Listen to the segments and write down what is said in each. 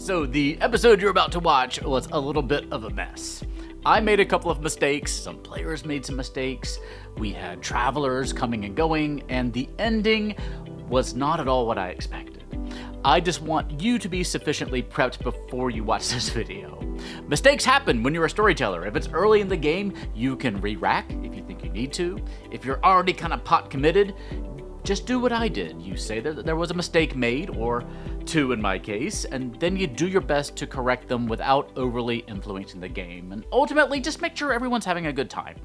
So the episode you're about to watch was a little bit of a mess. I made a couple of mistakes, some players made some mistakes, we had travelers coming and going, and the ending was not at all what I expected. I just want you to be sufficiently prepped before you watch this video. Mistakes happen when you're a storyteller. If it's early in the game, you can re-rack if you think you need to. If you're already kind of pot committed, just do what I did. You say that there was a mistake made, or two in my case, and then you do your best to correct them without overly influencing the game, and ultimately just make sure everyone's having a good time.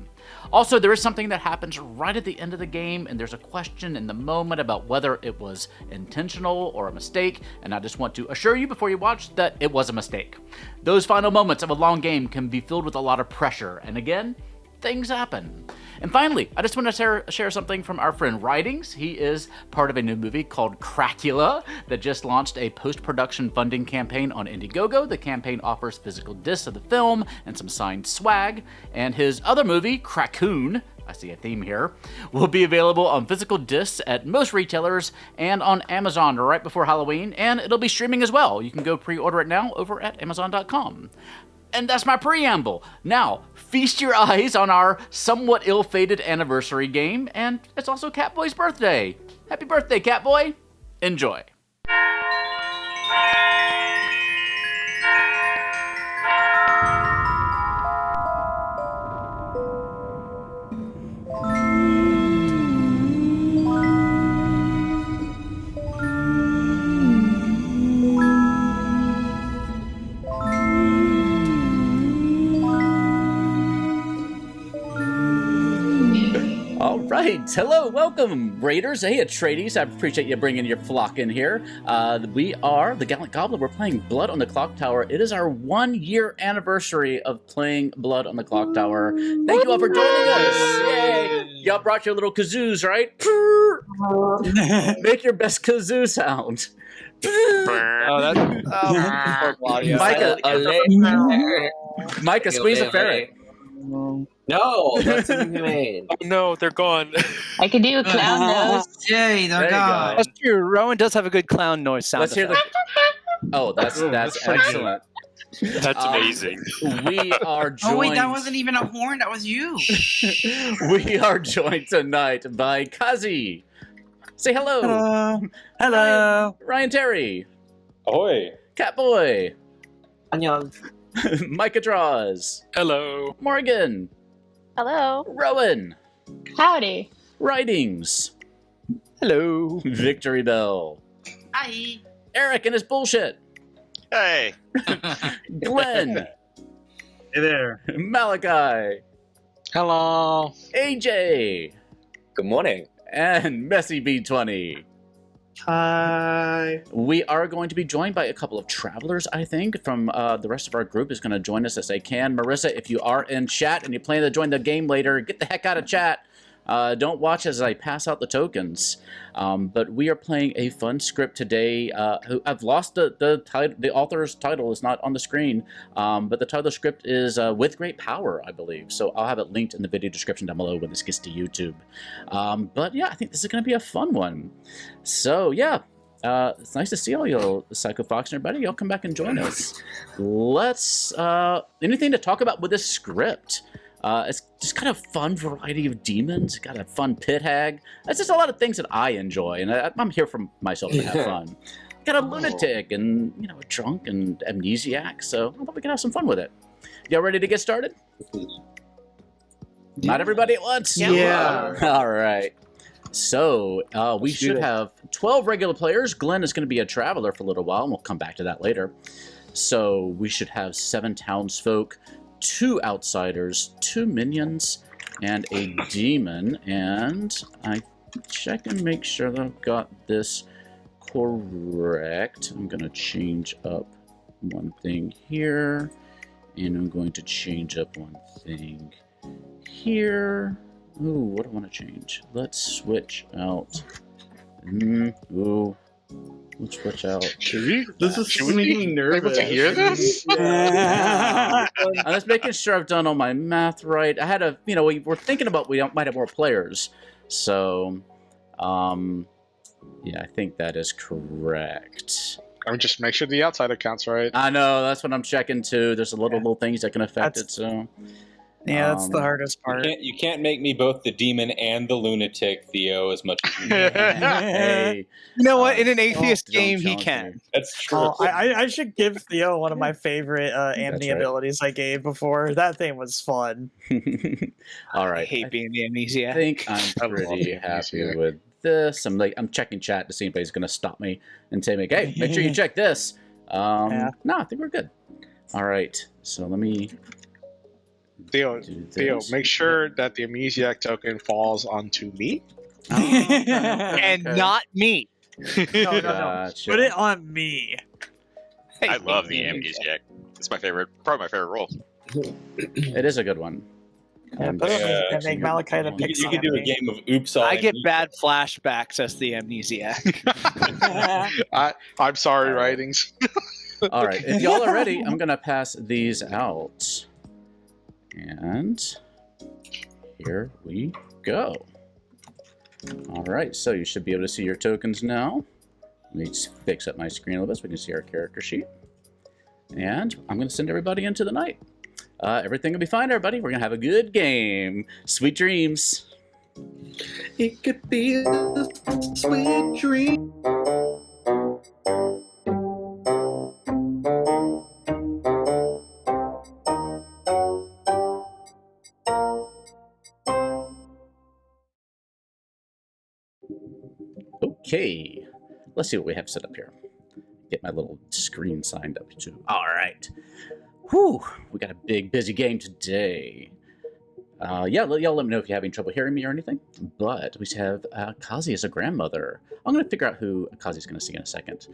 Also, there is something that happens right at the end of the game, and there's a question in the moment about whether it was intentional or a mistake, and I just want to assure you before you watch that it was a mistake. Those final moments of a long game can be filled with a lot of pressure, and again, things happen. And finally, I just want to share something from our friend Writings. He is part of a new movie called Crackula that just launched a post-production funding campaign on Indiegogo. The campaign offers physical discs of the film and some signed swag. And his other movie, Crackoon, I see a theme here, will be available on physical discs at most retailers and on Amazon right before Halloween. And it'll be streaming as well. You can go pre-order it now over at Amazon.com. And that's my preamble. Now, feast your eyes on our somewhat ill-fated anniversary game, and it's also Catboy's birthday. Happy birthday, Catboy! Enjoy. All right, hello, welcome, Raiders. Hey, Atreides, I appreciate you bringing your flock in here. We are the Gallant Goblin. We're playing Blood on the Clocktower. It is our 1-year anniversary of playing Blood on the Clocktower. Thank you all for joining us. Yay! Y'all brought your little kazoos, right? Make your best kazoo sound. Micah, squeeze a ferret. No, that's inhumane. Oh no, they're gone. I could do a clown nose. Yay, they're gone. That's true. Rowan does have a good clown noise sound. Let's hear the. Oh, that's excellent. That's amazing. We are joined. Oh wait, that wasn't even a horn. That was you. We are joined tonight by Kazi. Say hello. Hello. Ryan Terry. Ahoy. Catboy. Annyeong. Micah Draws. Hello. Morgan. Hello. Rowan. Howdy. Writings. Hello. Victory Bell. Hi. Eric and his bullshit. Hey. Glenn. Hey there. Malachi. Hello. AJ. Good morning. And Messy B20. Hi. We are going to be joined by a couple of travelers, I think, from the rest of our group is going to join us as they can. Marissa, if you are in chat and you plan to join the game later, get the heck out of chat. Don't watch as I pass out the tokens. But we are playing a fun script today. I've lost the author's title. Is not on the screen. But the title of the script is With Great Power, I believe. So I'll have it linked in the video description down below when this gets to YouTube. But yeah, I think this is going to be a fun one. So yeah. It's nice to see all y'all, Psycho Fox and everybody. Y'all come back and join us. Let's, anything to talk about with this script? It's just kind of fun variety of demons. It's got a fun pit hag. It's just a lot of things that I enjoy, and I'm here for myself to have fun. Got a lunatic and, you know, a drunk and amnesiac, so I thought we could have some fun with it. Y'all ready to get started? Not everybody at once? Yeah. All right. So, we should have 12 regular players. Glenn is going to be a traveler for a little while, and we'll come back to that later. So, we should have 7 townsfolk, 2 outsiders, 2 minions, and a demon. And I check and make sure that I've got this correct. I'm going to change up one thing here, and I'm going to change up one thing here. Ooh, what do I want to change? Let's switch out. Ooh, let's switch out. This is making me nervous. Able to hear this? I'm just making sure I've done all my math right. I had a, you know, we're thinking about might have more players, so, yeah, I think that is correct. I mean, just make sure the outside account's right. I know, that's what I'm checking too. There's little things that can affect it, so... Yeah, that's the hardest part. You can't make me both the demon and the lunatic, Theo, as much as you Hey, You know what? In an atheist don't game, he challenge can. me. That's true. Oh, I should give Theo one of my favorite Amni right. abilities I gave before. That thing was fun. All I right. hate being the I amnesiac. think I'm I love pretty the happy amnesia. with this. I'm checking chat to see if anybody's going to stop me and say, hey, make sure you check this. Yeah. No, I think we're good. All right. So let me Theo, do this. Theo, make sure that the amnesiac token falls onto me. Oh, okay, And okay. not me. No. Gotcha. Put it on me. I love the amnesiac. It's my favorite, probably my favorite role. It is a good one. Yeah, put it on me and make Malachite a You pixie. can do a game of oops all I get amnesia. bad flashbacks as the amnesiac. I'm sorry, writings. All right. If y'all are ready, I'm going to pass these out. And here we go. All right. So you should be able to see your tokens now. Let me just fix up my screen a little bit so we can see our character sheet. And I'm going to send everybody into the night. Everything will be fine, everybody. We're going to have a good game. Sweet dreams. It could be a sweet dream. Okay. Let's see what we have set up here. Get my little screen signed up too. All right. Whew. We got a big, busy game today. Y'all let me know if you're having trouble hearing me or anything. But we have Kazi as a grandmother. I'm going to figure out who Kazi's going to see in a second.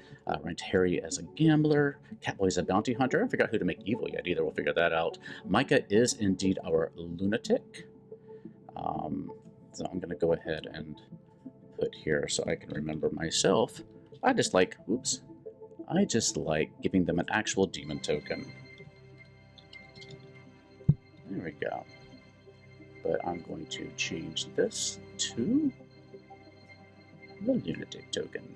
Harry as a gambler. Catboy as a bounty hunter. I haven't figured out who to make evil yet either. We'll figure that out. Micah is indeed our lunatic. So I'm going to go ahead and put here so I can remember myself. I just like giving them an actual demon token. There we go. But I'm going to change this to the lunatic token.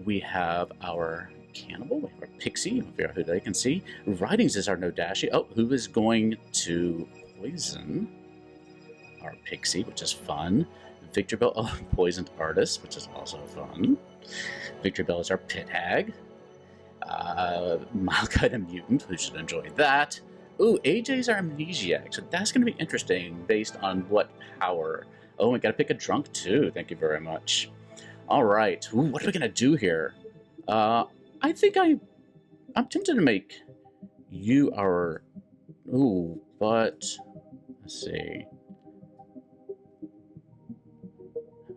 We have our cannibal, we have our pixie, we'll figure out who they can see. Writings is our Nodashi. Oh, who is going to poison our pixie, which is fun. Victor Bell, oh, poisoned artist, which is also fun. Victor Bell is our pit hag. Malachite a mutant, who should enjoy that. Ooh, AJ's our amnesiac, so that's going to be interesting based on what power. Oh, we got to pick a drunk too. Thank you very much. All right. Ooh, what are we going to do here? I think I'm tempted to make you our. Ooh, but let's see.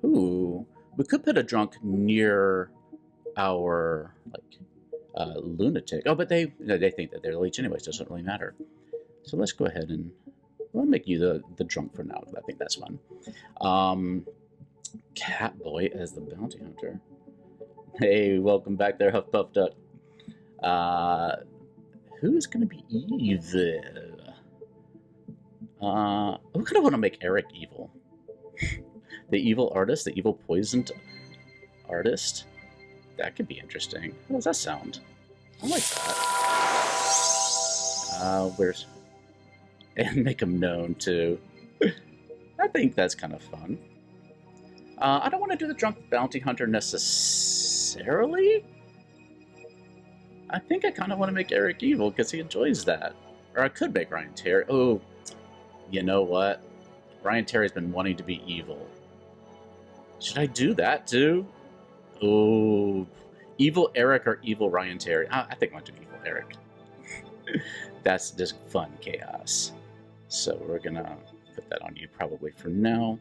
Ooh, we could put a drunk near our lunatic. Oh, but they think that they're leech anyways. Doesn't really matter. So let's go ahead and we'll make you the drunk for now because I think that's fun. Catboy as the bounty hunter. Hey, welcome back there, Huff Puff Duck. Who's gonna be evil? I kind of want to make Eric evil. The evil artist, the evil poisoned artist. That could be interesting. How does that sound? I like that. And make him known too. I think that's kind of fun. I don't want to do the drunk bounty hunter necessarily. I think I kind of want to make Eric evil because he enjoys that. Or I could make Ryan Terry. Oh, you know what? Ryan Terry's been wanting to be evil. Should I do that too? Oh, evil Eric or evil Ryan Terry? I think I want to do evil Eric. That's just fun chaos. So we're gonna put that on you probably for now,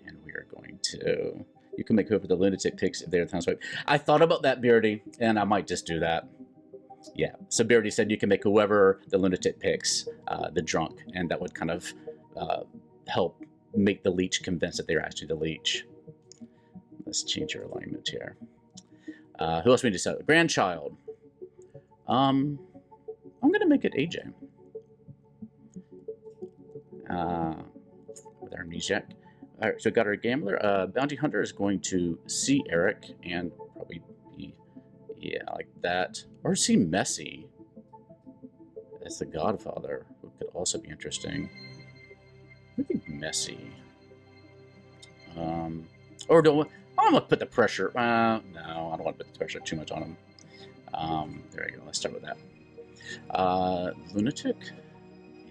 and we are going to. You can make whoever the lunatic picks if they're the townsfolk. I thought about that, Beardy, and I might just do that. Yeah. So Beardy said you can make whoever the lunatic picks the drunk, and that would kind of help make the leech convinced that they're actually the leech. Let's change your alignment here. Who else we need to set? Grandchild. I'm gonna make it AJ. With our amnesiac. All right, so we got our gambler. Bounty hunter is going to see Eric and probably be, yeah, like that. Or is he messy? As the Godfather, who could also be interesting. Maybe messy. Or do I don't want to put the pressure. No, I don't want to put the pressure too much on him. There we go. Let's start with that. Lunatic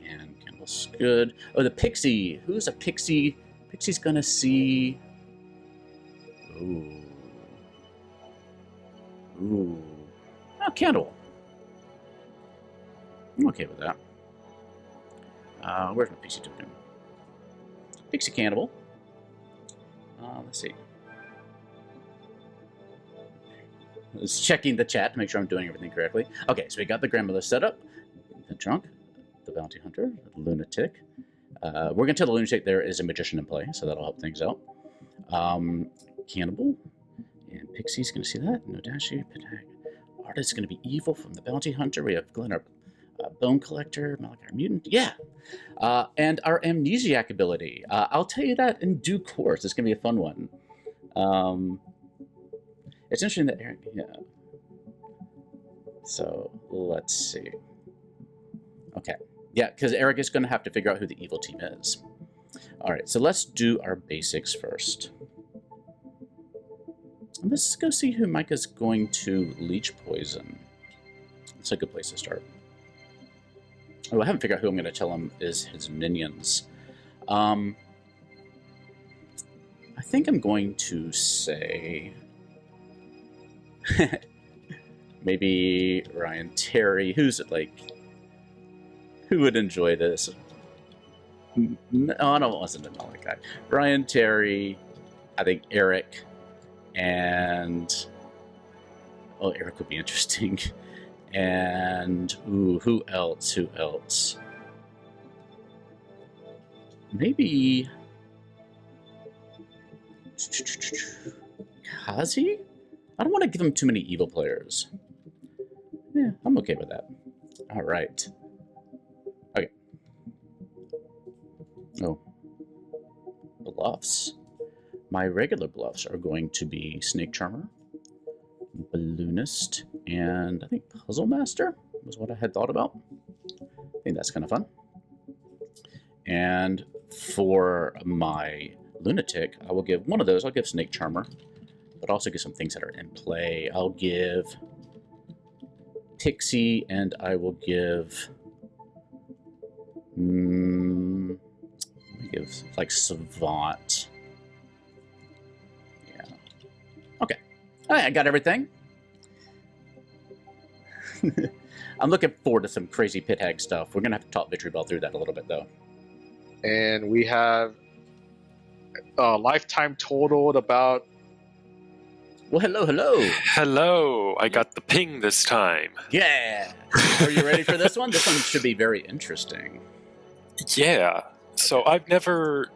and Campbell's good. Oh, the Pixie. Who's a Pixie? Pixie's gonna see. Ooh. Oh, Candle. I'm okay with that. Where's my Pixie token? Pixie Cannibal. Let's see. I was checking the chat to make sure I'm doing everything correctly. Okay, so we got the grandmother set up, the drunk, the bounty hunter, the lunatic. We're going to tell the lunatic there is a magician in play, so that'll help things out. Cannibal, and Pixie's going to see that. No Dashi, Artist's going to be evil from the bounty hunter. We have Glenn, our bone collector, Malachi, our mutant. Yeah, and our amnesiac ability. I'll tell you that in due course. It's going to be a fun one. It's interesting that Eric, yeah. So let's see. Okay, yeah, because Eric is going to have to figure out who the evil team is. All right, so let's do our basics first. Let's go see who Micah's going to leech poison. It's a good place to start. Oh, I haven't figured out who I'm going to tell him is his minions. I think I'm going to say maybe Ryan Terry. Who's it like? Who would enjoy this? No, I don't wasn't a Malachi. Ryan Terry. I think Eric, and Eric would be interesting. And who else? Who else? Maybe Kazi? I don't want to give him too many evil players. Yeah, I'm okay with that. All right. Okay. Oh. Bluffs. My regular bluffs are going to be Snake Charmer, Balloonist, and I think Puzzle Master was what I had thought about. I think that's kind of fun. And for my Lunatic, I will give one of those. I'll give Snake Charmer, but also give some things that are in play. I'll give Pixie, and I will give like Savant. Yeah. Okay. All right, I got everything. I'm looking forward to some crazy pit hag stuff. We're gonna have to talk Victory Bell through that a little bit, though. And we have lifetime totaled about. Well, hello. Hello. I got the ping this time. Yeah. Are you ready for this one? This one should be very interesting. Yeah. So I've never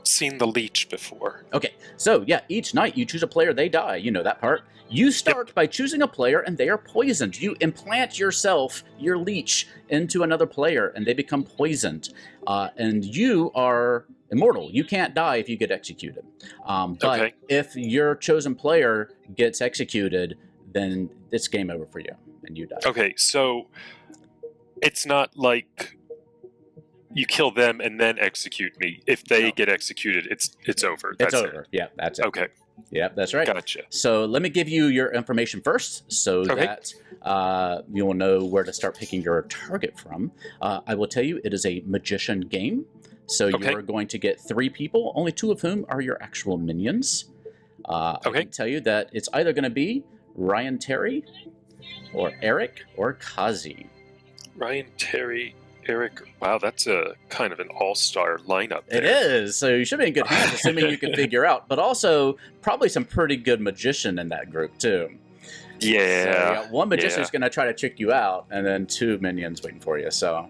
seen the leech before. Okay, so yeah, each night you choose a player, they die. You know that part. You start by choosing a player and they are poisoned. You implant yourself, your leech, into another player and they become poisoned. And you are immortal. You can't die if you get executed. But if your chosen player gets executed, then it's game over for you and you die. Okay, so it's not like you kill them and then execute me. If they get exexecuted, it's over. It's over. Yeah, that's it. Okay. Yeah, that's right. Gotcha. So let me give you your information first so that you will know where to start picking your target from. I will tell you it is a magician game. So you are going to get 3 people, only 2 of whom are your actual minions. I can tell you that it's either going to be Ryan Terry or Eric or Kazi. Ryan Terry, Eric. Wow, that's a kind of an all-star lineup there. It is. So you should be in good hands, assuming you can figure out. But also, probably some pretty good magician in that group, too. Yeah. So you got 1 magician who's going to try to trick you out, and then 2 minions waiting for you. So,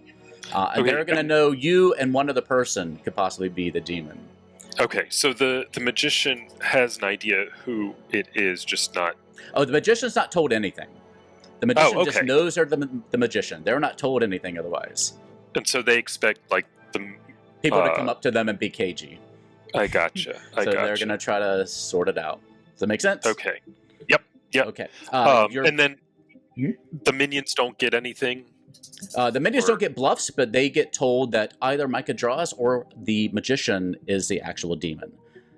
and they're going to know you and one other person could possibly be the demon. Okay, so the magician has an idea who it is, just not... Oh, the magician's not told anything. The magician just knows they're the magician. They're not told anything otherwise. And so they expect, like, the... people to come up to them and be cagey. I gotcha. So they're going to try to sort it out. Does that make sense? Okay. Yep. Okay. And then The minions don't get anything. The minions don't get bluffs, but they get told that either Micah draws or the magician is the actual demon.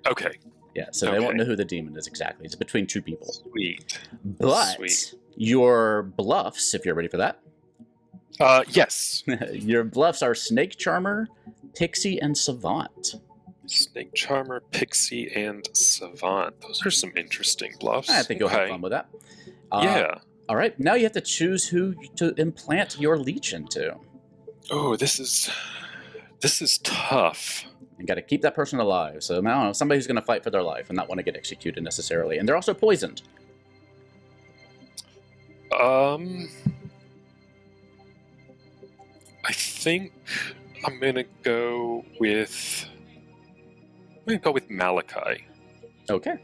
Okay. Yeah, so they won't know who the demon is exactly. It's between two people. Sweet. But Sweet. your bluffs, if you're ready for that, Yes. your bluffs are Snake Charmer, Pixie, and Savant. Snake Charmer, Pixie, and Savant. Those are some interesting bluffs. I think you'll have fun with that. Yeah. All right, now you have to choose who to implant your leech into. Oh, this is tough. You got to keep that person alive. So I don't know, somebody who's going to fight for their life and not want to get executed necessarily. And they're also poisoned. I think I'm gonna go with Malachi. Okay.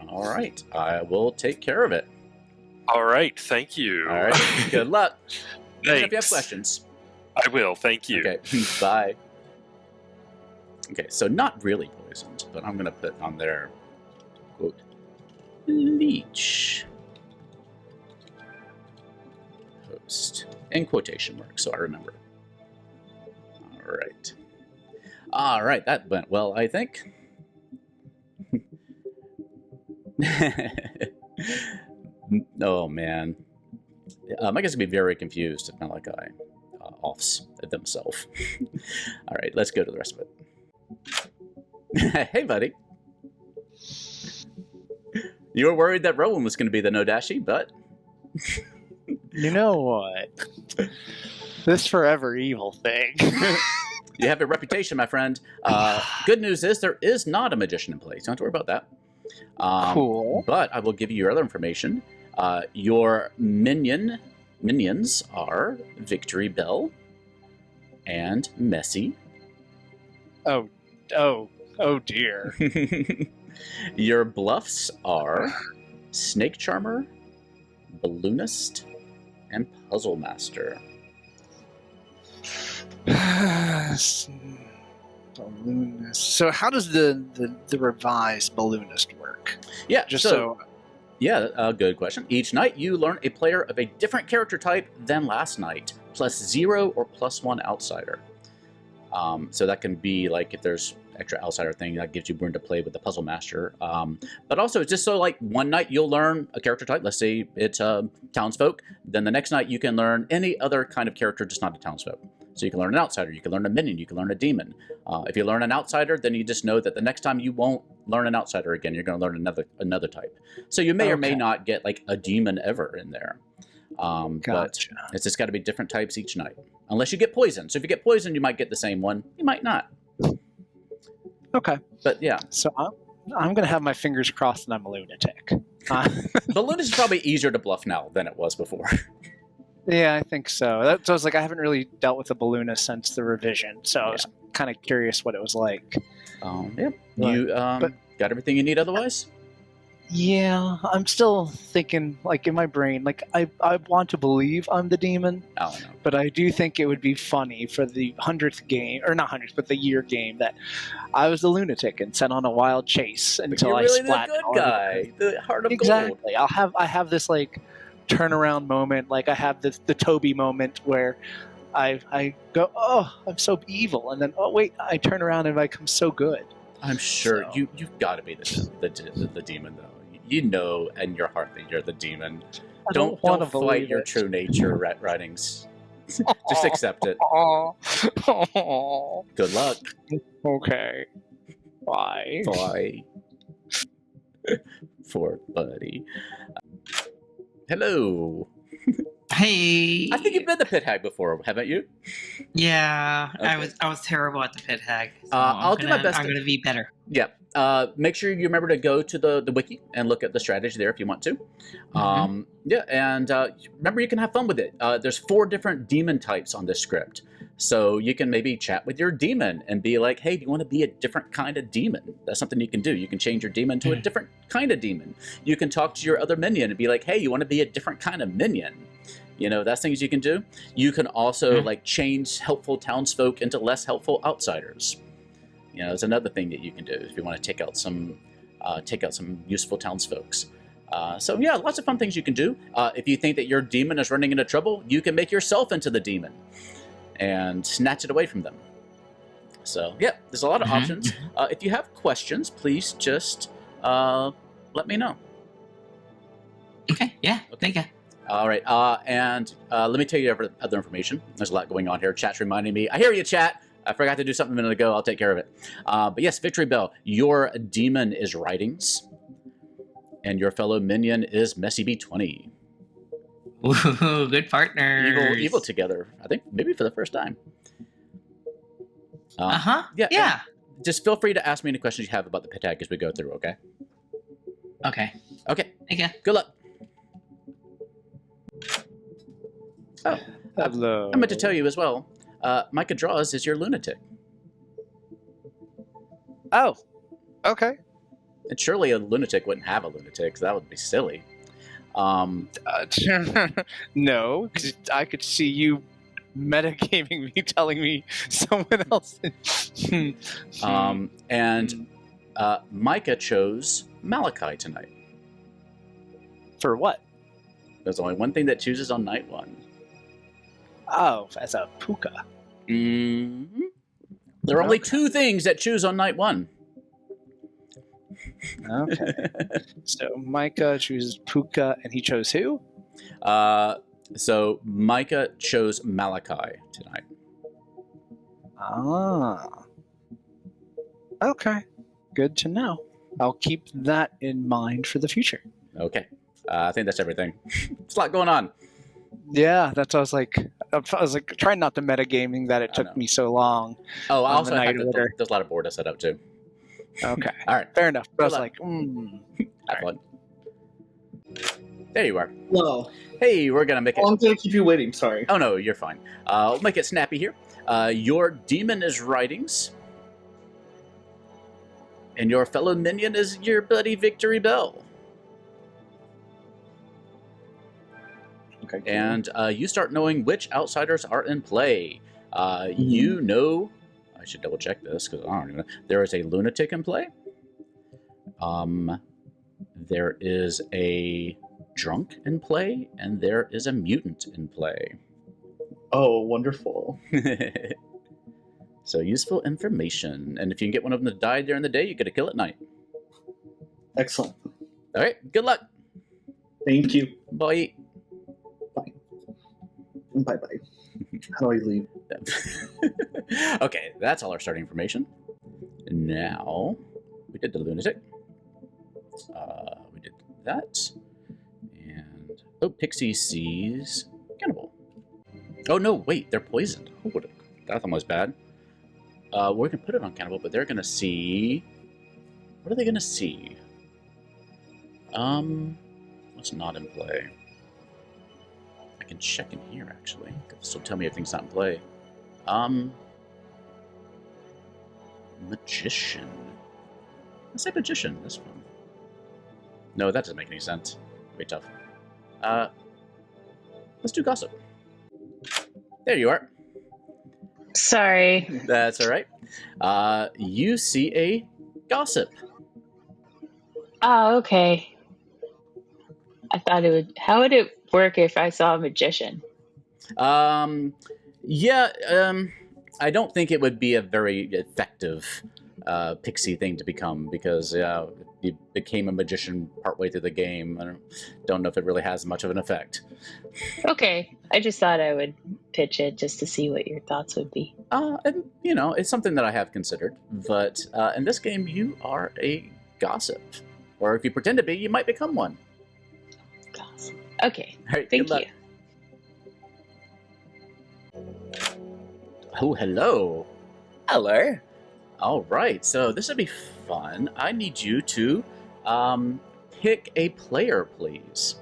All right, I will take care of it. All right, thank you. All right, good luck. Thanks. If you have questions. I will. Thank you. Okay, bye. Okay, so not really poisoned, but I'm going to put on there, quote, leech. Host. In quotation marks, so I remember. All right. All right, that went well, I think. Oh, man. Micah's going to be very confused if Malachi offs themselves. All right, let's go to the rest of it. Hey, buddy. You were worried that Rowan was going to be the Nodashi, but... You know what? This forever evil thing. You have a reputation, my friend. Good news is there is not a magician in place. Don't have to worry about that. Cool. But I will give you your other information. Your minions are Victory Bell and Messy. Oh dear. Your bluffs are Snake Charmer, Balloonist, and Puzzle Master. Balloonist. So how does the revised balloonist work? Yeah, Just good question. Each night you learn a player of a different character type than last night, +0 or +1 outsider. So that can be like if there's extra outsider thing that gives you room to play with the Puzzle Master. But also just so like one night you'll learn a character type. Let's say it's townsfolk. Then the next night you can learn any other kind of character, just not a townsfolk. So you can learn an outsider, you can learn a minion, you can learn a demon. If you learn an outsider, then you just know that the next time you won't learn an outsider again. You're going to learn another type. So you may or may not get like a demon ever in there. But it's just got to be different types each night. Unless you get poisoned. So if you get poisoned, you might get the same one. You might not. Okay. But yeah. So I'm going to have my fingers crossed and I'm a lunatic. The lunatic is probably easier to bluff now than it was before. Yeah, I think so. So I was like, I haven't really dealt with a balloonist since the revision, so I was kind of curious what it was like. Yeah. You got everything you need otherwise? Yeah, I'm still thinking, like, in my brain, like, I want to believe I'm the demon, but I do think it would be funny for the 100th game, or not 100th, but the year game, that I was the lunatic and sent on a wild chase until I splat. You're really the good guy, the heart of gold. Exactly. I have this, like, turnaround moment, like I have the Toby moment where I go, oh, I'm so evil, and then, oh, wait, I turn around and I become so good. I'm sure you've got to be the demon, though. You know in your heart that you're the demon. Don't fight your true nature writings. Just accept it. Good luck. Okay. Bye. Bye. Poor buddy. Hello. Hey. I think you've been the pit hag before, haven't you? Yeah, Okay. I was terrible at the pit hag. So I'll do my best. I'm gonna be better. Yeah. Make sure you remember to go to the wiki and look at the strategy there if you want to. Yeah, and remember you can have fun with it. There's 4 different demon types on this script. So you can maybe chat with your demon and be like, hey, do you want to be a different kind of demon? That's something you can do. You can change your demon to a different kind of demon. You can talk to your other minion and be like, hey, you want to be a different kind of minion? You know, that's things you can do. You can also like change helpful townsfolk into less helpful outsiders. You know, it's another thing that you can do if you want to take out some useful townsfolks. So yeah, lots of fun things you can do. If you think that your demon is running into trouble, you can make yourself into the demon and snatch it away from them. So yeah, there's a lot of options. If you have questions, please just let me know. Okay, yeah, thank you. All right, and let me tell you other information. There's a lot going on here. Chat's reminding me. I hear you, chat. I forgot to do something a minute ago. I'll take care of it. But yes, Victory Bell, your demon is Writings, and your fellow minion is Messy B20. Ooh, good partners. Evil together, I think, maybe for the first time. Yeah. Just feel free to ask me any questions you have about the pit tag as we go through, okay? Okay. Okay. Thank you. Good luck. Oh, Hello. I meant to tell you as well. Micah Draws is your lunatic. Oh, okay. And surely a lunatic wouldn't have a lunatic, so that would be silly. No, because I could see you metagaming me, telling me someone else. And Micah chose Malachi tonight. For what? There's only one thing that chooses on night one. Oh, as a puka. Mm-hmm. There are only two things that choose on night one. Okay. So Micah chooses puka, and he chose who? So Micah chose Malachi tonight. Ah. Okay. Good to know. I'll keep that in mind for the future. Okay. I think that's everything. There's a lot going on. Yeah, that's what I was like. I was like trying not to metagaming that it took me so long. Oh, I on also the have night to, order. there's a lot of board to set up too. Okay. All right. Fair enough. But I was Good like, Have fun. There you are. Hello. Hey, we're gonna make it. Oh, I'm gonna keep you waiting. Sorry. Oh no, you're fine. We'll make it snappy here. Your demon is Writings, and your fellow minion is your buddy Victory Bell. Okay. And you start knowing which outsiders are in play. You know, I should double check this because I don't even know. There is a lunatic in play. There is a drunk in play, and there is a mutant in play. Oh, wonderful. So useful information. And if you can get one of them to die during the day, you get a kill at night. Excellent. All right. Good luck. Thank you. Bye. Bye bye. How do I leave? Okay, that's all our starting information. Now, we did the lunatic. We did that. And, oh, Pixie sees cannibal. Oh, no, wait, they're poisoned. Oh, that one was bad. We're going to put it on cannibal, but they're going to see... What are they going to see? What's not in play? I can check in here, actually. This will tell me if things not in play. Magician. Let's say magician, this one. No, that doesn't make any sense. Very tough. Let's do gossip. There you are. Sorry. That's all right. You see a gossip. Oh, okay. I thought it would. How would it work if I saw a magician? Yeah, I don't think it would be a very effective pixie thing to become because you became a magician partway through the game. I don't know if it really has much of an effect. Okay, I just thought I would pitch it just to see what your thoughts would be. And, you know, it's something that I have considered, but in this game, you are a gossip. Or if you pretend to be, you might become one. Gossip. Okay, All right, thank good luck. Oh, hello. Hello. All right, so this would be fun. I need you to pick a player, please.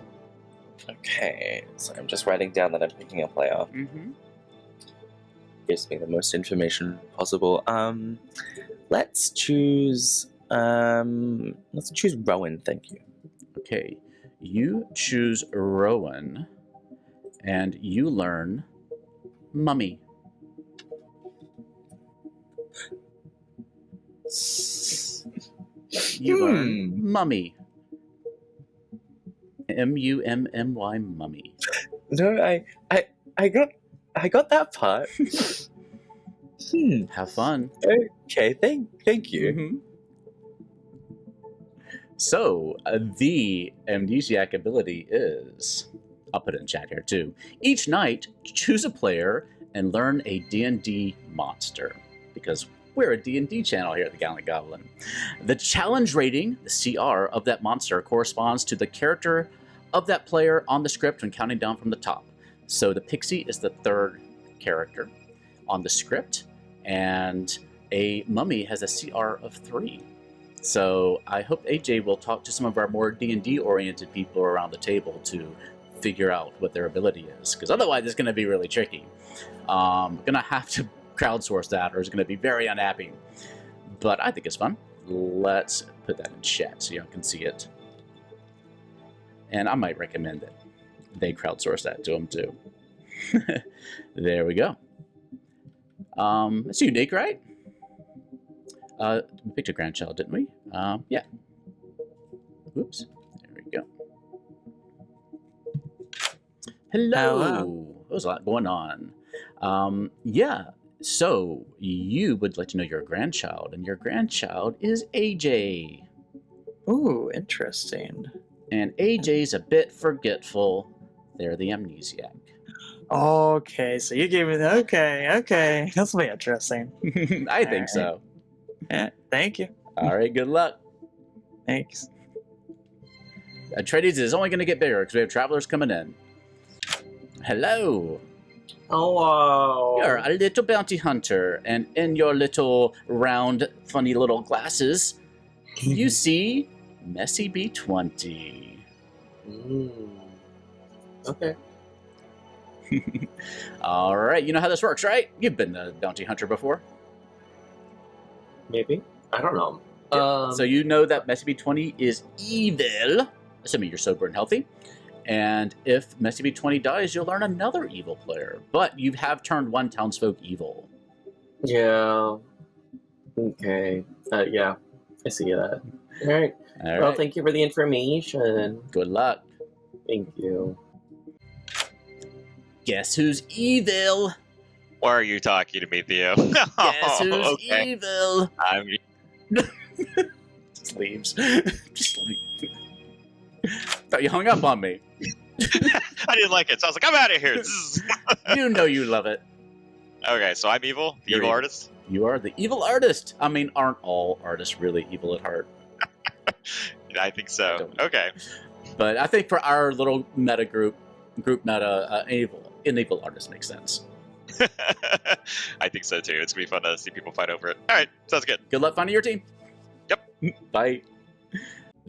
Okay, so I'm just writing down that I'm picking a player. Mm-hmm. Gives me the most information possible. Let's choose Rowan, thank you. Okay, you choose Rowan, and you learn Mummy. You learn Mummy. M-U-M-M-Y, mummy. No, I got that part. Have fun. Okay, thank you. Mm-hmm. So, the amnesiac ability is... I'll put it in chat here, too. Each night, choose a player and learn a D&D monster. Because we're a D&D channel here at the Gallant Goblin. The challenge rating, the CR, of that monster corresponds to the character of that player on the script when counting down from the top. So the pixie is the third character on the script, and a mummy has a CR of 3. So I hope AJ will talk to some of our more D&D oriented people around the table to figure out what their ability is, because otherwise it's going to be really tricky. I'm going to have to crowdsource that, or it's going to be very unhappy. But I think it's fun. Let's put that in chat so y'all can see it. And I might recommend that they crowdsource that to them too. There we go. It's unique, right? We picked a grandchild, didn't we? Yeah. Oops. There we go. Hello. There's a lot going on. Yeah. So you would like to know your grandchild, and your grandchild is AJ. Ooh, interesting. And AJ's a bit forgetful. They're the amnesiac. Okay, so you gave me the okay. This will be interesting. I think so. Yeah, thank you. All right, good luck. Thanks. Atreides is only going to get bigger because we have travelers coming in. Hello. Hello. You're a little bounty hunter, and in your little round, funny little glasses, you see Messy B20. Okay. All right, you know how this works, right? You've been a bounty hunter before. Maybe. I don't know. Yeah. So you know that Messy B20 is evil, assuming you're sober and healthy. And if Messy B20 dies, you'll learn another evil player. But you have turned one townsfolk evil. Yeah. Okay. Yeah. I see that. All right. Well, thank you for the information. Good luck. Thank you. Guess who's evil? Why are you talking to me, Theo? Guess who's evil? I'm... Just leaves. Just leaves. Thought you hung up on me. I didn't like it, so I was like, I'm out of here. You know you love it. Okay, so I'm evil? The evil artist? You are the evil artist. I mean, aren't all artists really evil at heart? I think so. Okay. But I think for our little meta group meta, an evil artist makes sense. I think so too. It's going to be fun to see people fight over it. All right, sounds good. Good luck finding your team. Yep. Bye.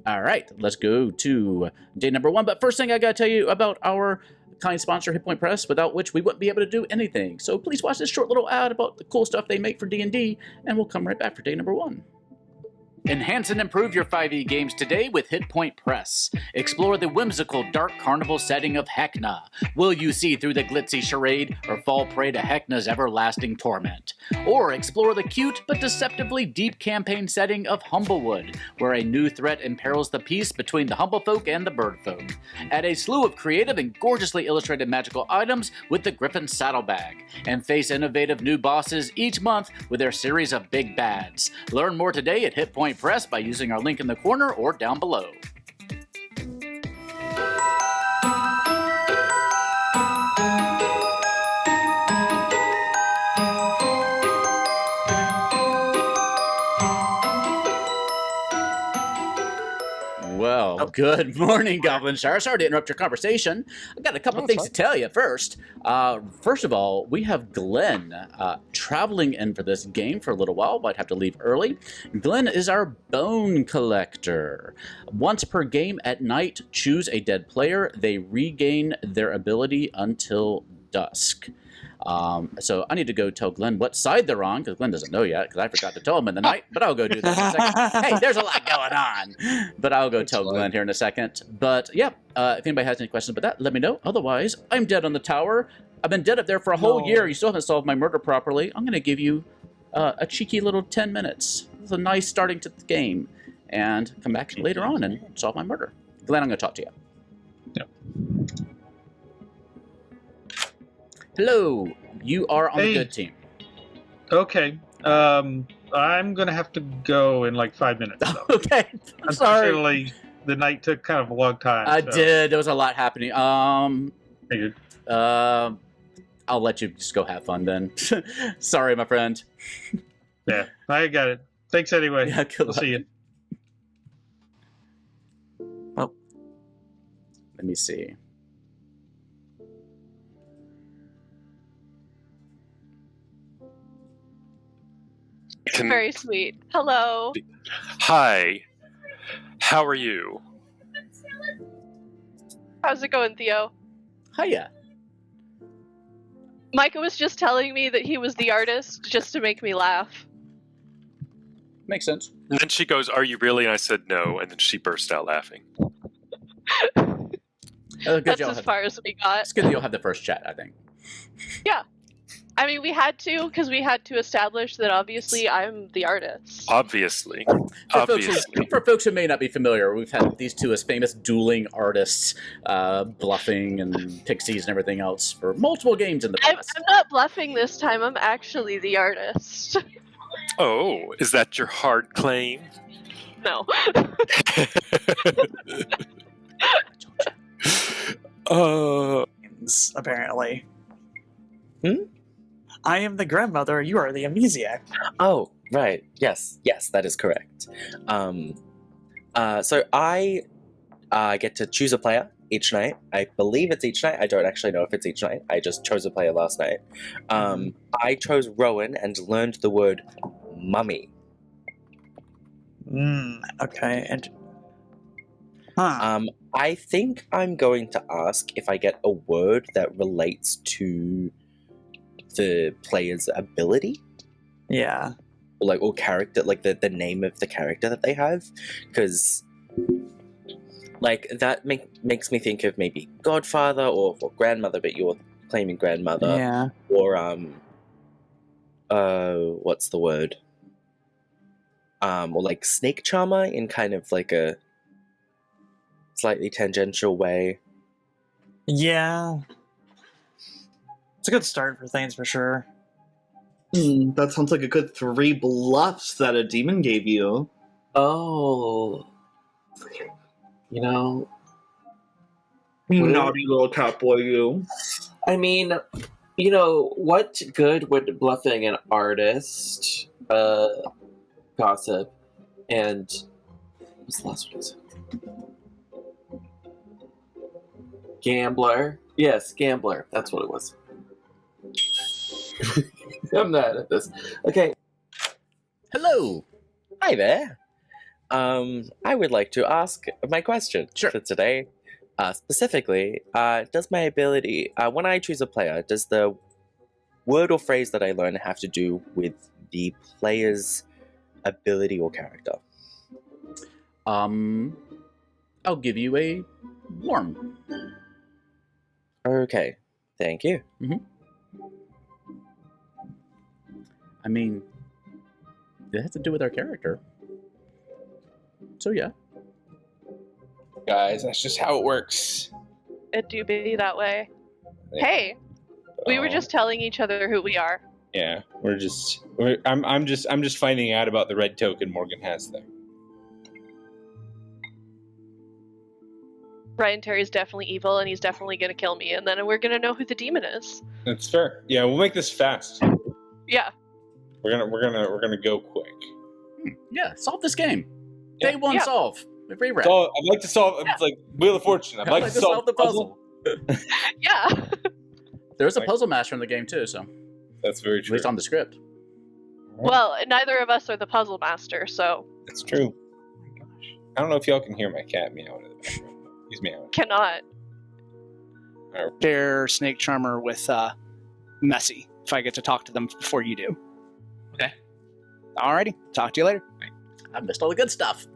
All right, let's go to day number 1. But first thing I got to tell you about our kind sponsor, Hit Point Press, without which we wouldn't be able to do anything. So please watch this short little ad about the cool stuff they make for D&D, and we'll come right back for day number 1. Enhance and improve your 5e games today with Hit Point Press. Explore the whimsical dark carnival setting of Heckna. Will you see through the glitzy charade or fall prey to Heckna's everlasting torment? Or explore the cute but deceptively deep campaign setting of Humblewood, where a new threat imperils the peace between the Humblefolk and the Birdfolk. Add a slew of creative and gorgeously illustrated magical items with the Griffon Saddlebag, and face innovative new bosses each month with their series of big bads. Learn more today at Hit Point Press by using our link in the corner or down below. Well, good morning, Goblin Shire. Sorry to interrupt your conversation. I've got a couple things to tell you first. First of all, we have Glenn traveling in for this game for a little while. Might have to leave early. Glenn is our bone collector. Once per game at night, choose a dead player. They regain their ability until dusk. So I need to go tell Glenn what side they're on, because Glenn doesn't know yet, because I forgot to tell him in the night, but I'll go do that in a second. Hey, there's a lot going on, but I'll go tell Glenn here in a second. But yeah, if anybody has any questions about that, let me know. Otherwise, I'm dead on the tower. I've been dead up there for a whole year. You still haven't solved my murder properly. I'm going to give you a cheeky little 10 minutes. It's a nice starting to the game, and come back later on and solve my murder. Glenn, I'm going to talk to you. Hello, you are on the Hey. good team. Okay. I'm gonna have to go in like 5 minutes. So. Okay, I'm sorry. Unfortunately, the night took kind of a long time. I so. did. There was a lot happening. Figured. I'll let you just go have fun then. Sorry, my friend. Yeah, I got it. Thanks anyway. Yeah, good I'll luck. see you. Oh, let me see. Very sweet. Hello. Hi. How are you? How's it going, Theo? Hiya. Micah was just telling me that he was the artist just to make me laugh. Makes sense. And then she goes, "Are you really?" And I said no, and then she burst out laughing. That's as far as we got. It's good that you'll have the first chat, I think. Yeah. I mean, we had to, because we had to establish that obviously I'm the artist. Obviously. For folks who may not be familiar, we've had these two as famous dueling artists, bluffing and pixies and everything else for multiple games in the past. I'm not bluffing this time, I'm actually the artist. Oh, is that your hard claim? No. Apparently. I am the grandmother, you are the amnesiac. Oh, right. Yes, that is correct. So I get to choose a player each night. I believe it's each night. I don't actually know if it's each night. I just chose a player last night. I chose Rowan and learned the word mummy. Okay. And I think I'm going to ask if I get a word that relates to the player's ability. Yeah. Or character, like the name of the character that they have, because that makes me think of maybe Godfather or grandmother, but you're claiming grandmother. Yeah. Or what's the word? Or like snake charmer in kind of like a slightly tangential way. Yeah. It's a good start for things for sure. That sounds like a good 3 bluffs that a demon gave you. Oh. You know. Naughty little cat boy, you. I mean, you know, what good would bluffing an artist, gossip, and what's the last one? Gambler. Yes, gambler. That's what it was. I'm not at this. Okay. Hello. Hi there. I would like to ask my question for today. Specifically, does my ability, when I choose a player, does the word or phrase that I learn have to do with the player's ability or character? I'll give you a warm. Okay, thank you. I mean, it has to do with our character. So yeah. Guys, that's just how it works. It do be that way. Hey, we were just telling each other who we are. Yeah, I'm just finding out about the red token Morgan has there. Ryan Terry's definitely evil, and he's definitely gonna kill me, and then we're gonna know who the demon is. That's fair. Yeah, we'll make this fast. Yeah. We're gonna go quick. Yeah, solve this game. Day one solve. Rewrap. So I'd like to solve. It's like Wheel of Fortune. I'd like to solve the puzzle. Yeah. There's a puzzle master in the game too, so that's very true. At least on the script. Well, neither of us are the puzzle master, so. That's true. I don't know if y'all can hear my cat meowing in the background. He's meowing. Cannot. Share Snake Charmer with Messy if I get to talk to them before you do. Okay. Alrighty. Talk to you later. I missed all the good stuff.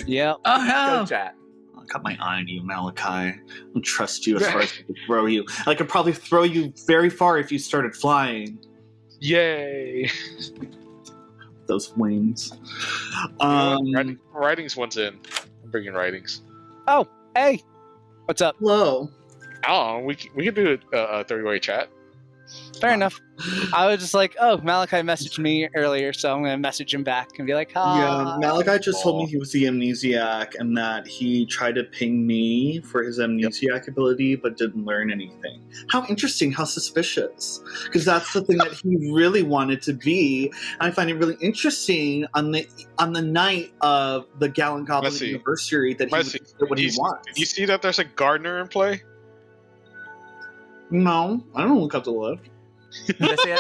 Yeah. Oh no. Good chat. I got my eye on you, Malachi. I don't trust you as far as I could throw you. I could probably throw you very far if you started flying. Yay! Those wings. Writings one's in. I'm bringing writings. Oh, hey. What's up? Hello. I don't know. We could do a 3-way chat. Fair enough. I was just like, oh, Malachi messaged me earlier, so I'm going to message him back and be like, hi. Yeah, Malachi just told me he was the amnesiac and that he tried to ping me for his amnesiac ability but didn't learn anything. How interesting, how suspicious. Because that's the thing that he really wanted to be. And I find it really interesting on the night of the Gallant Goblin anniversary that he would get what he wants. Did you see that there's a gardener in play? No, I don't look up the left.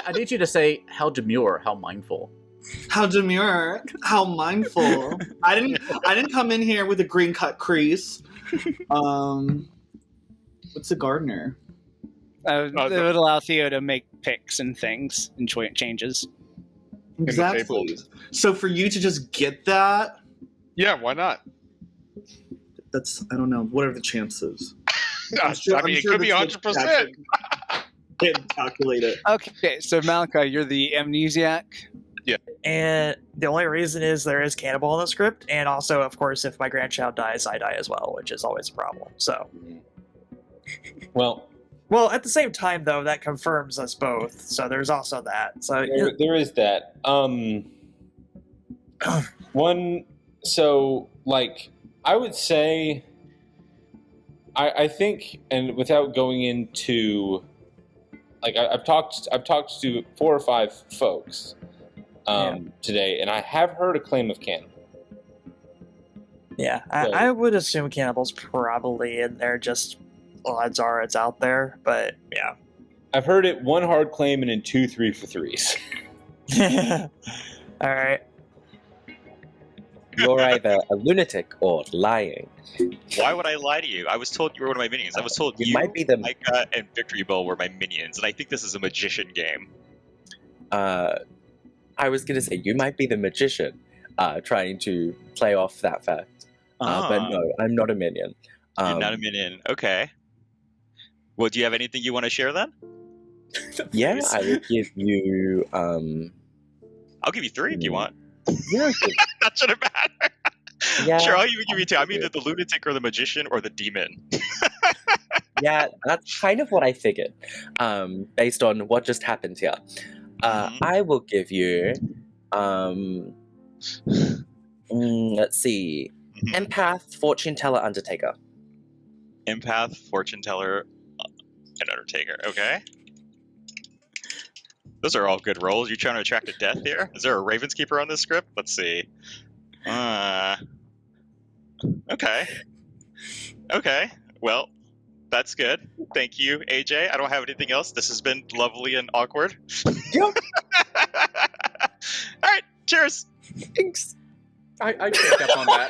I need you to say how demure, how mindful. How demure, how mindful. I didn't come in here with a green cut crease. What's a gardener? It would allow Theo to make picks and things and changes. Exactly. So for you to just get that, yeah, why not? That's, I don't know. What are the chances? It could be 100%. Can't calculate it. Okay, so Malachi, you're the amnesiac. Yeah. And the only reason is there is cannibal in the script, and also, of course, if my grandchild dies, I die as well, which is always a problem. So. Well, at the same time, though, that confirms us both. So there's also that. So there is that. I would say, I think, and without going into, like, I've talked to 4 or 5 folks today, and I have heard a claim of cannibal. Yeah, I would assume cannibal's probably in there. Just odds are it's out there, but yeah. I've heard it 1 hard claim and then 2 3 for 3s. All right. You're either a lunatic or lying. Why would I lie to you? I was told you were one of my minions. I was told you might be the Micah and Victory Bell were my minions, and I think this is a magician game. I was going to say, you might be the magician trying to play off that fact. But no, I'm not a minion. You're not a minion. Okay. Well, do you have anything you want to share then? Yeah, I would give you... I'll give you 3 if you want. Yeah. That shouldn't matter. Yeah. Sure, I'll even give you 2. I'm either the lunatic or the magician or the demon. Yeah, that's kind of what I figured, based on what just happened here. I will give you, let's see, Empath, Fortune Teller, Undertaker. Empath, Fortune Teller, and Undertaker. Okay. Those are all good rolls. You trying to attract a death here? Is there a Raven's Keeper on this script? Let's see. Okay. Okay. Well, that's good. Thank you, AJ. I don't have anything else. This has been lovely and awkward. Yep. All right. Cheers. Thanks. I picked up on that.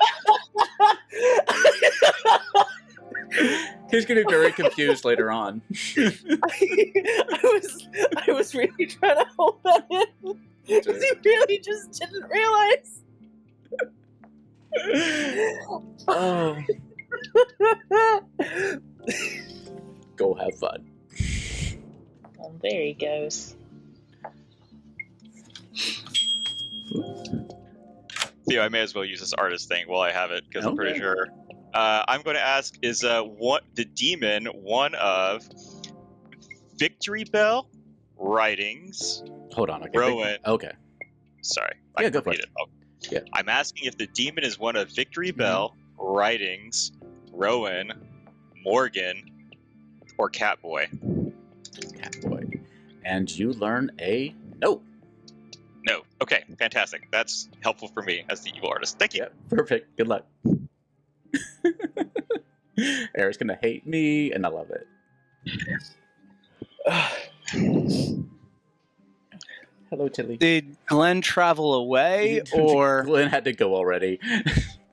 He's going to be very confused later on. I was really trying to hold that in because he really just didn't realize. Oh. Go have fun. Well, there he goes. Theo, I may as well use this artist thing while I have it because I'm pretty sure. I'm going to ask: is what the demon one of Victory Bell writings? Hold on, okay. Rowan. Okay. Sorry. Yeah, go for it. Yeah. I'm asking if the demon is one of Victory Bell writings, Rowan, Morgan, or Catboy. Catboy. And you learn a no. No. Okay, fantastic. That's helpful for me as the evil artist. Thank you. Yep, perfect. Good luck. Eric's gonna hate me, and I love it. Hello, Tilly. Did Glenn travel away, or Glenn had to go already?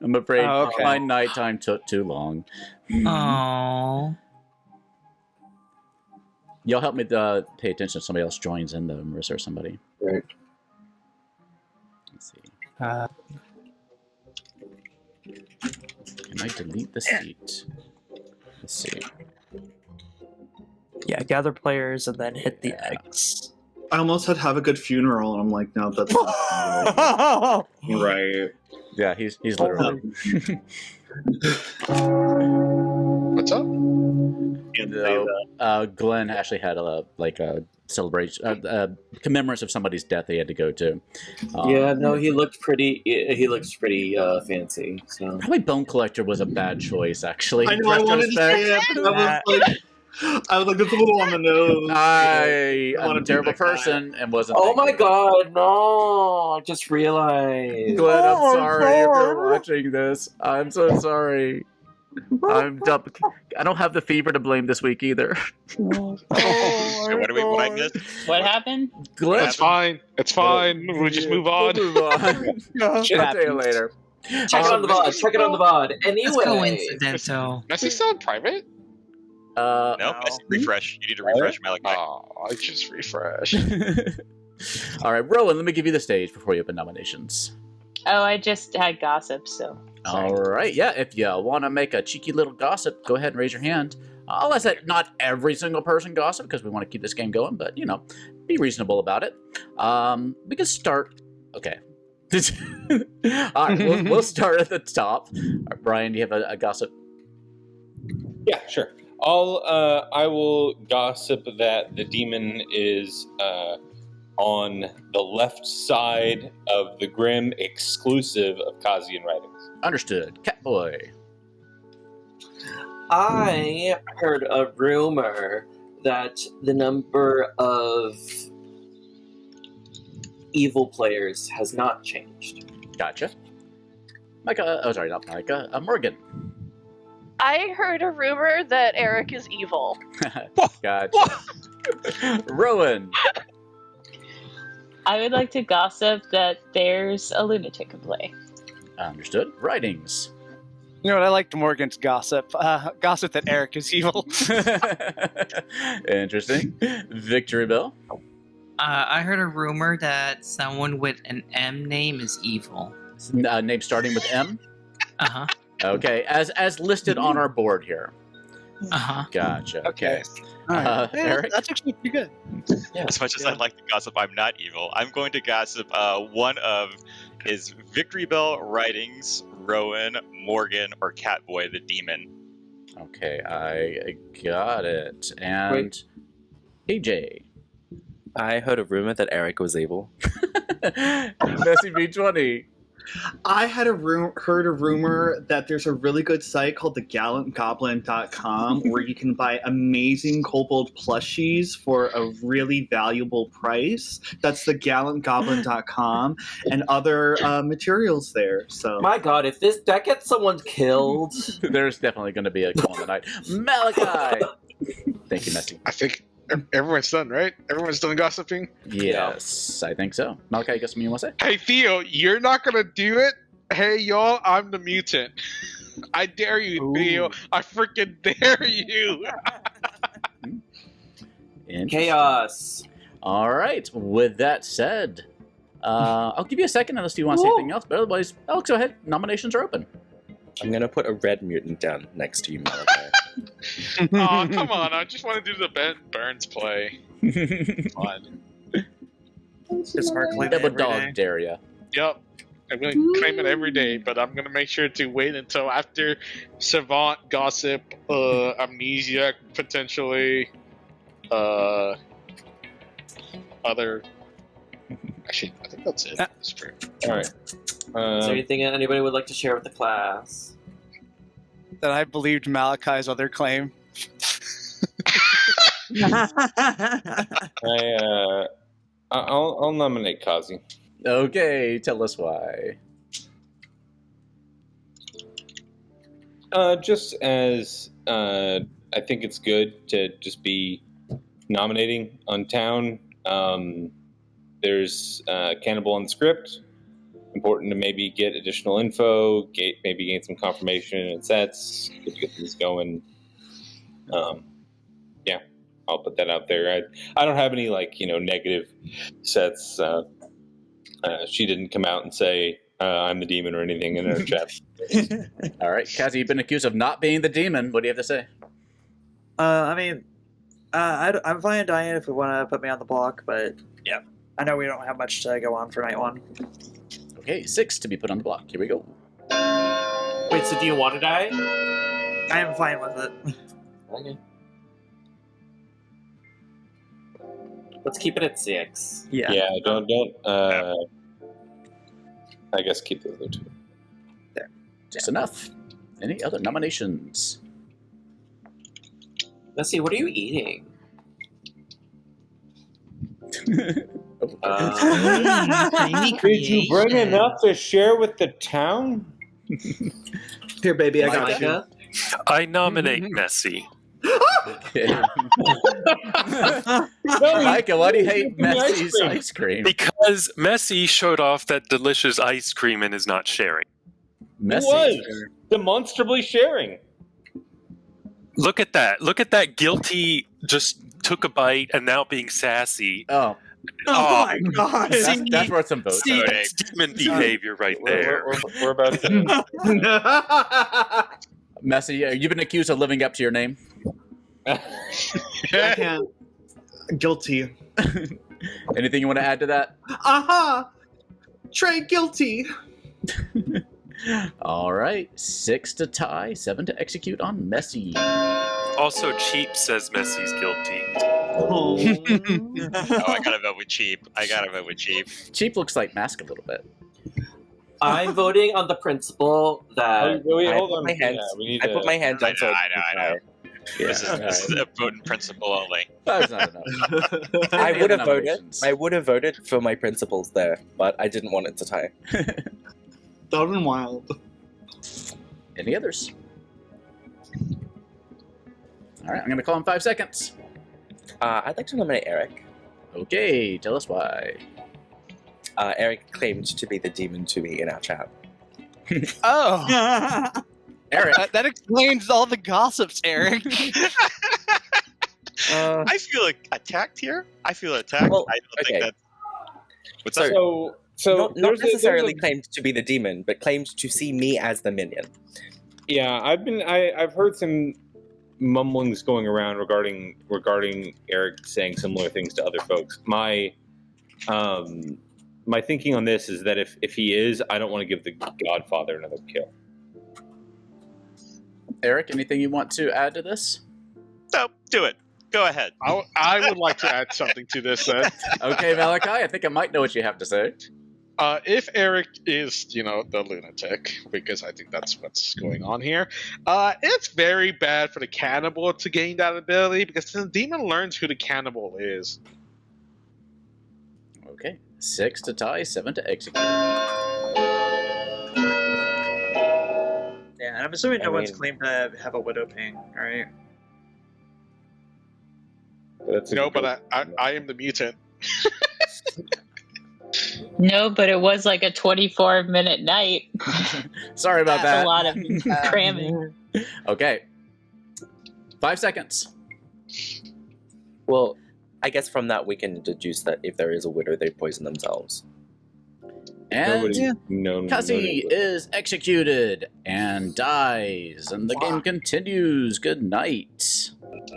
I'm afraid my nighttime took too long. Aww. Y'all help me pay attention if somebody else joins in, though, Marissa or somebody. Right. Let's see. Can I delete the seat? Let's see. Yeah, gather players and then hit the X. I almost said have a good funeral, and I'm like, no, that's not right. Yeah, he's literally. What's up? Glenn actually had a celebration, commemoration of somebody's death he had to go to. Yeah, no, he looked pretty. He looks pretty fancy. So probably Bone Collector was a bad choice, actually. I know. I wanted to say it, but I was like, that's a little on the nose. I'm a terrible person and wasn't. Oh my god, no! I just realized. Glenn, I'm sorry if you're watching this. I'm so sorry. I'm dumb. I don't have the fever to blame this week either. What I missed? What happened? Glenn, It's fine. It's fine. We'll just move on. I'll tell you later. Check it on the VOD. Check it on the VOD. Anyway, coincidental. Messi still in private? No, refresh. You need to refresh, Malachi. Oh, I just refresh. All right, Rowan, let me give you the stage before you open nominations. Oh, I just had gossip, so. Sorry. All right, yeah, if you want to make a cheeky little gossip, go ahead and raise your hand. I'll let not every single person gossip because we want to keep this game going, but, be reasonable about it. We can start. Okay. All right, we'll start at the top. All right, Brian, do you have a gossip? Yeah, sure. I will gossip that the demon is on the left side of the Grim, exclusive of Kazian writings. Understood. Catboy. I heard a rumor that the number of evil players has not changed. Gotcha. Micah. Oh, sorry, not Micah. Morgan. I heard a rumor that Eric is evil. Gotcha. Rowan. I would like to gossip that there's a lunatic in play. Understood. Writings. You know what? I liked Morgan's gossip. Gossip that Eric is evil. Interesting. Victory Bell. I heard a rumor that someone with an M name is evil. Name starting with M? Uh-huh. Okay, as listed on our board here. Uh-huh. Gotcha. Okay. Yeah, Eric? that's actually pretty good. Yeah, as much as I'd like to gossip, I'm not evil. I'm going to gossip one of his Victory Bell writings, Rowan, Morgan, or Catboy the Demon. Okay, I got it. And AJ. I heard a rumor that Eric was evil. Messi B20. I had heard a rumor that there's a really good site called thegallantgoblin.com where you can buy amazing kobold plushies for a really valuable price. That's thegallantgoblin.com and other materials there. So my God, if that gets someone killed, there's definitely going to be a call tonight. Malachi. Thank you, Messi. I think everyone's done, right? Everyone's done gossiping? Yes, I think so. Malachi, you got something you want to say? Hey, Theo, you're not going to do it? Hey, y'all, I'm the mutant. I dare you, Ooh. Theo. I freaking dare you. chaos. All right. With that said, I'll give you a second unless you want to say anything else. But otherwise, Alex, go ahead. Nominations are open. I'm going to put a red mutant down next to you, Malachi. Oh, come on. I just want to do the Ben Burns play. Fun. Just start claiming Double every dog day. dare ya. Yep. I'm going to claim it every day, but I'm going to make sure to wait until after Savant, Gossip, Amnesiac, potentially, other... Actually, I think that's it. All right. Is there anything anybody would like to share with the class? That I believed Malachi's other claim. I'll nominate Kazi. Okay, tell us why. Just as I think it's good to just be nominating on town. There's Cannibal on the script. Important to maybe get additional info, maybe gain some confirmation and sets, get things going. Yeah, I'll put that out there. I don't have any negative sets. She didn't come out and say I'm the demon or anything in her chat. All right, Kazi, you've been accused of not being the demon. What do you have to say? I'm fine, Diane, if we want to put me on the block, but yeah, I know we don't have much to go on for night one. Okay, 6 to be put on the block. Here we go. Wait, so do you want to die? I'm fine with it. Okay. Let's keep it at 6. Yeah. Yeah, don't. I guess keep the other 2. Just enough. Any other nominations? Let's see, what are you eating? Did you bring enough to share with the town? Here, baby, I got Micah? you. I nominate Messy. Micah, why do you hate Messy's ice cream? Because Messy showed off that delicious ice cream and is not sharing. Messy. He was demonstrably sharing. Look at that. Look at that guilty, just took a bite and now being sassy. Oh. Oh my god. That's worth some votes. See, that's demon behavior right there. We're about to... Messy, you've been accused of living up to your name. I can't. Guilty. Anything you want to add to that? Aha! Trey, guilty. All right. 6 to tie, 7 to execute on Messy. Also, Cheap says Messy's guilty. Oh, I gotta vote with Cheap. Cheap looks like Mask a little bit. I'm voting on the principle that Wait, I hold put on. my hand. Yeah, I put my hand down. I know. Yeah. This is a voting principle only. That's not enough. I would have voted. Nominations? I would have voted for my principles there, but I didn't want it to tie. That would have been wild. Any others? All right, I'm going to call in 5 seconds. I'd like to nominate Eric. Okay, tell us why. Eric claimed to be the demon to me in our chat. Oh, Eric. that explains all the gossips, Eric. I feel attacked here. I feel attacked. Well, I don't think that. What's So- up? So not necessarily claimed to be the demon, but claimed to see me as the minion. Yeah, I've heard some mumblings going around regarding Eric saying similar things to other folks. My thinking on this is that if he is, I don't want to give the Godfather another kill. Eric, anything you want to add to this? No, do it. Go ahead. I would like to add something to this then. Okay, Malachi, I think I might know what you have to say. If Eric is, the lunatic, because I think that's what's going on here, it's very bad for the cannibal to gain that ability, because the demon learns who the cannibal is. Okay, 6 to tie, 7 to execute. Yeah, and I'm assuming no one's claimed to have a widow ping, right? No, but I am the mutant. No, but it was like a 24-minute night. Sorry about That's that. a lot of cramming. Okay. 5 seconds. Well, I guess from that we can deduce that if there is a widow, they poison themselves. And known Cassie is executed and dies, and the game continues. Good night.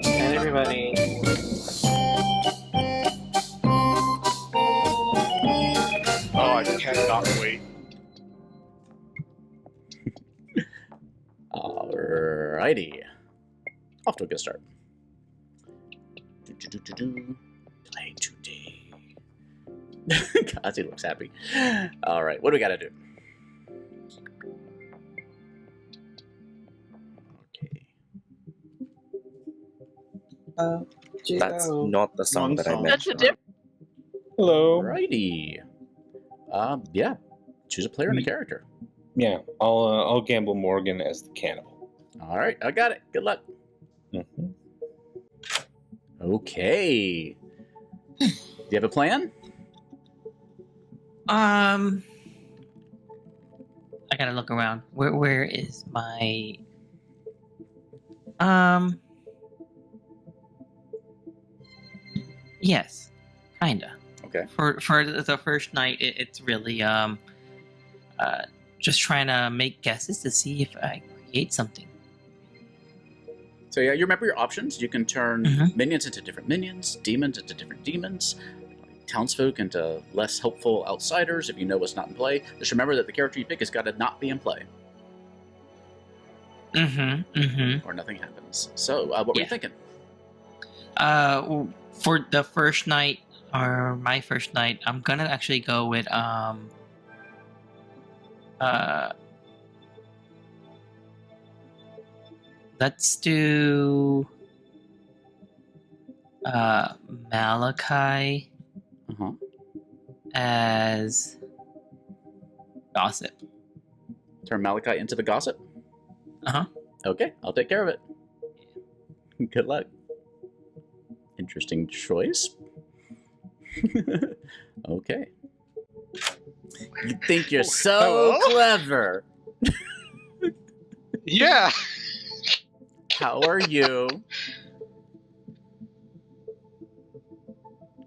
And everybody. Oh, I cannot wait. Alrighty. Off to a good start. Play today. Cassie looks happy. Alright, what do we gotta do? Okay. That's not the song that I meant. That's a different. Hello. Alrighty. Yeah. Choose a player and a character. Yeah, I'll gamble Morgan as the cannibal. Alright, I got it. Good luck. Mm-hmm. Okay. Do you have a plan? I gotta look around. Where is my Yes, kinda. Okay. For the first night, it's really just trying to make guesses to see if I create something. So yeah, you remember your options. You can turn minions into different minions, demons into different demons, townsfolk into less helpful outsiders if you know what's not in play. Just remember that the character you pick has got to not be in play. Or nothing happens. So, what were you thinking? For the first night, or my first night, I'm gonna actually go with let's do Malachi as gossip. Turn Malachi into the gossip? Okay, I'll take care of it. Good luck. Interesting choice. Okay. You think you're so clever. Yeah. How are you?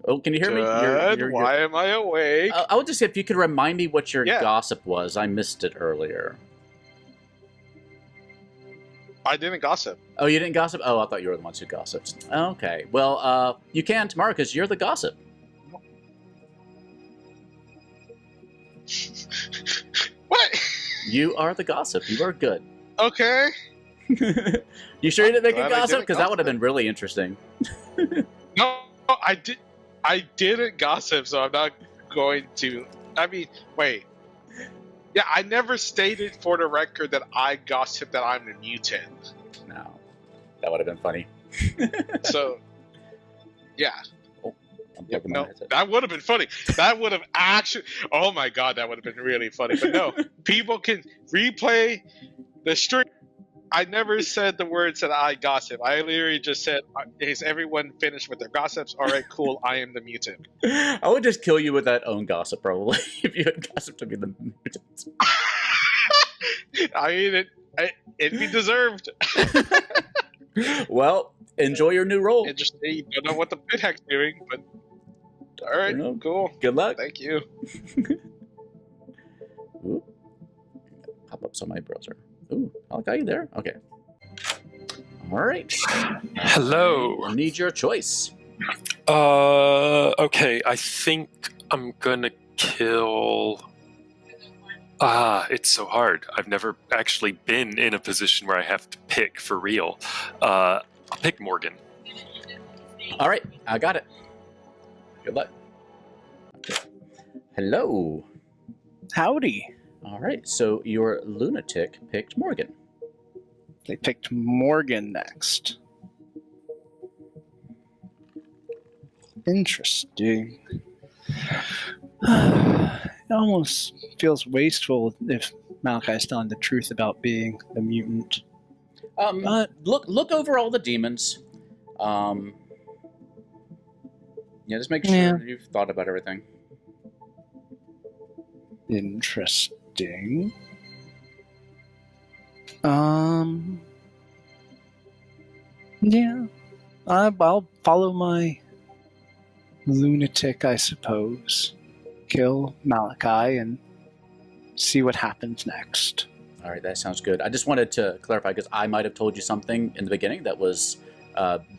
Oh, can you hear me? Why am I awake? I would just say if you could remind me what your gossip was. I missed it earlier. I didn't gossip. Oh, you didn't gossip? Oh, I thought you were the ones who gossiped. Okay. Well, you can tomorrow because you're the gossip. What? You are the gossip. You are good. Okay. You sure you didn't make a glad I gossip? didn't Because that would have been really interesting. No, I didn't gossip, so I'm not going to. I mean, wait. Yeah, I never stated for the record that I gossip that I'm a mutant. No. That would have been funny. So, yeah. Yeah, no, that would have been funny. That would have actually. Oh my god, that would have been really funny. But no, people can replay the stream. I never said the words that I gossip. I literally just said, "Is everyone finished with their gossips? All right, cool. I am the mutant." I would just kill you with that own gossip, probably, if you had gossip to be the mutant. I mean, it'd be deserved. Well, enjoy your new role. Interesting. You don't know what the pit hack's doing, but all right, cool. Good luck. Thank you. Ooh. Pop-ups on my browser. Ooh, Malachi, you there? Okay. All right. Hello. I need your choice. Okay, I think I'm gonna kill... it's so hard. I've never actually been in a position where I have to pick for real. I'll pick Morgan. All right, I got it. Good luck. Okay. Hello. Howdy. All right, so your lunatic picked Morgan. They picked Morgan next. Interesting. It almost feels wasteful if Malachi's telling the truth about being the mutant. Look over all the demons. Yeah, just make sure you've thought about everything. Interesting. Yeah. I'll follow my lunatic, I suppose. Kill Malachi and see what happens next. All right, that sounds good. I just wanted to clarify because I might have told you something in the beginning that was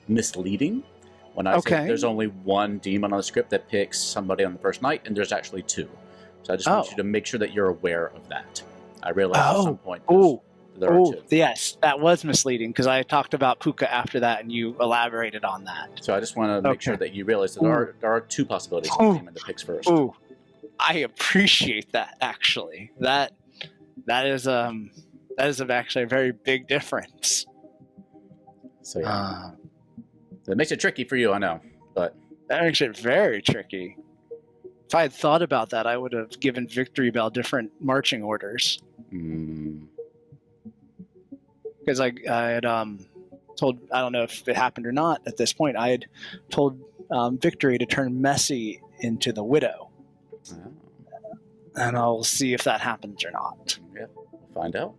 misleading. When I said there's only one demon on the script that picks somebody on the first night, and there's actually two. So I just want you to make sure that you're aware of that. I realized at some point there are two. Yes, that was misleading because I talked about Puka after that, and you elaborated on that. So I just want to make sure that you realize that there are two possibilities of the demon that picks first. Ooh, I appreciate that. Actually, that is actually a very big difference. So yeah, it makes it tricky for you, I know, but that makes it very tricky. If I had thought about that, I would have given Victory Bell different marching orders. Because I had told, I don't know if it happened or not at this point, I had told Victory to turn Messy into the Widow. And I'll see if that happens or not. Yeah, we'll find out.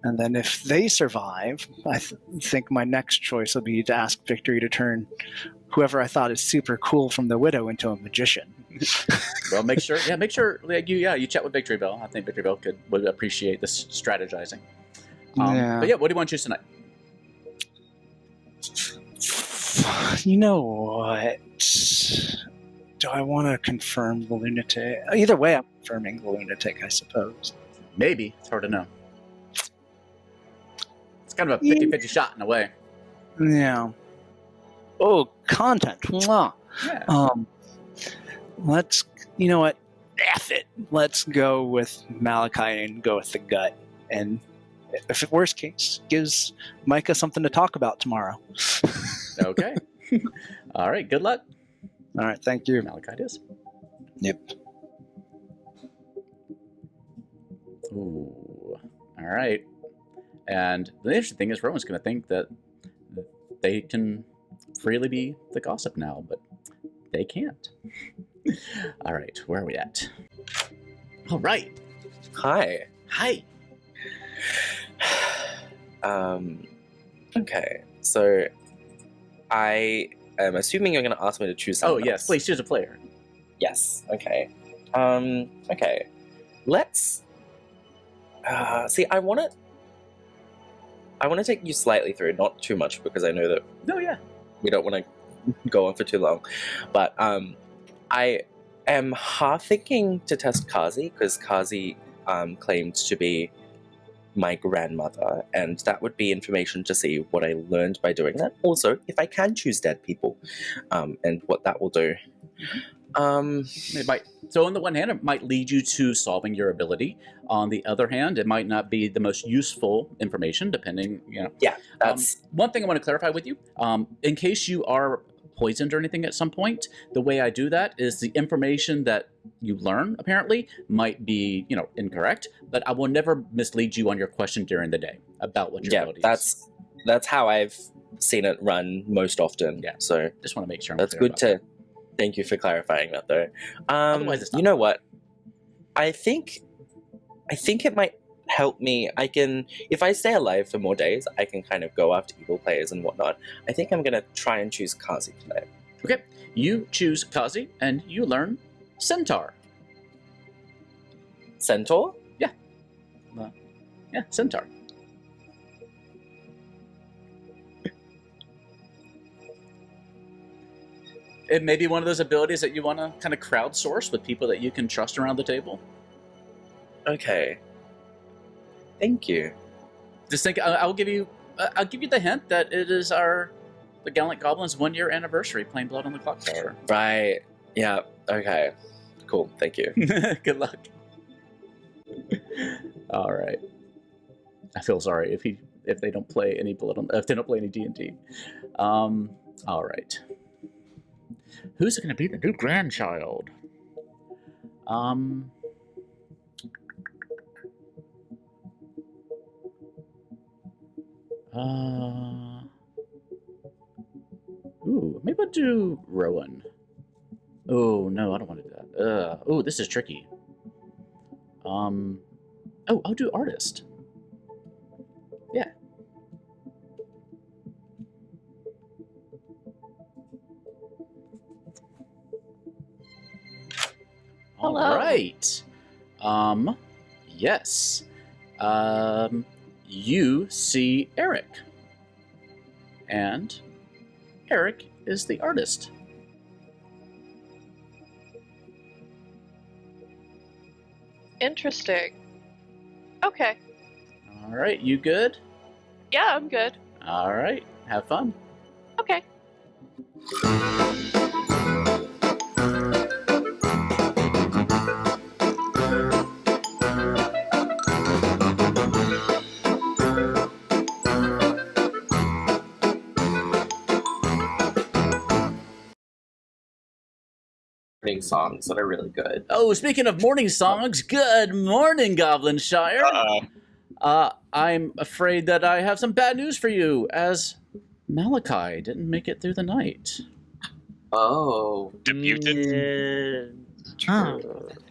And then if they survive, I think my next choice will be to ask Victory to turn whoever I thought is super cool from the Widow into a magician. Well, make sure you chat with Victory Bell. I think Victory Bell would appreciate this strategizing. But yeah, what do you want to choose tonight? You know what? Do I want to confirm the lunatic? Either way, I'm confirming the lunatic, I suppose. Maybe. It's hard to know. kind of a 50-50 shot in a way. Yeah. Oh, content. Mwah. Yeah. Let's, you know what? F it. Let's go with Malachi and go with the gut. And if it worst case, gives Micah something to talk about tomorrow. Okay. All right. Good luck. All right. Thank you. Malachi it is. Yep. Ooh. All right. And the interesting thing is Rowan's going to think that they can freely be the gossip now, but they can't. All right. Where are we at? All right. Hi. Hi. Okay. So I am assuming you're going to ask me to choose someone yes. else. Please choose a player. Yes. Okay. Okay. Let's see. I want to take you slightly through, not too much, because I know that we don't want to go on for too long. But I am half thinking to test Kazi, because Kazi claimed to be my grandmother, and that would be information to see what I learned by doing that. Also, if I can choose dead people, and what that will do. It might. So on the one hand, it might lead you to solving your ability. On the other hand, it might not be the most useful information, depending. Yeah, that's one thing I want to clarify with you. In case you are poisoned or anything at some point, the way I do that is the information that you learn apparently might be, incorrect. But I will never mislead you on your question during the day about what your ability is. That's how I've seen it run most often. Yeah. So just want to make sure. That's good to. Thank you for clarifying that, though. Otherwise, it's not. You know what? I think it might help me. I can, if I stay alive for more days, I can kind of go after evil players and whatnot. I think I'm gonna try and choose Kazi today. Okay, you choose Kazi, and you learn Centaur. Centaur? Yeah. Yeah, Centaur. It may be one of those abilities that you want to kind of crowdsource with people that you can trust around the table. Okay. Thank you. Just think, I'll give you the hint that it is the Gallant Goblin's 1-year anniversary playing Blood on the Clocktower. Right. Yeah. Okay. Cool. Thank you. Good luck. All right. I feel sorry if they don't play any if they don't play any D&D. All right. Who's going to be the new grandchild? Maybe I'll do Rowan. Oh, no, I don't want to do that. This is tricky. I'll do Artist. Yeah. All Hello. right. Yes. You see Eric. And Eric is the artist. Interesting. Okay. All right, you good? Yeah, I'm good. All right, have fun. Okay. Songs that are really good. Oh, speaking of morning songs, good morning, Goblinshire. I'm afraid that I have some bad news for you, as Malachi didn't make it through the night. Oh. Debuted.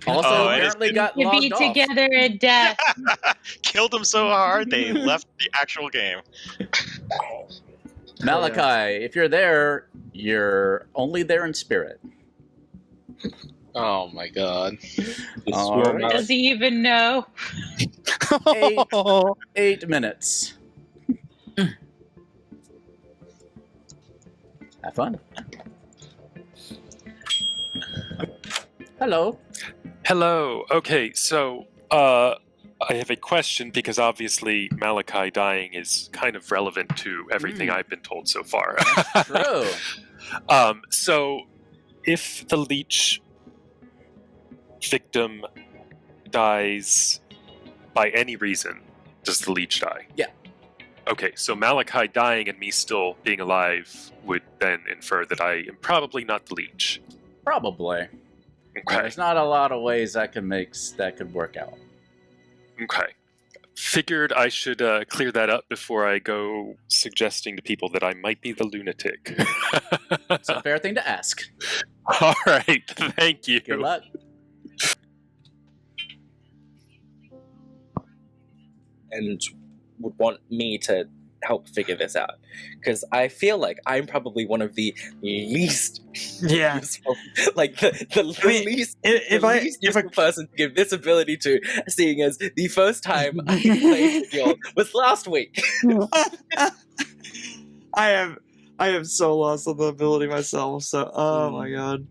Also, apparently got to logged be off. together in death. Killed him so hard they left the actual game. Malachi, if you're there, you're only there in spirit. Oh my god. All right. Does he even know? 8 minutes. Have fun. Hello. Hello. Okay, so I have a question because obviously Malachi dying is kind of relevant to everything I've been told so far. True. So, if the leech victim dies by any reason, does the leech die? Yeah. Okay, so Malachi dying and me still being alive would then infer that I am probably not the leech. Probably. Okay. There's not a lot of ways that could work out. Okay. Figured I should clear that up before I go suggesting to people that I might be the lunatic. It's a fair thing to ask. All right, thank you. Good luck. And would want me to help figure this out, because I feel like I'm probably one of the least useful, like the least useful person to give this ability to, seeing as the first time I played with y'all was last week. I am so lost on the ability myself. So, oh my god.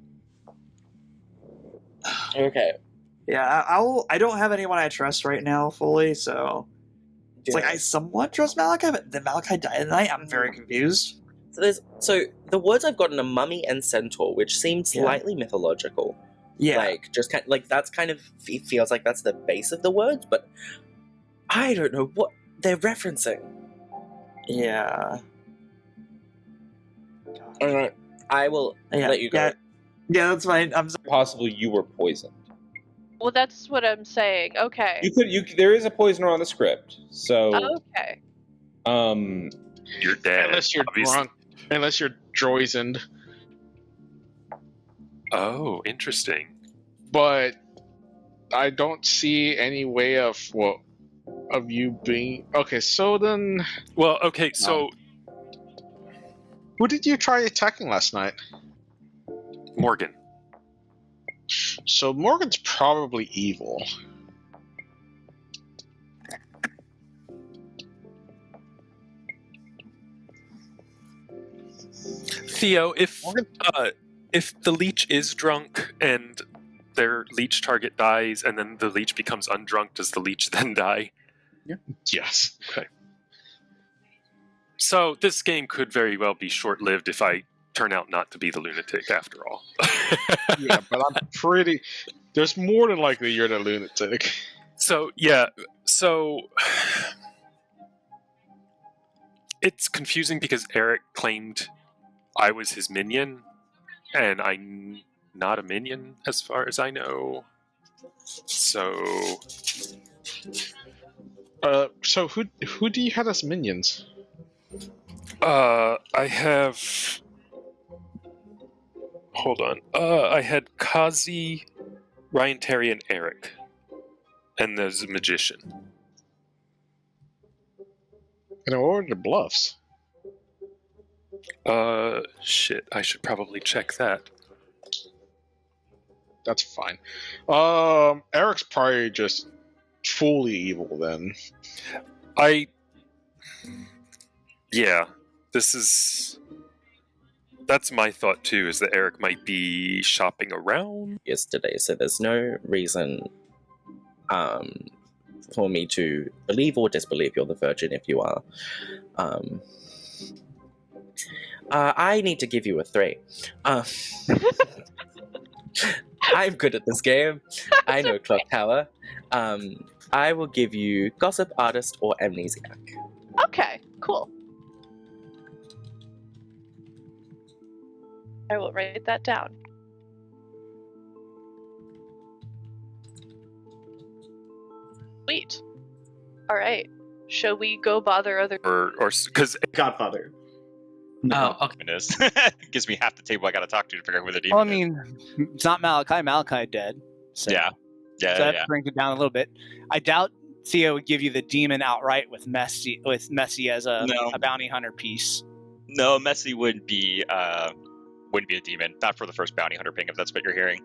Okay. Yeah, I don't have anyone I trust right now fully, so it's like I somewhat trust Malachi, but then Malachi died tonight. I'm very confused. So the words I've gotten are mummy and centaur, which seems slightly mythological. Yeah, like just kind like that's kind of feels like that's the base of the words, but I don't know what they're referencing. Yeah. Alright, I will let you go. Yeah, that's fine. I'm sorry. Possibly you were poisoned. Well, that's what I'm saying. Okay. There is a poisoner on the script, so. Okay. You're dead. Unless you're drunk. Unless you're droisened. Oh, interesting. But I don't see any way of you being okay. So then, well, okay. So, who did you try attacking last night? Morgan. So Morgan's probably evil. Theo, if the leech is drunk and their leech target dies and then the leech becomes undrunk, does the leech then die? Yeah. Yes. Okay. So this game could very well be short-lived if I turn out not to be the lunatic after all. Yeah, but I'm pretty... There's more than likely you're the lunatic. So, yeah. So... It's confusing because Eric claimed I was his minion, and I'm not a minion as far as I know. So... So who do you have as minions? I have... Hold on. I had Kazi, Ryan Terry, and Eric. And there's a magician. And what were the bluffs? Shit. I should probably check that. That's fine. Eric's probably just fully evil then. Yeah. That's my thought too, is that Eric might be shopping around yesterday, so there's no reason for me to believe or disbelieve you're the Virgin if you are. I need to give you a 3. I'm good at this game. I know Clocktower. I will give you Gossip, Artist, or Amnesiac. Okay, cool. I will write that down. Sweet. All right. Shall we go bother other? Or because Godfather. Oh, okay. Goodness. Gives me half the table I got to talk to figure out who the demon Well, I mean, it's not Malachi. Malachi dead. So, Yeah. so that brings it down a little bit. I doubt Theo would give you the demon outright with Messi as a bounty hunter piece. No, Messi wouldn't be a demon. Not for the first bounty hunter ping, if that's what you're hearing.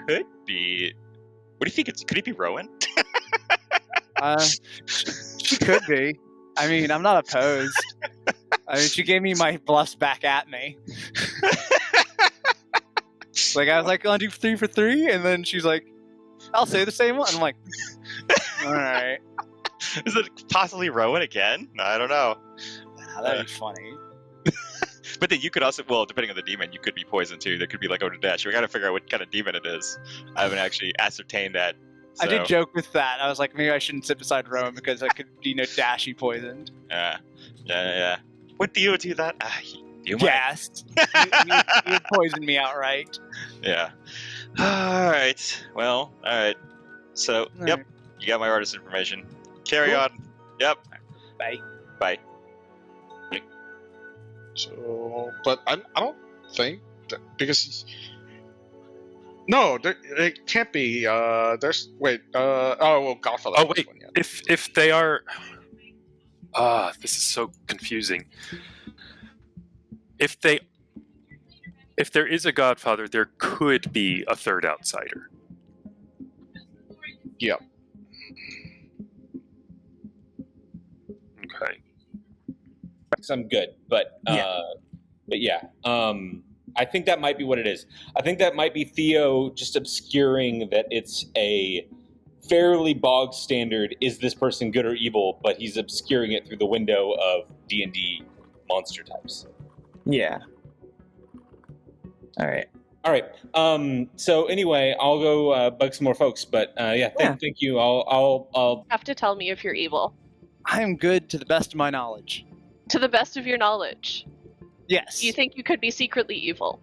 Could be. What do you think? Could it be Rowan? She could be. I mean, I'm not opposed. I mean, she gave me my bluffs back at me. Like I was like, "I'll do 3 for 3," and then she's like, "I'll say the same one." I'm like, "All right." Is it possibly Rowan again? I don't know. Nah, that'd be funny. But then you could also, well, depending on the demon, you could be poisoned too. There could be like Odadesh. We got to figure out what kind of demon it is. I haven't actually ascertained that. I did so- joke with that. I was like, maybe I shouldn't sit beside Rowan because I could be Dashy poisoned. Yeah. What do you do that? You might. Gassed. you poisoned me outright. Yeah. All right. Well, all right. So, yep. You got my artist information. Carry Cool. on. Yep. Bye. Bye. So, but I don't think that, because no, it can't be. There's Godfather. Oh wait, if they are, this is so confusing. If there is a Godfather, there could be a third outsider. Yep. Okay. I'm good, but yeah. I think that might be what it is. I think that might be Theo just obscuring that it's a fairly bog standard. Is this person good or evil? But he's obscuring it through the window of D&D monster types. Yeah. All right. So anyway, I'll go bug some more folks. But thank you. I'll You have to tell me if you're evil. I'm good to the best of my knowledge. To the best of your knowledge. Yes. You think you could be secretly evil?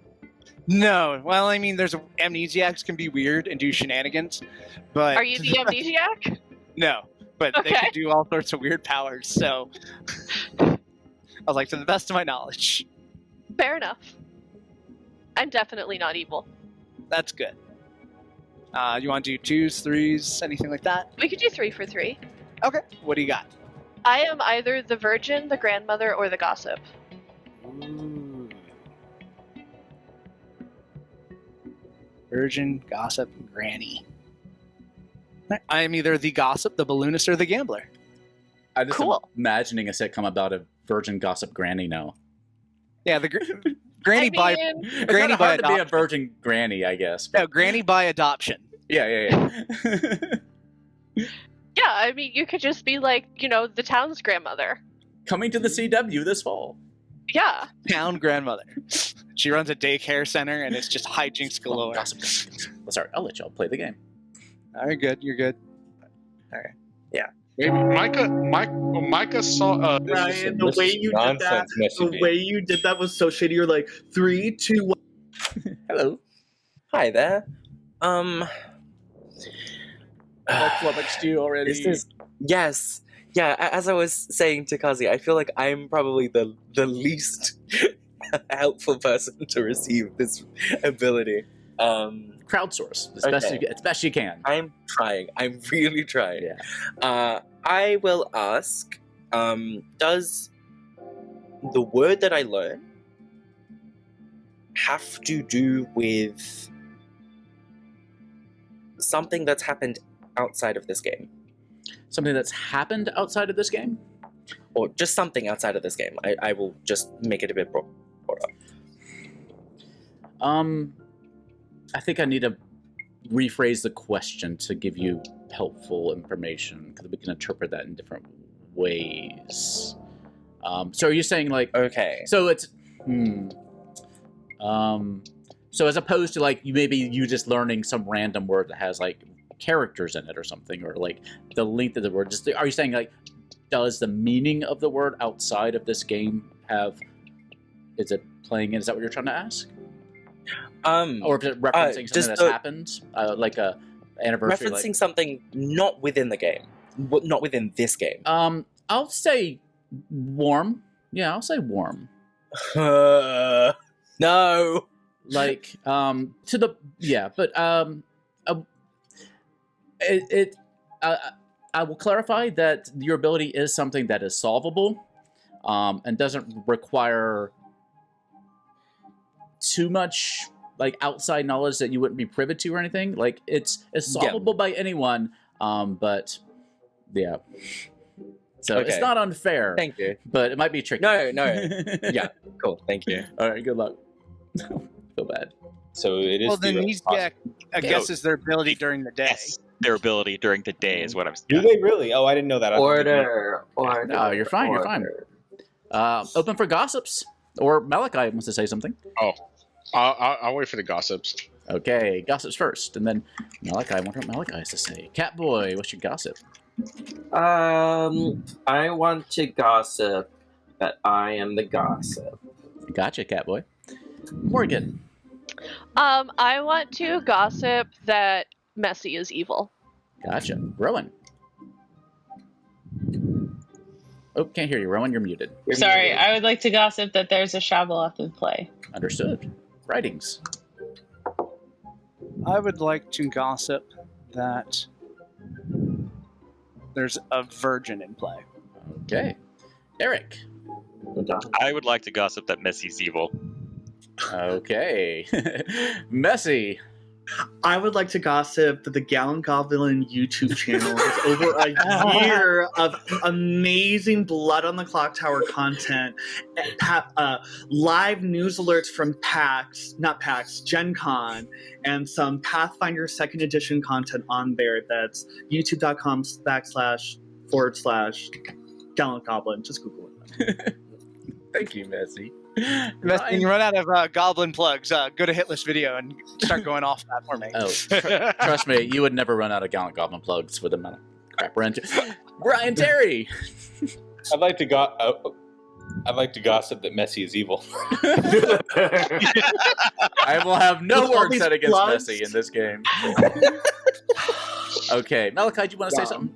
No. Well, I mean, there's amnesiacs can be weird and do shenanigans, but Are you the amnesiac? no. But they Okay. can do all sorts of weird powers. So I was like, to the best of my knowledge. Fair enough. I'm definitely not evil. That's good. You want to do 2s, 3s, anything like that? We could do 3 for 3. Okay. What do you got? I am either the virgin, the grandmother, or the gossip. Ooh. Virgin, gossip, granny. I am either the gossip, the balloonist, or the gambler. I just Cool. imagining a sitcom about a virgin gossip granny now. Yeah, the granny by It's granny kinda by hard to be a adoption. virgin granny, I guess. No, granny by adoption. Yeah. Yeah, I mean, you could just be like, the town's grandmother. Coming to the CW this fall. Yeah. Town grandmother. She runs a daycare center, and it's just hijinks galore. Gossip. Sorry, I'll let y'all play the game. All right, good. You're good. All right. Yeah. Maybe Micah saw. Ryan, the way you did that, was so shady. You're like 3, 2, 1. Hello. Hi there. I flummoxed you already. Yes. Yeah, as I was saying to Kazi, I feel like I'm probably the least helpful person to receive this ability. Crowdsource as best you can. I'm trying. I'm really trying. Yeah. I will ask, does the word that I learn have to do with something that's happened outside of this game? Something that's happened outside of this game? Or just something outside of this game. I will just make it a bit broader. I think I need to rephrase the question to give you helpful information, because we can interpret that in different ways. So are you saying like... Okay. So it's... So as opposed to like you just learning some random word that has like characters in it or something, or like the length of the word, are you saying like, does the meaning of the word outside of this game is it playing in? Is that what you're trying to ask? Or is it referencing something that's happened, like a anniversary? Referencing something not within the game, not within this game. I'll say warm. Yeah, I'll say warm. No. Like to the but I will clarify that your ability is something that is solvable, and doesn't require too much like outside knowledge that you wouldn't be privy to or anything. Like it's solvable by anyone, but yeah. So it's not unfair. Thank you. But it might be tricky. No. Yeah, cool. Thank you. All right, good luck. Feel bad. So it is. Well, the amnesiac, I guess, is their ability during the day. Yes, their ability during the day is what I'm Do saying. they really? Oh, I didn't know that. Order. No, you're fine. You're fine. Open for gossips, or Malachi wants to say something. Oh, I'll wait for the gossips. Okay, gossips first, and then Malachi. I wonder what Malachi has to say. Catboy, what's your gossip? I want to gossip that I am the gossip. Gotcha, Catboy. Morgan. I want to gossip that Messi is evil. Gotcha. Rowan. Oh, can't hear you, Rowan. You're muted. Sorry, I would like to gossip that there's a Shabaloth in play. Understood. Writings. I would like to gossip that there's a virgin in play. Okay. Eric. I would like to gossip that Messi's evil. Okay. Messy. I would like to gossip that the Gallon Goblin YouTube channel is over a year of amazing Blood on the Clocktower content, live news alerts from Gen Con, and some Pathfinder 2nd Edition content on there. That's youtube.com//Gallon Goblin. Just Google it. Thank you, Messy. When you run out of goblin plugs, go to Hitless Video and start going off that for me. Oh, trust me, you would never run out of Gallant Goblin plugs with the amount of crap we're into. Brian Terry. I'd like to gossip that Messi is evil. I will have no With all word these said against plugs? Messi in this game. Okay, Malachi, do you want to say something?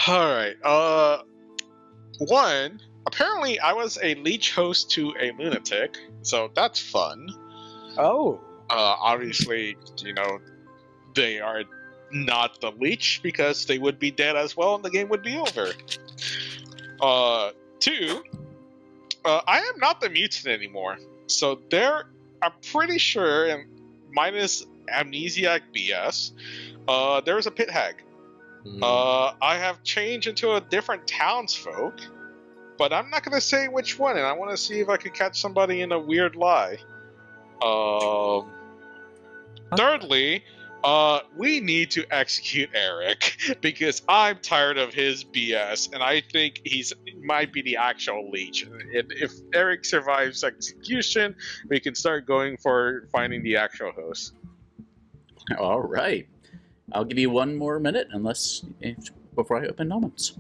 All right. One. Apparently, I was a leech host to a lunatic, so that's fun. Oh. Obviously, they are not the leech because they would be dead as well, and the game would be over. Two. I am not the mutant anymore, so I'm pretty sure, and minus amnesiac BS, there's a pit hag. I have changed into a different townsfolk. But I'm not going to say which one, and I want to see if I could catch somebody in a weird lie. Thirdly, we need to execute Eric, because I'm tired of his BS, and I think he might be the actual leech. And if Eric survives execution, we can start going for finding the actual host. All right. I'll give you one more minute, before I open nominations.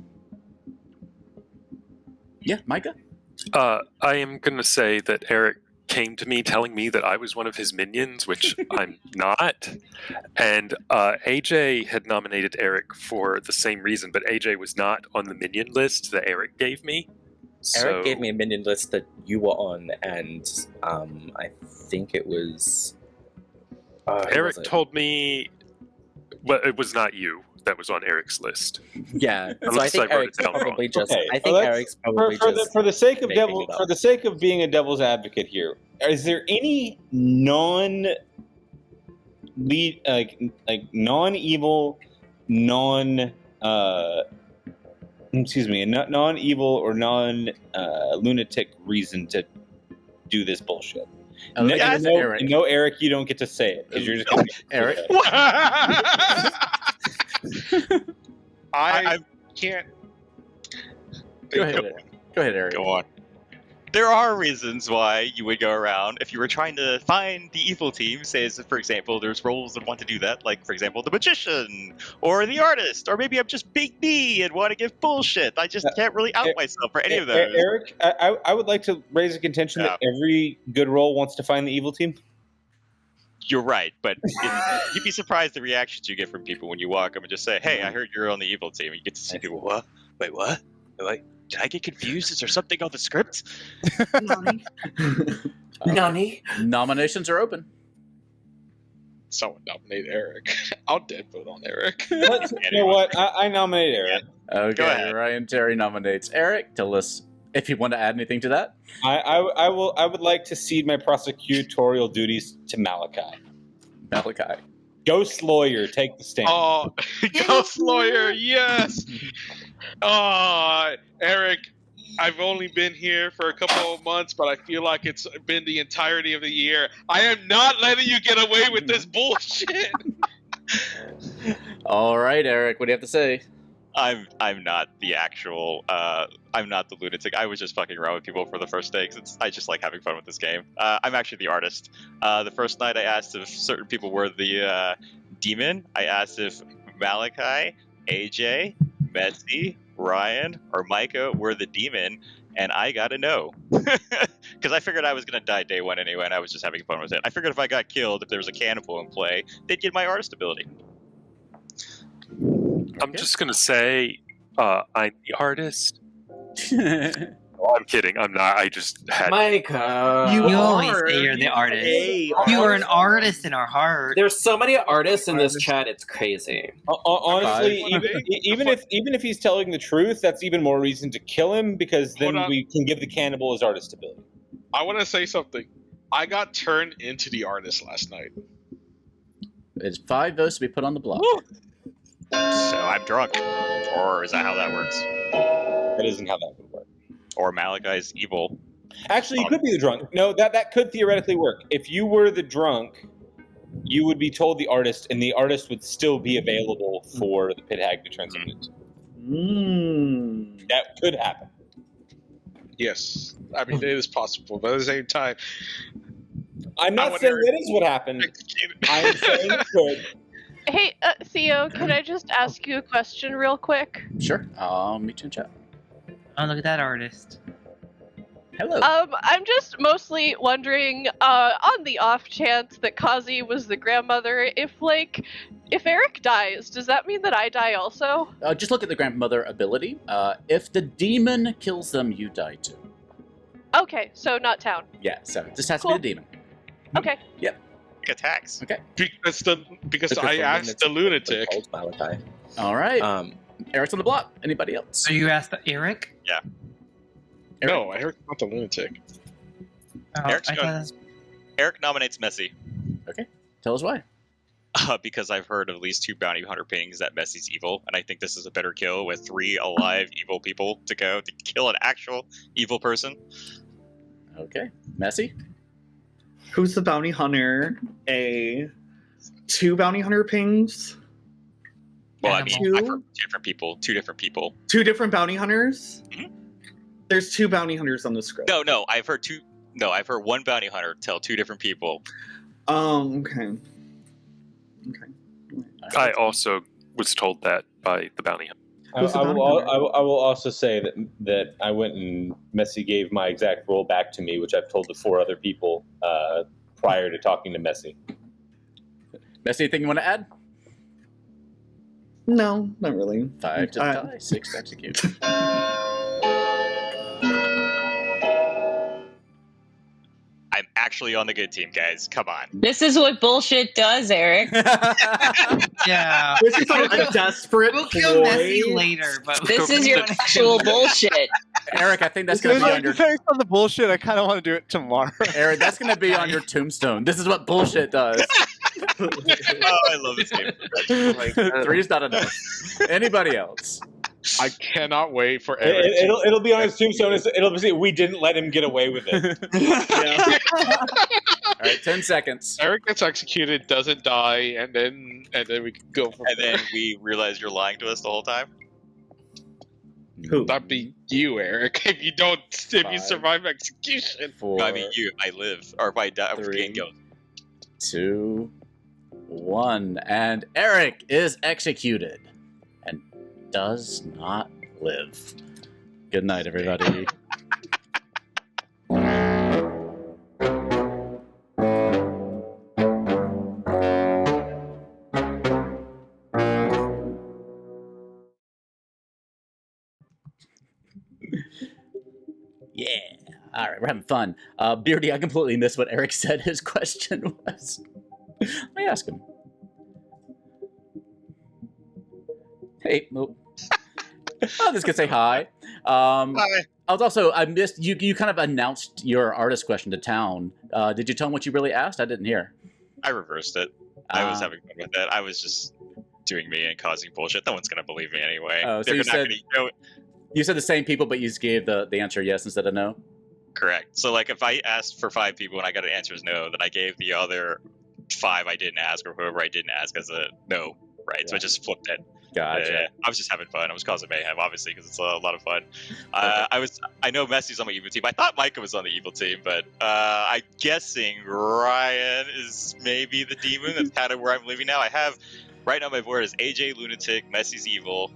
Yeah, Micah? I am going to say that Eric came to me telling me that I was one of his minions, which I'm not. And AJ had nominated Eric for the same reason, but AJ was not on the minion list that Eric gave me. Eric gave me a minion list that you were on, and I think it was... Eric told me... Well, it was not you that was on Eric's list. Yeah, so I Unless think I wrote Eric's it down probably wrong. just... Okay, I think Eric's probably for the sake of making it up. for the sake of being a devil's advocate here, is there any non-evil, non-evil or non-lunatic reason to do this bullshit? No, Eric, you don't get to say it because you're just going to be Eric. I can't. Go ahead, Eric. Go on. There are reasons why you would go around if you were trying to find the evil team. Say, for example, there's roles that want to do that, like, for example, the magician or the artist, or maybe I'm just Big B and want to give bullshit. I just can't really out myself for any of those. Eric, I would like to raise a contention that every good role wants to find the evil team. You're right, but you'd be surprised the reactions you get from people when you walk up and just say, "Hey, I heard you're on the evil team." You get to see people, "What? Wait, what? Like, did I get confused? Is there something on the script?" Nani? Nominations are open. Someone nominate Eric. I'll dead vote on Eric. You know what? I nominate Eric. Okay, Ryan Terry nominates Eric. Tell us if you want to add anything to that. I would like to cede my prosecutorial duties to Malachi. Malachi. Ghost lawyer, take the stand. Oh, ghost lawyer, yes. Eric, I've only been here for a couple of months, but I feel like it's been the entirety of the year. I am not letting you get away with this bullshit. All right, Eric, what do you have to say? I'm not the actual I'm not the lunatic. I was just fucking around with people for the first day because I just like having fun with this game. I'm actually the artist. The first night I asked if certain people were the demon. I asked if Malachi, AJ, Betsy, Ryan, or Micah were the demon, and I got a no. Because I figured I was going to die day one anyway, and I was just having fun with it. I figured if I got killed, if there was a cannibal in play, they'd get my artist ability. I'm just going to say I'm the artist. Oh, I'm kidding. I'm not. I just had... Micah. You always say you're the artist. You are an artist in our heart. There's so many artists in this chat, it's crazy. Honestly, even if he's telling the truth, that's even more reason to kill him, because then we can give the cannibal his artist ability. I want to say something. I got turned into the artist last night. It's 5 votes to be put on the block. So I'm drunk. Or is that how that works? That isn't how that would work. Or Malachi's evil. Actually, you could be the drunk. No, that could theoretically work. If you were the drunk, you would be told the artist, and the artist would still be available for the pit hag to transmit into. That could happen. Yes. I mean, it is possible, but at the same time... I'm not saying that is what happened. I am saying it could. Hey, Theo, can I just ask you a question real quick? Sure. I'll meet you in chat. Oh, look at that artist. Hello. I'm just mostly wondering, on the off chance that Kazi was the grandmother, if Eric dies, does that mean that I die also? Just look at the grandmother ability. If the demon kills them, you die too. Okay, so not town. Yeah, so this has to be the demon. Okay. Yep. Attacks. Okay. Because I asked the lunatic. All right. Eric's on the block. Anybody else? So you asked Eric? Yeah. Eric? No, I heard not the lunatic. Eric nominates Messi. Okay. Tell us why. Because I've heard of at least 2 bounty hunter pings that Messi's evil, and I think this is a better kill with 3 alive evil people to go to kill an actual evil person. Okay. Messi? Who's the bounty hunter? 2 bounty hunter pings? Well, I mean, I've heard 2 different people. 2 different bounty hunters? Mm-hmm. There's 2 bounty hunters on the script. No, I've heard 2. No, I've heard 1 bounty hunter tell 2 different people. Okay. I also was told that by the bounty hunter. I will also say that I went and Messi gave my exact role back to me, which I've told the 4 other people prior to talking to Messi. Messi, anything you want to add? No, not really. 5 to die, 6 to execute. I'm actually on the good team, guys. Come on. This is what bullshit does, Eric. Yeah. This is like a desperate We'll kill ploy. Messi later, but This is your actual bullshit. Eric, I think that's going to be on your... Based on the bullshit, I kind of want to do it tomorrow. Eric, that's going to be on your tombstone. This is what bullshit does. Oh, I love this game. 3 is not enough. Anybody else? I cannot wait for Eric. It'll be on his tombstone. It'll be we didn't let him get away with it. All right, 10 seconds. Eric gets executed, doesn't die, and then we can go. And then we realize you're lying to us the whole time. Who? That'd be you, Eric. If you survive execution. 4. No, I mean you. I live, or if I die, 3, 2, 1, and Eric is executed and does not live. Good night, everybody. Yeah. All right, we're having fun. Beardy, I completely missed what Eric said his question was. Let me ask him. Hey, Mo. I'm just gonna say hi. Hi. I missed you kind of announced your artist question to town. Did you tell him what you really asked? I didn't hear. I reversed it. I was having fun with it. I was just doing me and causing bullshit. No one's gonna believe me anyway. Oh, so They're you not said- gonna, You said the same people, but you just gave the answer yes instead of no? Correct. So, like, if I asked for 5 people and I got an answer as no, then I gave the other 5 I didn't ask or whoever I didn't ask as a no, right? So I just flipped it. Gotcha. I was just having fun. I was causing mayhem, obviously, because it's a lot of fun. I know Messi's on my evil team. I thought Micah was on the evil team, but I'm guessing Ryan is maybe the demon. That's kind of where I'm living now. I have right now my board is AJ Lunatic, Messi's evil.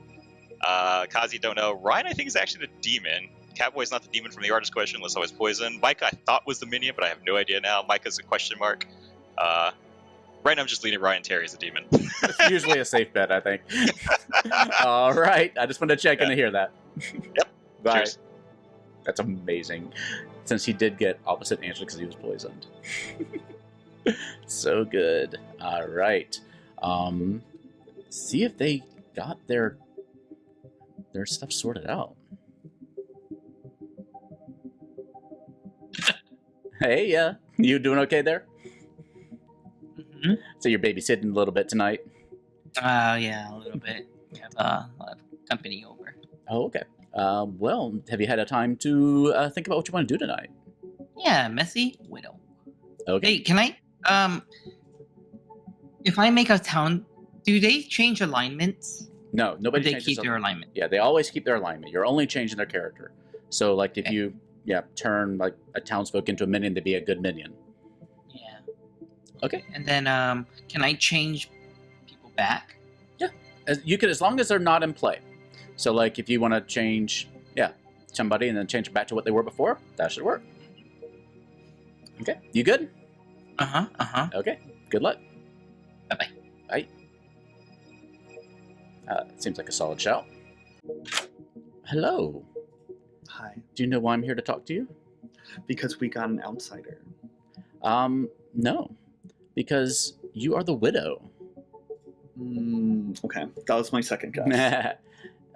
Kazi don't know. Ryan I think is actually the demon. Catboy's not the demon from the artist question unless I was poisoned. Micah I thought was the minion, but I have no idea now. Micah's a question mark. Right now I'm just leading Ryan Terry as a demon. It's usually a safe bet, I think. All right. I just wanted to check in to hear that. Yep. Bye. Cheers. That's amazing. Since he did get opposite answer because he was poisoned. So good. All right. See if they got their stuff sorted out. Hey, you doing okay there? Mm-hmm. So you're babysitting a little bit tonight? Yeah, a little bit. We have a lot of company over. Oh, okay. Well, have you had a time to think about what you want to do tonight? Yeah, Messy Widow. Okay. Hey, can I, if I make a town, do they change alignments? No, nobody They changes keep their alignment. Yeah, they always keep their alignment. You're only changing their character. So, like, if you turn like a townsfolk into a minion, they'd be a good minion. Yeah. Okay. And then, can I change people back? Yeah, you can, as long as they're not in play. So, like, if you want to change, somebody and then change it back to what they were before, that should work. Okay, you good? Okay, good luck. Bye-bye. Bye. Seems like a solid shout. Hello. Hi. Do you know why I'm here to talk to you? Because we got an outsider. No. Because you are the widow. Okay, that was my second guess.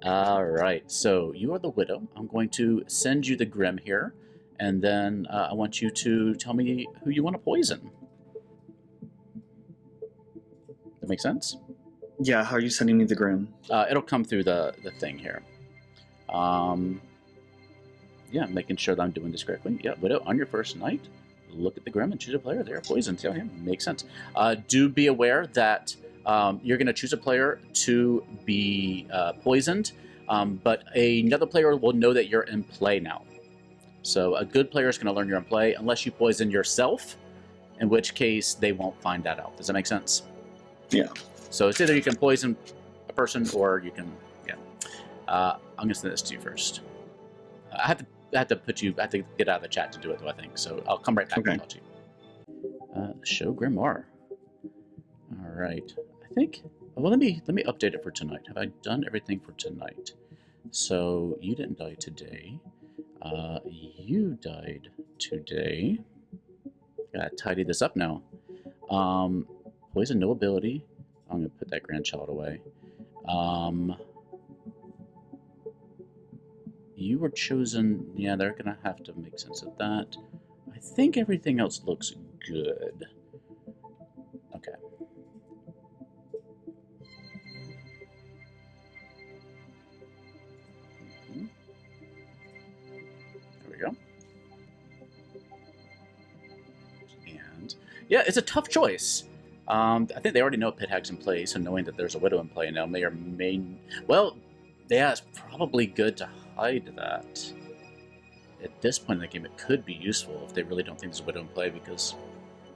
All right, so you are the widow. I'm going to send you the Grim here, and then I want you to tell me who you want to poison. That make sense? Yeah, how are you sending me the Grim? It'll come through the thing here. Making sure that I'm doing this correctly. Yeah, widow, on your first night, look at the Grim and choose a player. They're poisoned. Yeah, makes sense. Do be aware that you're going to choose a player to be poisoned, but another player will know that you're in play now. So a good player is going to learn you're in play unless you poison yourself, in which case they won't find that out. Does that make sense? Yeah. So it's either you can poison a person or you can, I'm going to send this to you first. I have to get out of the chat to do it, though, I think. So I'll come right back and talk to you. Show Grimoire. All right. I think, well, let me update it for tonight. Have I done everything for tonight? So you didn't die today. You died today. Gotta tidy this up now. Poison, no ability. I'm gonna put that grandchild away. You were chosen. Yeah, they're gonna have to make sense of that. I think everything else looks good. Okay. There we go. And yeah, it's a tough choice. I think they already know Pit Hag's in play, so knowing that there's a Widow in play now may or may... Well, yeah, it's probably good to hide that. At this point in the game, it could be useful if they really don't think there's a Widow in play, because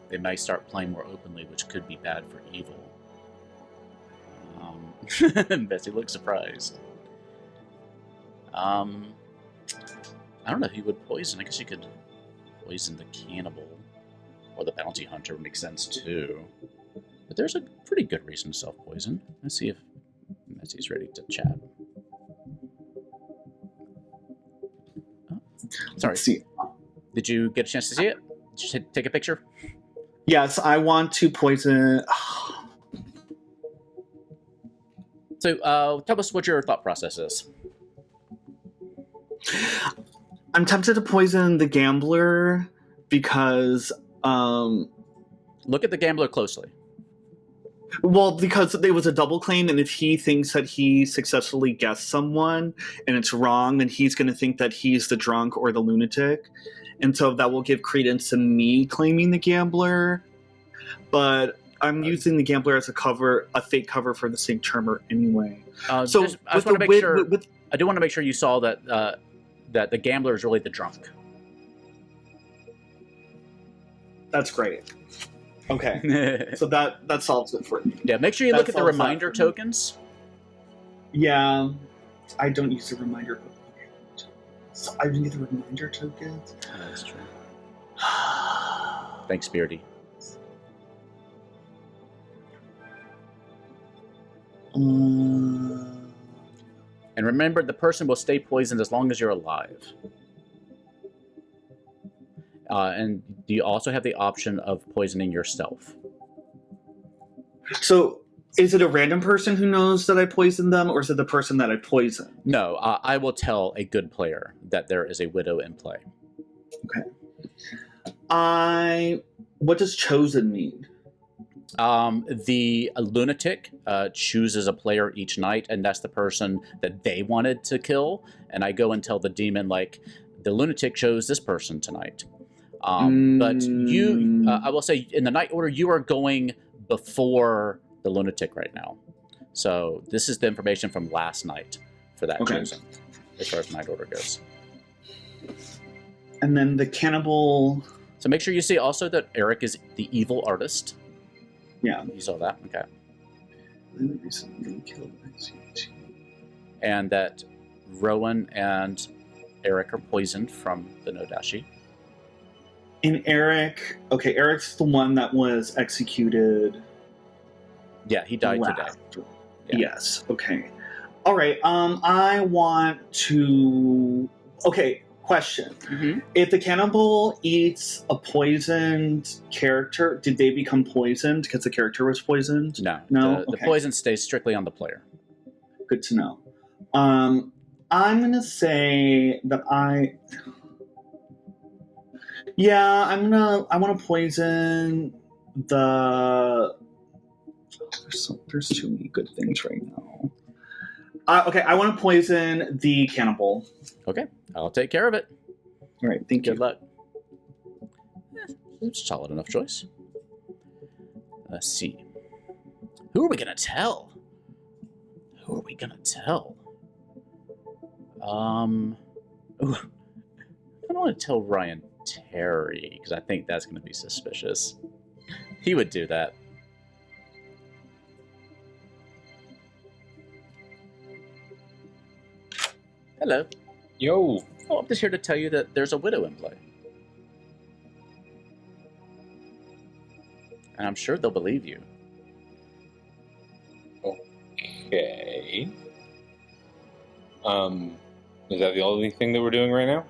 they might start playing more openly, which could be bad for evil. Bessie looks surprised. I don't know if you would poison. I guess you could poison the cannibal. Or the bounty hunter would make sense too. But there's a pretty good reason to self-poison. Let's see if Messie's ready to chat. Oh, sorry. Let's see. Did you get a chance to see it? Did you take a picture? Yes, I want to poison... So, tell us what your thought process is. I'm tempted to poison the gambler because... Look at the gambler closely. Well, because it was a double claim, and if he thinks that he successfully guessed someone and it's wrong, then he's going to think that he's the drunk or the lunatic. And so that will give credence to me claiming the gambler. But I'm using the gambler as a fake cover for the same charmer anyway. I do want to make sure you saw that that the gambler is really the drunk. That's great. Okay, so that solves it for me. Yeah, make sure you look at the reminder tokens. Yeah, I don't use the reminder. So I didn't get the reminder tokens. Oh, that's true. Thanks, Beardy. And remember, the person will stay poisoned as long as you're alive. And you also have the option of poisoning yourself. So, is it a random person who knows that I poisoned them, or is it the person that I poisoned? No, I will tell a good player that there is a widow in play. Okay. What does chosen mean? The lunatic chooses a player each night, and that's the person that they wanted to kill. And I go and tell the demon, like, the lunatic chose this person tonight. But you, I will say, in the night order, you are going before the lunatic right now. So this is the information from last night for that chosen, as far as night order goes. And then the cannibal... So make sure you see also that Eric is the evil artist. Yeah. You saw that? Okay. And that Rowan and Eric are poisoned from the Nodashi. And Eric... Okay, Eric's the one that was executed... Yeah, he died today. Yeah. Yes, okay. All right, I want to... Okay, question. If the cannibal eats a poisoned character, did they become poisoned because the character was poisoned? No. No? The poison stays strictly on the player. Good to know. I'm going to say that I want to poison the... There's too many good things right now. Okay, I want to poison the cannibal. Okay, I'll take care of it. All right, thank you. Good luck. It's a solid enough choice. Let's see. Who are we going to tell? Ooh, I don't want to tell Ryan Terry, because I think that's going to be suspicious. He would do that. Hello. Yo. Oh, I'm just here to tell you that there's a widow in play. And I'm sure they'll believe you. Okay. Is that the only thing that we're doing right now?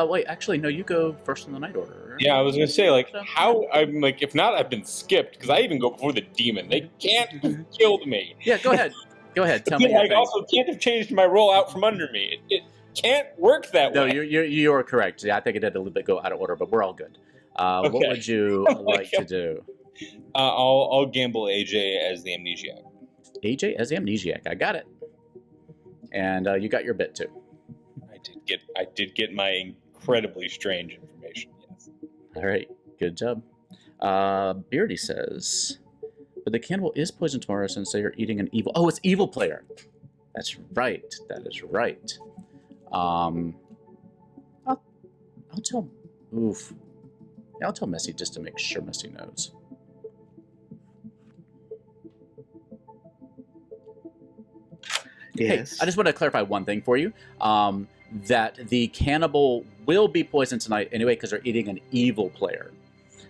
Wait, actually, no, you go first in the night order. Yeah, I was gonna say, like, how, I'm like, if not, I've been skipped, because I even go before the demon. They can't have killed me. Yeah, go ahead. Go ahead, tell me. I also can't have changed my roll out from under me. It can't work that way. No, you are correct. Yeah, I think it did a little bit go out of order, but we're all good. What would you like to do? I'll gamble AJ as the amnesiac. AJ as the amnesiac. I got it. And you got your bit too. I did get my incredibly strange information. Yes. All right. Good job. Beardy says, but the cannibal is poisoned tomorrow since they are eating an evil. Oh, it's evil player. That's right. That is right. I'll tell. Oof. I'll tell Messy just to make sure Messy knows. Yes. Hey, I just want to clarify one thing for you. That the cannibal will be poisoned tonight anyway because they're eating an evil player.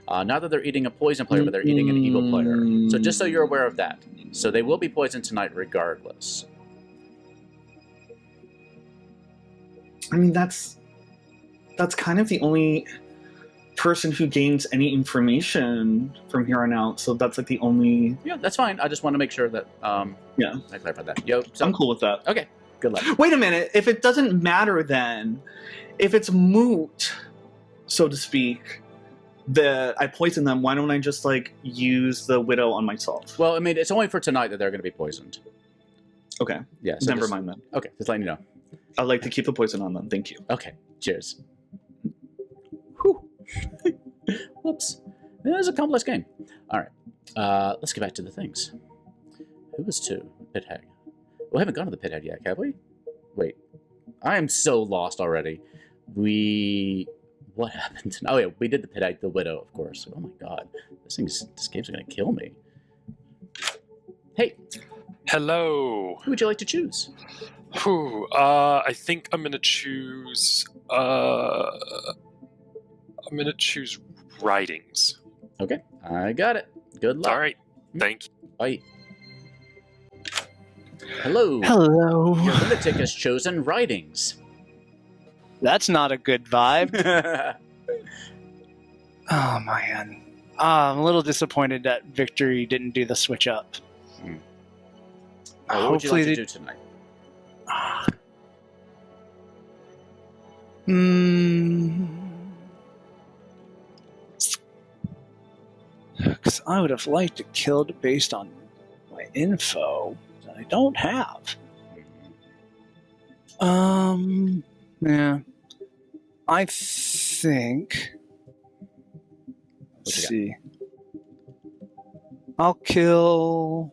Not that they're eating a poison player, but they're eating an evil player. So just so you're aware of that. So they will be poisoned tonight regardless. I mean, that's kind of the only person who gains any information from here on out. So that's like the only... Yeah, that's fine. I just want to make sure that I clarified that. Yo, so... I'm cool with that. Okay, good luck. Wait a minute. If it doesn't matter then, if it's moot, so to speak, I poison them, why don't I just like use the widow on myself? Well, I mean, it's only for tonight that they're going to be poisoned. Okay. Yeah. So Never mind then. Okay, just letting you know. I'd like to keep the poison on them. Thank you. Okay. Cheers. Whew. Whoops. It was a complex game. All right. Let's get back to the things. Who was 2? Pit hag. We haven't gone to the pit hag yet, have we? Wait. I am so lost already. What happened? Oh yeah, we did the pit hag, the widow, of course. Oh my god, this game's gonna kill me. Hey. Hello. Who would you like to choose? I think I'm gonna choose. Writings. Okay, I got it. Good luck. All right. Thank you. Bye. Hello. Hello. Your lunatic has chosen writings. That's not a good vibe. Oh, man. I'm a little disappointed that Victory didn't do the switch up. What would you like to do tonight? Because I would have liked to killed based on my info that I don't have. Yeah. I think. Let's see. I'll kill.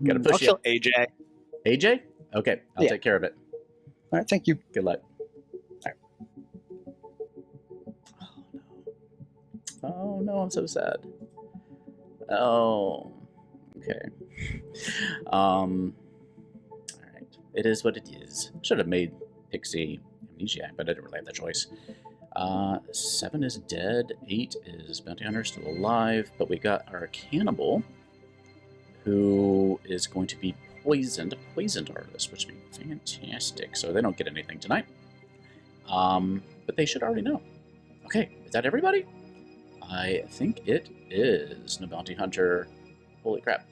Gotta push I'll kill AJ. AJ? Okay, I'll take care of it. All right, thank you. Good luck. All right. Oh no, I'm so sad. Oh, okay. All right. It is what it is. Should have made Pixie amnesiac, but I didn't really have that choice. 7 is dead. 8 is bounty hunter still alive, but we got our cannibal, who is going to be poisoned artist, which would be fantastic. So they don't get anything tonight. But they should already know. Okay, is that everybody? I think it is. No bounty hunter. Holy crap.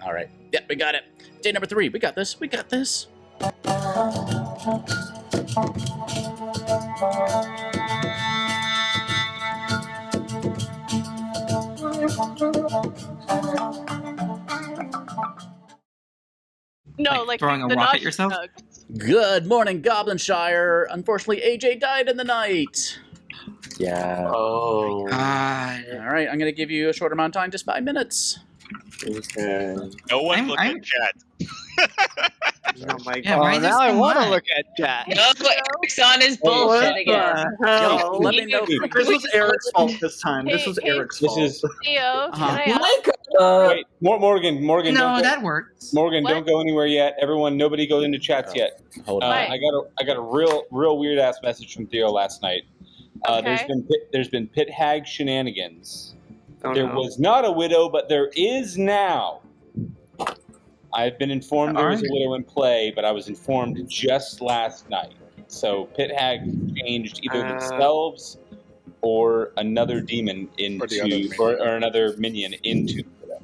All right. Yeah, we got it. Day number 3. We got this. We got this. No, like throwing a the rock at Nazi yourself? thugs. Good morning, Goblinshire. Unfortunately, AJ died in the night. Yeah. Oh. God. All right, I'm going to give you a short amount of time, just 5 minutes. Okay. No one look at chat. Oh my Yeah, god. why Oh, is there now I so want to much? look at chat. No, Eric's on his bullshit again. Yo, let me know. This was Eric's fault this time. This was Hey, Eric's This fault. is Theo, can I ask? Mike, wait. Morgan. No, Don't that works. Morgan, What? don't go anywhere yet. Everyone, nobody go into chats yet. Hold on. Why? I got a real weird ass message from Theo last night. Okay. There's been pit hag shenanigans. Oh, There no. was not a widow, but there is now. I've been informed there was a widow in play, but I was informed just last night. So pit hag changed either themselves or another demon into, or another minion into the widow.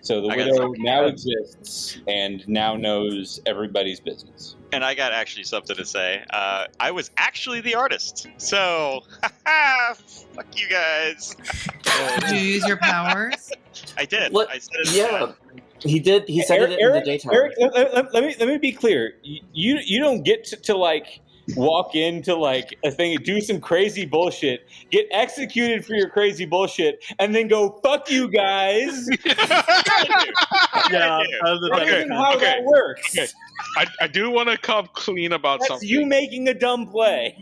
So the I got widow something. now exists and now knows everybody's business. And I got actually something to say. I was actually the artist. So, fuck you guys. Did you use your powers? I did. What? I said it. Yeah, he did. He said it in the daytime. Eric, let me be clear. You don't get to like walk into like a thing, do some crazy bullshit, get executed for your crazy bullshit, and then go fuck you guys. Yeah, That isn't how that works. Okay. I do want to come clean about That's something. you making a dumb play.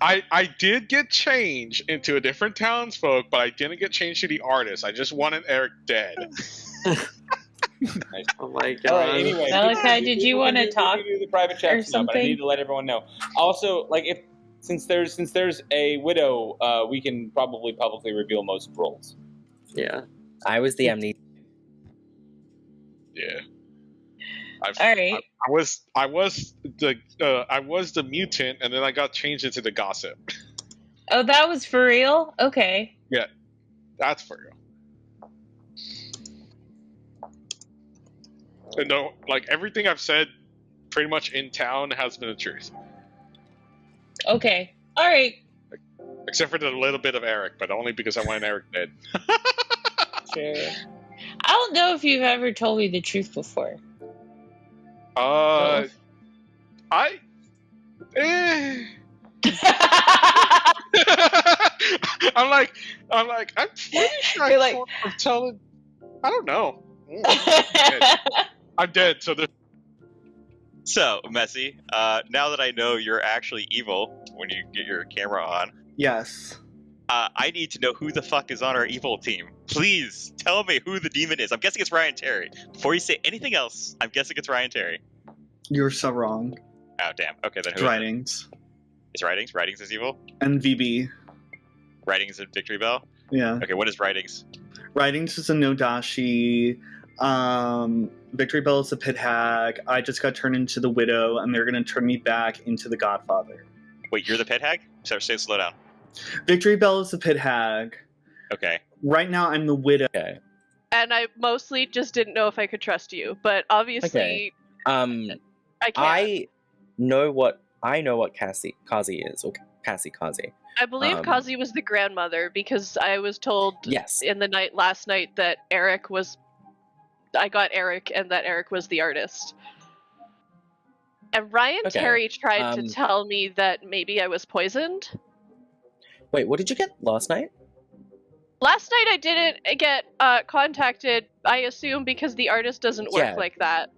I did get changed into a different townsfolk, but I didn't get changed to the artist. I just wanted Eric dead. Oh my god. All right, anyway, Malachi, did you want to talk? We can do the private chat or now, but I something? need to let everyone know. Also, like if since there's a widow, we can probably publicly reveal most roles. Yeah. I was the amnesia. Yeah. All right. I was the mutant, and then I got changed into the gossip. Oh, that was for real? Okay. Yeah, that's for real. And no, like everything I've said pretty much in town has been the truth. Okay. All right. Except for the little bit of Eric, but only because I wanted Eric dead. Sure. I don't know if you've ever told me the truth before. I'm like, I'm pretty sure You're like- I'm telling. I don't know. I'm dead. So there's. So, Messy, now that I know you're actually evil when you get your camera on, Yes. I need to know who the fuck is on our evil team. Please tell me who the demon is. I'm guessing it's Ryan Terry. Before you say anything else, I'm guessing it's Ryan Terry. You're so wrong. Oh, damn. Okay, then who Writings. is Writings? Writings is evil? And VB. Writings and Victory Bell? Yeah. Okay, what is Writings? Writings is a Nodashi. Victory Bell is a pit hag. I just got turned into the widow, and they're going to turn me back into the Godfather. Wait, you're the pit hag? Say slow down. Victory Bell is the pit hag. Okay. Right now, I'm the widow. Okay. And I mostly just didn't know if I could trust you, but obviously Okay. I can't. I know what Kazi is, or Kazi. I believe Kazi was the grandmother because I was told Yes. in the last night that I got Eric and that Eric was the artist. And Ryan Okay, Terry tried to tell me that maybe I was poisoned. Wait, what did you get last night? Last night I didn't get contacted, I assume because the artist doesn't work Yeah. like that.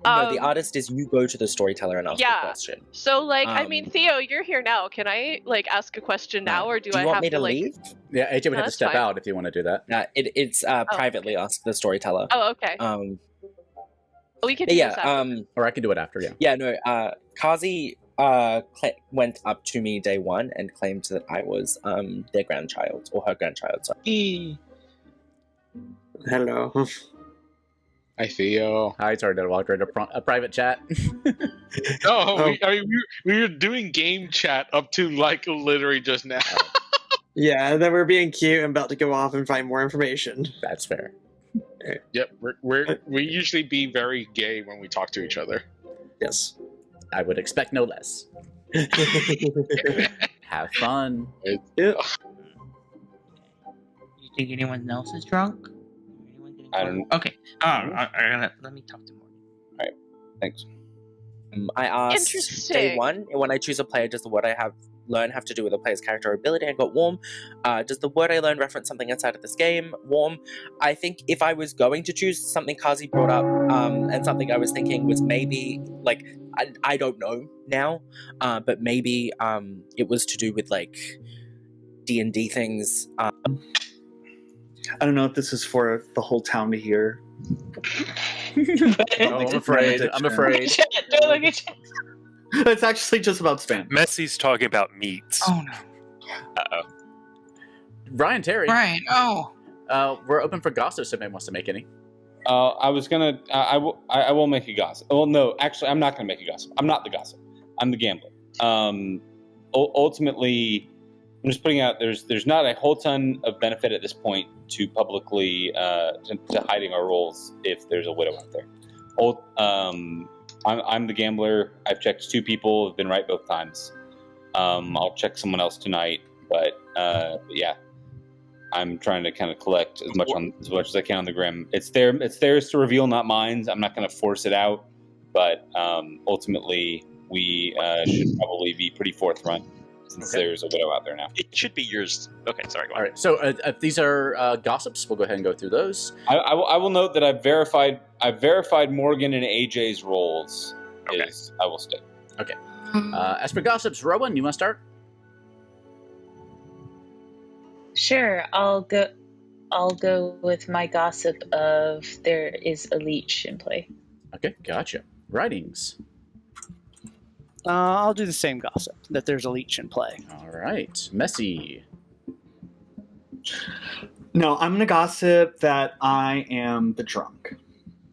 No, the artist is you go to the storyteller and ask a question. So, like, I mean, Theo, you're here now. Can I, like, ask a question now, or do you I want have me to like... leave? Yeah, AJ would No, have to that's step fine. out if you want to do that. It's privately ask the storyteller. Oh, okay. We can do this after. Or I can do it after, yeah. Yeah, no, Kazi went up to me day one and claimed that I was their grandchild, or her grandchild, sorry. Hello. Hi, Theo. Hi, sorry to walk right a private chat. No, we were doing game chat up to like literally just now. Yeah, and then we're being cute and about to go off and find more information. That's fair. Yep, we usually be very gay when we talk to each other. Yes. I would expect no less. Have fun. Yeah. You think anyone else is drunk? I don't. Okay. Let me talk to Morgan. All right. Thanks. I asked day Interesting. one, when I choose a player, does the word I have learned have to do with a player's character or ability? I got warm. Does the word I learned reference something inside of this game? Warm. I think if I was going to choose something Kazi brought up, and something I was thinking was maybe, like, I don't know now, but maybe it was to do with, like, D&D things. I don't know if this is for the whole town to hear. I'm afraid. I'm afraid. Don't look at chat. It's actually just about spam. Messy's talking about meats. Oh no. Uh-oh. Ryan Terry. Right. Oh. We're open for gossip if anyone wants to make any. I was gonna. I will make a gossip. Well, no, actually, I'm not gonna make a gossip. I'm not the gossip. I'm the gambler. Ultimately, I'm just putting out. There's not a whole ton of benefit at this point to publicly to hiding our roles if there's a widow out there. I'm the gambler. I've checked 2 people. Have been right both times. I'll check someone else tonight, but yeah, I'm trying to kind of collect as much as I can on the Grim. It's theirs to reveal, not mine. I'm not going to force it out, but ultimately we should probably be pretty forthright since there's a widow out there now. It should be yours. Okay, sorry. Go on. All right. So if these are gossips, we'll go ahead and go through those. I will note that I've verified Morgan and AJ's roles. Okay. I will stay. Okay. As for gossips, Rowan, you want to start? Sure, I'll go with my gossip of there is a leech in play. Okay, gotcha. Writings. I'll do the same gossip, that there's a leech in play. All right. Messy. No, I'm gonna gossip that I am the drunk.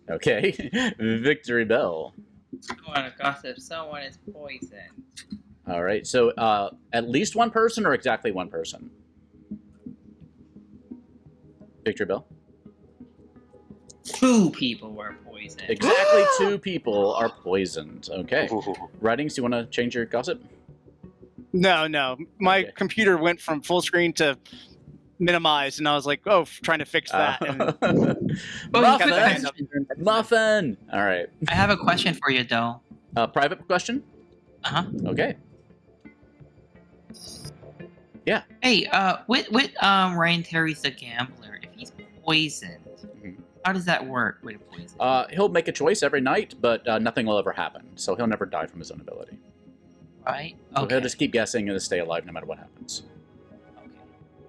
Okay. Victory Bell. I want to gossip. Someone is poisoned. All right. So at least one person or exactly one person? Victory Bell? 2 people were poisoned. Exactly 2 people are poisoned. Okay. Writings, do you want to change your gossip? No. My computer went from full screen to minimized, and I was like, trying to fix that. Muffin! All right. I have a question for you, though. Private question? Uh-huh. Okay. Yeah. Hey, with Ryan Terry's the gambler, if he's poisoned, how does that work with poison? He'll make a choice every night, but nothing will ever happen. So he'll never die from his own ability. Right? So Okay. he'll just keep guessing and stay alive no matter what happens.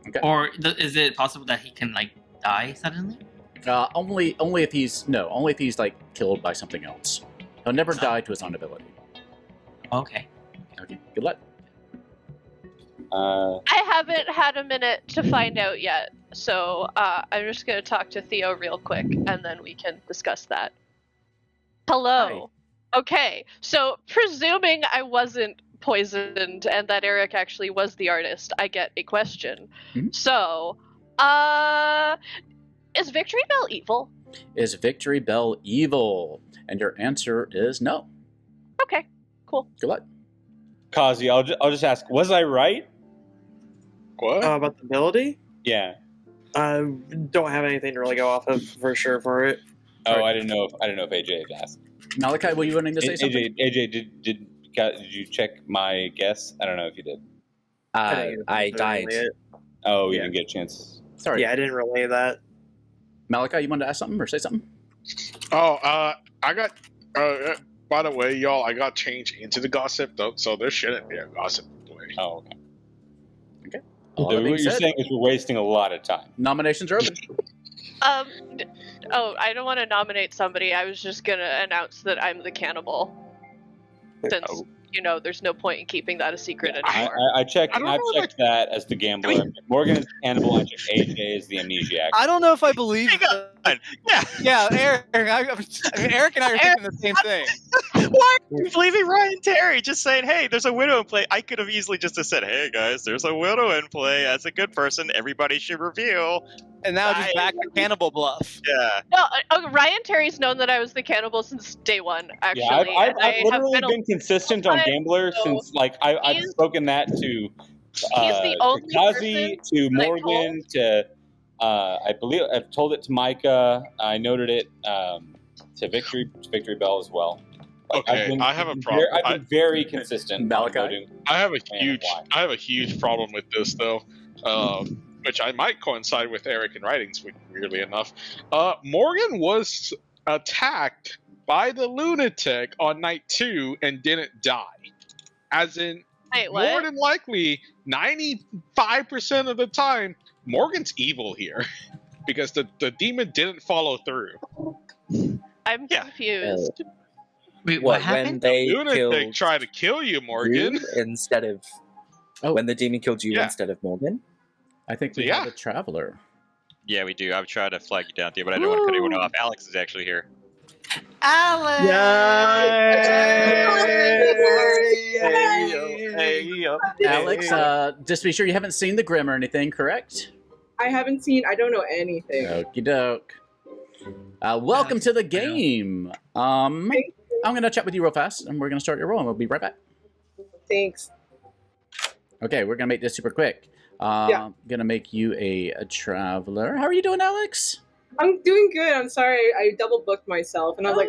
Okay. Or is it possible that he can, like, die suddenly? Only if he's like killed by something else. He'll never die to his own ability. Okay. Okay. Good luck. I haven't had a minute to find out yet, so I'm just going to talk to Theo real quick, and then we can discuss that. Hello. Hi. Okay, so presuming I wasn't poisoned and that Eric actually was the artist, I get a question. Mm-hmm. So, is Victory Bell evil? Is Victory Bell evil? And your answer is no. Okay, cool. Good luck. Kazi, I'll just ask, was I right? What? About the ability? Yeah. Don't have anything to really go off of for sure for it. Oh, I didn't know if AJ had asked. Malachi, were you wanting to say something? AJ, did you check my guess? I don't know if you did. I died. Oh, you didn't get a chance. Sorry. Yeah, I didn't relay that. Malachi, you wanted to ask something or say something? Oh, I got. By the way, y'all, I got changed into the gossip, though, so there shouldn't be a gossip play. Oh, okay. Okay. So what you're saying is we're wasting a lot of time. Nominations are open. I don't want to nominate somebody. I was just gonna announce that I'm the cannibal. Since there's no point in keeping that a secret anymore. I checked that as the gambler. Morgan is the cannibal. I checked AJ as the amnesiac. I don't know if I believe. Yeah, Eric. Eric and I are thinking the same thing. Why are you believing Ryan Terry? Just saying, hey, there's a widow in play. I could have easily just said, hey guys, there's a widow in play. As a good person, everybody should reveal. And now just back to cannibal bluff. Yeah. No, Ryan Terry's known that I was the cannibal since day one. Actually, yeah, I've literally been consistent on gambler since I've spoken that to Kazi, to Morgan, to I believe I've told it to Micah. I noted it to Victory Bell as well. Okay, I have a problem. I've been very consistent. I have a huge problem with this though, which I might coincide with Eric in writings. Weirdly enough, Morgan was attacked by the lunatic on night 2 and didn't die. As in, more than likely, 95% of the time, Morgan's evil here because the demon didn't follow through. I'm confused. Wait, what When happened? they lunatic tried to kill you, Morgan, instead of when the demon killed you instead of Morgan. I think we have a traveler. Yeah, we do. I've tried to flag you down, Theo, but I don't want to cut anyone off. Alex is actually here. Alex! Alex, just be sure you haven't seen the Grim or anything, correct? I haven't seen. I don't know anything. Okie doke. Welcome to the game. I'm going to chat with you real fast, and we're going to start your roll, and we'll be right back. Thanks. Okay, we're going to make this super quick. I'm going to make you a traveler. How are you doing, Alex? I'm doing good. I'm sorry. I double booked myself, and I was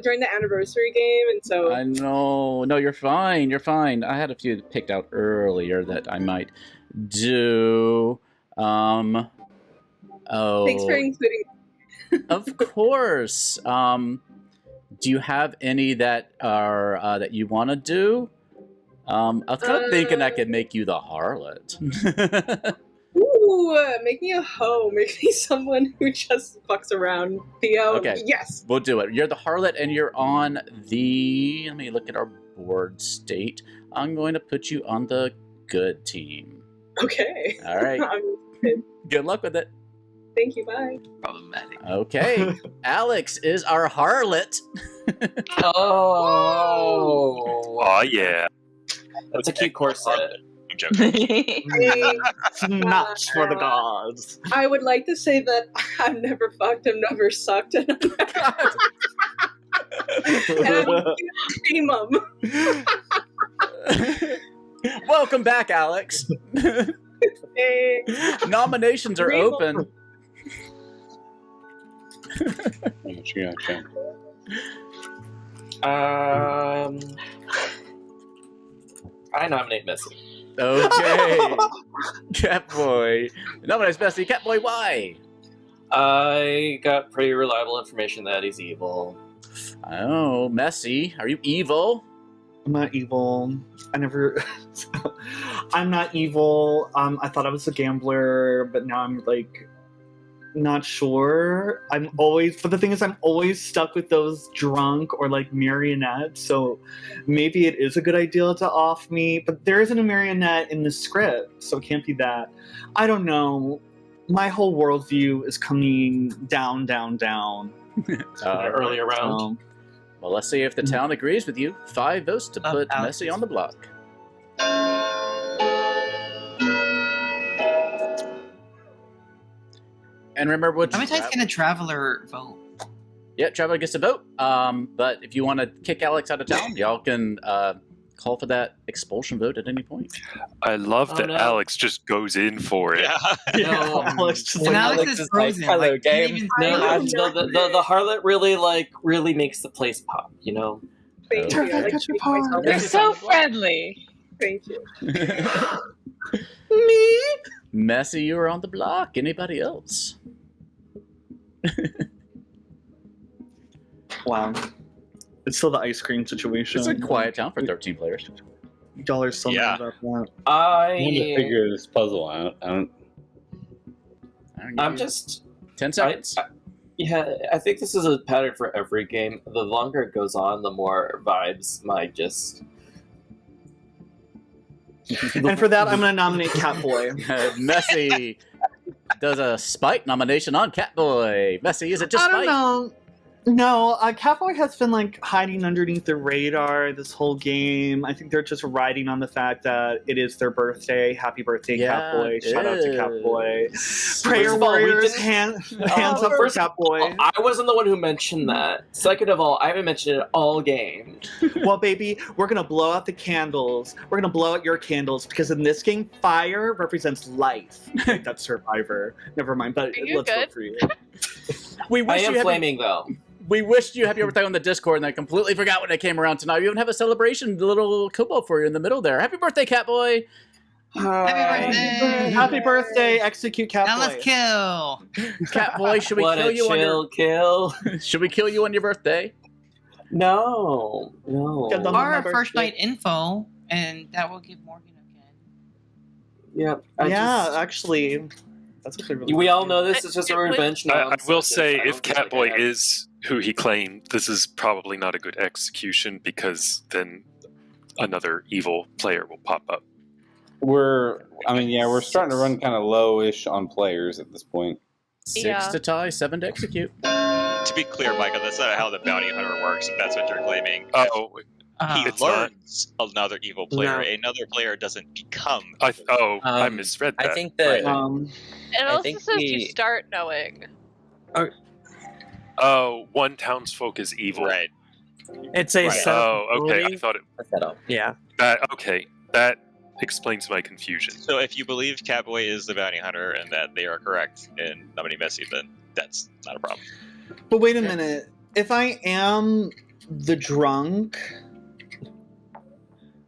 during the anniversary game, and so. I know. No, you're fine. You're fine. I had a few picked out earlier that I might do. Thanks for including. Of course. Do you have any that are that you want to do? I was kind of thinking I could make you the harlot. Ooh, make me a hoe. Make me someone who just fucks around. Theo. Okay. Yes. We'll do it. You're the harlot, and you're on the. Let me look at our board state. I'm going to put you on the good team. Okay. All right. Good luck with it. Thank you. Bye. Problematic. Okay. Alex is our harlot. Oh, yeah. That's a cute corset. joking. Nuts for the gods. I would like to say that I've never fucked and never sucked, and I'm minimum. Welcome back, Alex. Hey. Nominations are open. I nominate Missy. Okay. Catboy. Nominates Bessie. Catboy, why? I got pretty reliable information that he's evil. Oh, Messy. Are you evil? I'm not evil. I never. I'm not evil. I thought I was a gambler, but now I'm like not sure. I'm always. But the thing is, I'm always stuck with those drunk or like marionettes. So maybe it is a good idea to off me. But there isn't a marionette in the script, so it can't be that. I don't know. My whole worldview is coming down, down, down. Earlier round. Well, let's see if the town agrees with you. 5 votes to put Messy on the block. And remember what. How many times can a traveler vote? Yeah, traveler gets to vote. But if you want to kick Alex out of town, y'all can call for that expulsion vote at any point. I love that Alex just goes in for it. No, Alex is frozen. Hello, Like, game. No, the harlot really makes the place pop. You know. Thank you. I like to make myself- They're so friendly. Thank you. Me? Messy, you are on the block. Anybody else? Wow. It's still the ice cream situation. It's a quiet town for 13 players. Y'all are so mad about that. I need to figure this puzzle out. I'm just 10 seconds. I think this is a pattern for every game. The longer it goes on, the more vibes might just. And for that, I'm going to nominate Catboy. Messy does a spite nomination on Catboy. Messy, is it just I don't spite? know. No, Catboy has been like hiding underneath the radar this whole game. I think they're just riding on the fact that it is their birthday. Happy birthday, Catboy! Shout out to Catboy. Prayer warriors, hands up for Catboy. I wasn't the one who mentioned that. Second of all, I haven't mentioned it all game. Well, baby, we're gonna blow out the candles. We're gonna blow out your candles because in this game, fire represents life. Wait, that's Survivor. Never mind. But let's vote for you. We wish I am you flaming though. We wished you happy birthday on the Discord, and I completely forgot when it came around tonight. We even have a celebration, little kubo for you in the middle there. Happy birthday, Catboy! Happy birthday! Happy birthday! Execute Catboy. Now let's kill. Catboy, should we What kill a you on your kill? Should we kill you on your birthday? No. Our first night info, and that will give Morgan again. Yep. Actually, that's what really. We all know this is just a revenge now. I will say, if Catboy is who he claimed, this is probably not a good execution because then another evil player will pop up. We're starting to run kind of low-ish on players at this point. 6 to tie, 7 to execute. To be clear, Michael, that's not how the bounty hunter works, if that's what you're claiming. Oh, he it's learns another evil player. No. Another player doesn't become. I misread that. I think that. It I also think says you start knowing. Oh, one townsfolk is evil. Right. It's a setup. Oh, okay. I thought it. Yeah. Okay. That explains my confusion. So if you believe Catboy is the bounty hunter and that they are correct in nominating Messy, then that's not a problem. But wait a minute. If I am the drunk,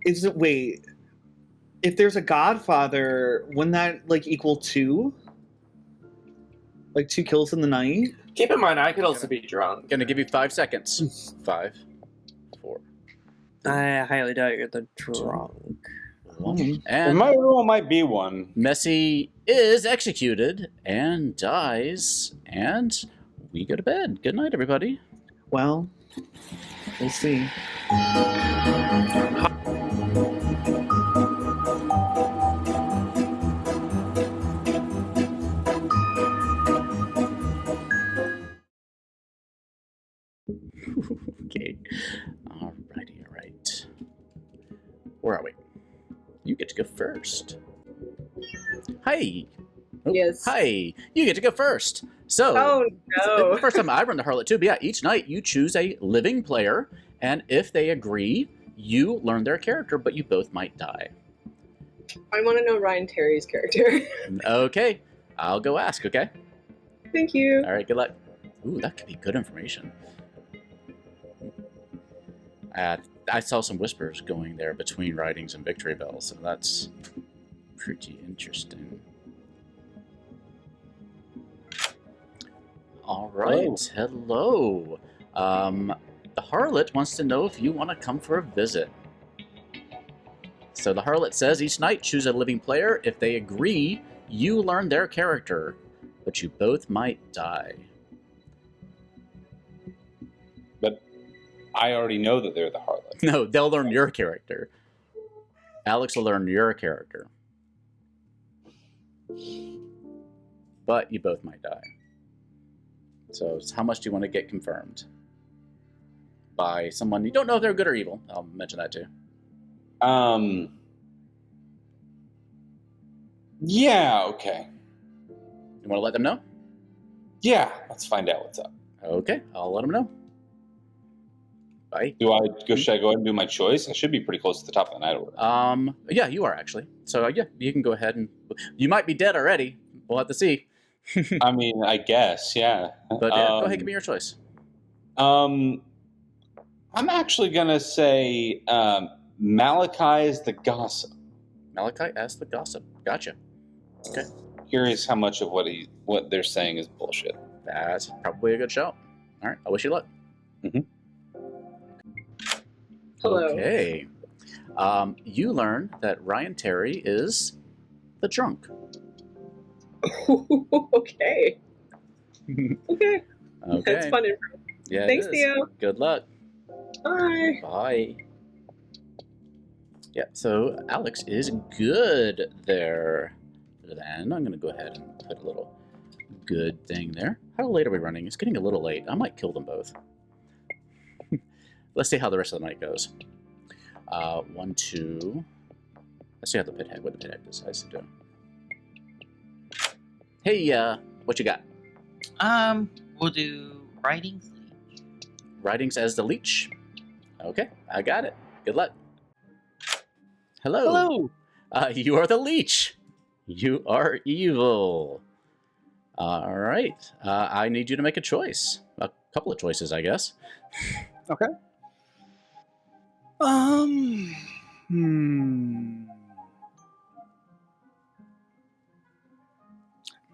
if there's a godfather, wouldn't that equal 2? Like 2 kills in the night? Keep in mind, I could also be drunk. Gonna give you 5 seconds. 5, 4. I highly doubt you're the drunk. And my rule might be 1. Messy is executed and dies, and we go to bed. Good night, everybody. Well, we'll see. Okay. Alrighty, alright. Where are we? You get to go first. Hi. Oh, Yes. Hi. You get to go first. So, Oh no. the first time I run the Harlot too, but yeah, each night you choose a living player, and if they agree, you learn their character, but you both might die. I want to know Ryan Terry's character. Okay. I'll go ask, okay? Thank you. All right, good luck. Ooh, that could be good information. I saw some whispers going there between writings and victory bells, so that's pretty interesting. All right, hello. The Harlot wants to know if you want to come for a visit. So the Harlot says each night choose a living player. If they agree, you learn their character, but you both might die. But I already know that they're the Harlot. No, they'll learn your character. Alex will learn your character. But you both might die. So how much do you want to get confirmed? By someone you don't know if they're good or evil. I'll mention that too. Yeah, okay. You want to let them know? Yeah, let's find out what's up. Okay, I'll let them know. Bye. Should I go ahead and do my choice? I should be pretty close to the top of the night order. Yeah, you are actually. So yeah, you can go ahead and you might be dead already. We'll have to see. I mean, I guess, yeah. But yeah, go ahead, give me your choice. I'm actually gonna say Malachi is the gossip. Malachi as the gossip. Gotcha. Okay. Curious how much of what they're saying is bullshit. That's probably a good shout. All right, I wish you luck. Mm-hmm. Hello. Okay. You learn that Ryan Terry is the drunk. Okay. Okay. Okay. That's fun information. Yeah. Thanks, it is. Theo. Good luck. Bye. Bye. Yeah, so Alex is good there. Then I'm going to go ahead and put a little good thing there. How late are we running? It's getting a little late. I might kill them both. Let's see how the rest of the night goes. 1, 2. Let's see how what the pithead decides to do. Hey, what you got? We'll do writings. Writings as the leech. Okay, I got it. Good luck. Hello. Hello. You are the leech. You are evil. All right. I need you to make a choice. A couple of choices, I guess. Okay. Can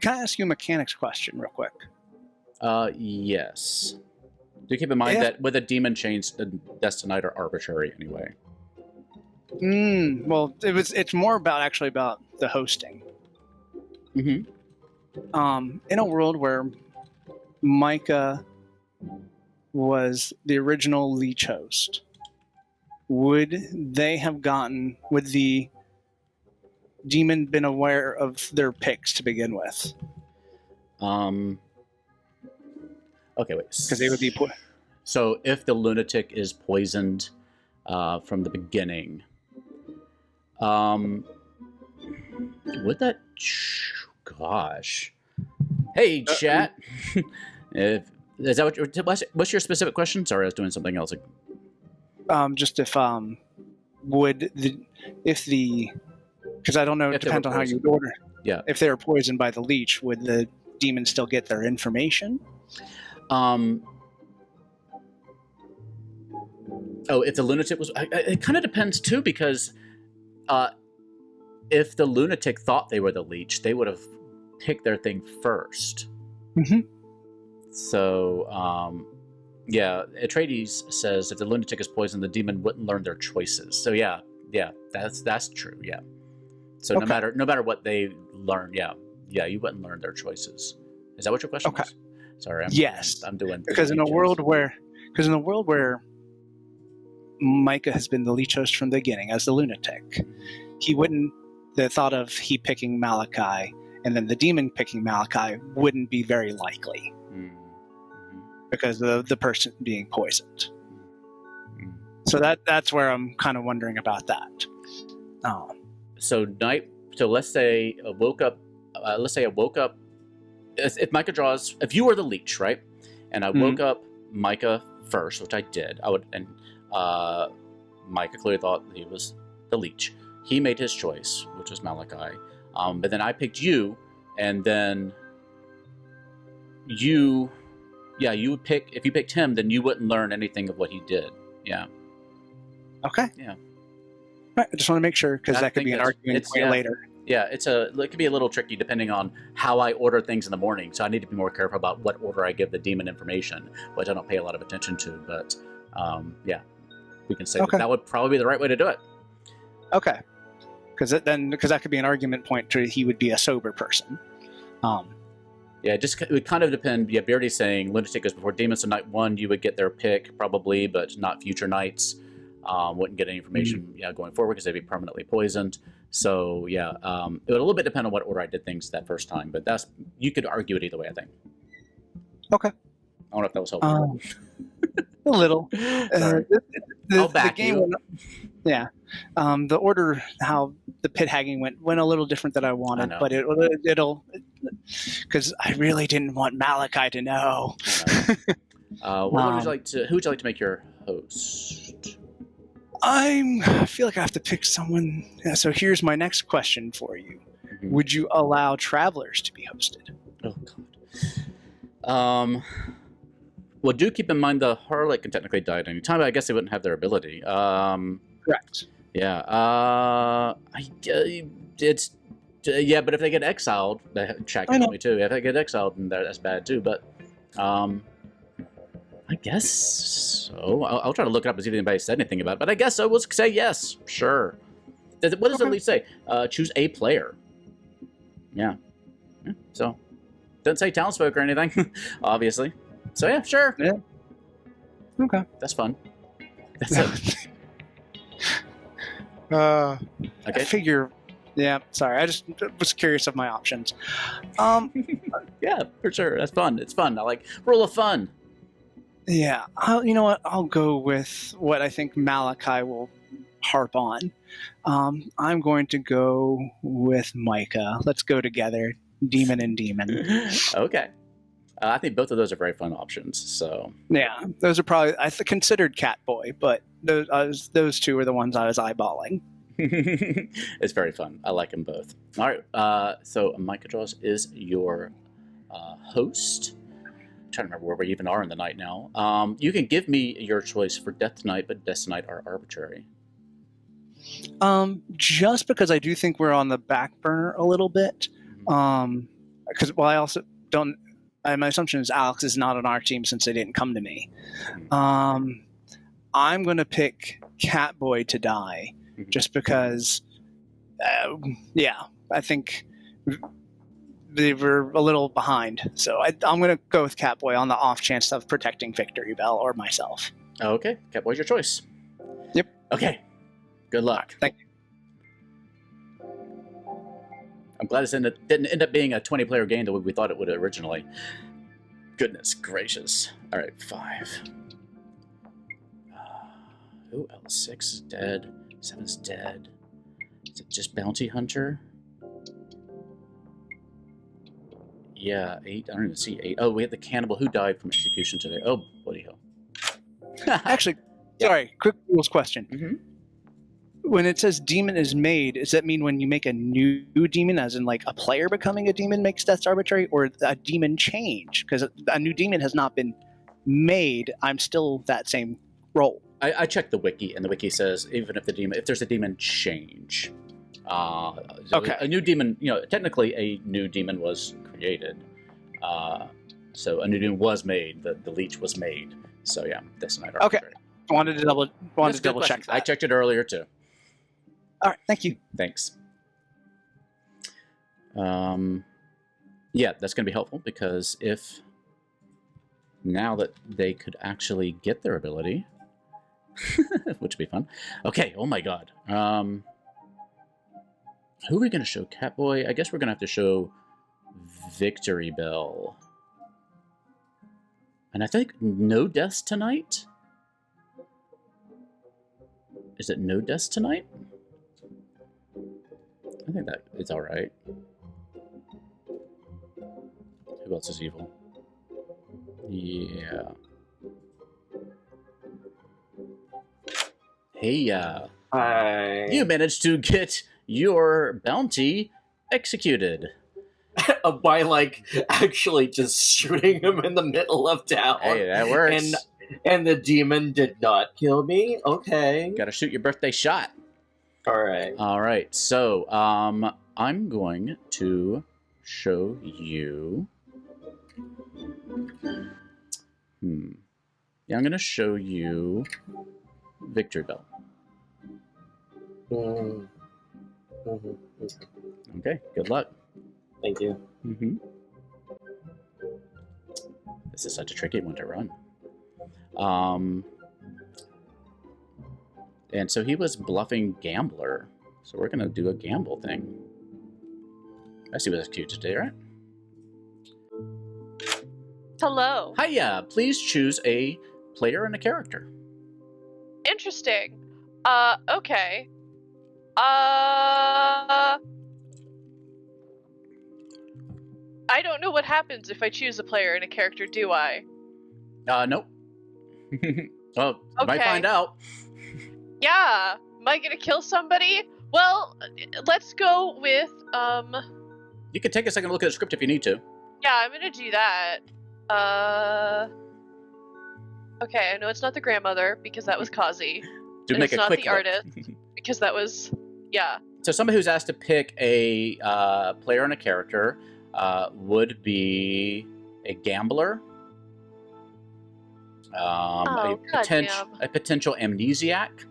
I ask you a mechanics question real quick? Yes. Do keep in mind that with a demon chains, the Destinite are arbitrary anyway. Well, it's more about the hosting. Mm-hmm. In a world where Micah was the original leech host, would the demon been aware of their picks to begin with? Okay, wait. Because they would be So if the lunatic is poisoned from the beginning, would that? Gosh. Hey, chat. Is that what's your specific question? Sorry, I was doing something else. Just if because I don't know. It depends on how you order. Yeah. If they were poisoned by the leech, would the demon still get their information? If the lunatic was... it kind of depends, too, because if the lunatic thought they were the leech, they would have picked their thing first. Mm-hmm. So, Atreides says if the lunatic is poisoned, the demon wouldn't learn their choices. So, yeah, that's true, yeah. So okay. no matter what they learn, you wouldn't learn their choices. Is that what your question was? Sorry. I'm doing... Because in a world where Micah has been the leech host from the beginning as the lunatic, the thought of he picking Malachi and then the demon picking Malachi wouldn't be very likely. Mm-hmm. Because of the person being poisoned. So that's where I'm kind of wondering about that. So let's say I woke up. If Micah draws, if you were the leech, right, and I woke up Micah first, which I did, and Micah clearly thought he was the leech. He made his choice, which was Malachi. But then I picked you, and then you would pick. If you picked him, then you wouldn't learn anything of what he did. Yeah. Okay. Yeah. Right, I just want to make sure, because that could be an argument later. Yeah, it could be a little tricky depending on how I order things in the morning. So I need to be more careful about what order I give the demon information, which I don't pay a lot of attention to. But yeah, we can say that would probably be the right way to do it. Okay, because that could be an argument point to he would be a sober person. Yeah, it would kind of depend. Yeah, Beardy's saying lunatic goes before demons. So night 1, you would get their pick probably, but not future nights. Wouldn't get any information going forward because they'd be permanently poisoned. So yeah, it would a little bit depend on what order I did things that first time, but you could argue it either way, I think. Okay. I don't know if that was helpful. A little. The game. The order how the pit hagging went a little different than I wanted, but it'll because I really didn't want Malachi to know. Who would you like to make your host? I feel like I have to pick someone. So here's my next question for you: would you allow travelers to be hosted? Oh God. Well, do keep in mind the harlot can technically die at any time, but I guess they wouldn't have their ability. Correct. Yeah. But if they get exiled, Shaq can tell me too. If they get exiled, then that's bad too. But I guess so. I'll try to look it up and see if anybody said anything about it. But I guess so. We'll say yes. Sure. What does it at least say? Choose a player. Yeah. So, doesn't say townsfolk or anything, obviously. So yeah, sure. Yeah. Okay. That's fun. That's it. I figure. Yeah. Sorry, I just was curious of my options. Yeah, for sure. That's fun. It's fun. I like rule of fun. Yeah. You know what? I'll go with what I think Malachi will harp on. I'm going to go with Micah. Let's go together. Demon and demon. Okay. I think both of those are very fun options. So yeah, those are probably considered Catboy, but those two are the ones I was eyeballing. It's very fun. I like them both. All right. So Micah Draws is your host. I'm trying to remember where we even are in the night now. You can give me your choice for Death Tonight, but Death Tonight are arbitrary. Just because I do think we're on the back burner a little bit. Because I also don't. My assumption is Alex is not on our team since they didn't come to me. I'm going to pick Catboy to die, just because. I think they were a little behind. So I'm going to go with Catboy on the off chance of protecting Victory Bell or myself. Okay, Catboy's your choice. Yep. Okay. Good luck. Thank you. I'm glad it didn't end up being a 20-player game the way we thought it would originally. Goodness gracious. All right, 5. Who else? 6 is dead. 7's dead. Is it just Bounty Hunter? Yeah, 8. I don't even see 8. Oh, we had the cannibal who died from execution today. Oh, bloody hell. Actually, sorry, quick rules question. When it says demon is made, does that mean when you make a new demon, as in like a player becoming a demon makes deaths arbitrary, or a demon change? Because a new demon has not been made, I'm still that same role. I checked the wiki, and the wiki says even if there's a demon change. Okay. A new demon, technically a new demon was created. So a new demon was made, the leech was made. So yeah, this night. Okay. Wanted to double check that. I checked it earlier too. All right, thank you. Thanks. Yeah, that's going to be helpful because if now that they could actually get their ability, which would be fun. Okay, oh my god. Who are we going to show? Catboy? I guess we're going to have to show Victory Bell. And I think no deaths tonight? Is it no deaths tonight? think that it's all right. Who else is evil? Yeah. Hey, Hi. you managed to get your bounty executed. By, like, actually just shooting him in the middle of town. Hey, that works. And the demon did not kill me? Okay. Gotta shoot your birthday shot. Alright. Alright, so, I'm going to show you... Yeah, I'm gonna show you Victory Bell. Okay, good luck. Thank you. This is such a tricky one to run. And so he was bluffing Gambler. So we're gonna do a gamble thing. I see what's cute today, right? Hello. Hiya! Please choose a player and a character. Interesting. Okay. I don't know what happens if I choose a player and a character, do I? Nope. Well, you might find out. Yeah. Am I gonna kill somebody? Well, let's go with, You can take a second look at the script if you need to. yeah, I'm gonna do that. Okay, I know it's not the grandmother, because that was Kazi. Do And make it's a not quick the look. artist, because that was, yeah. So somebody who's asked to pick a player and a character would be a gambler, a potential amnesiac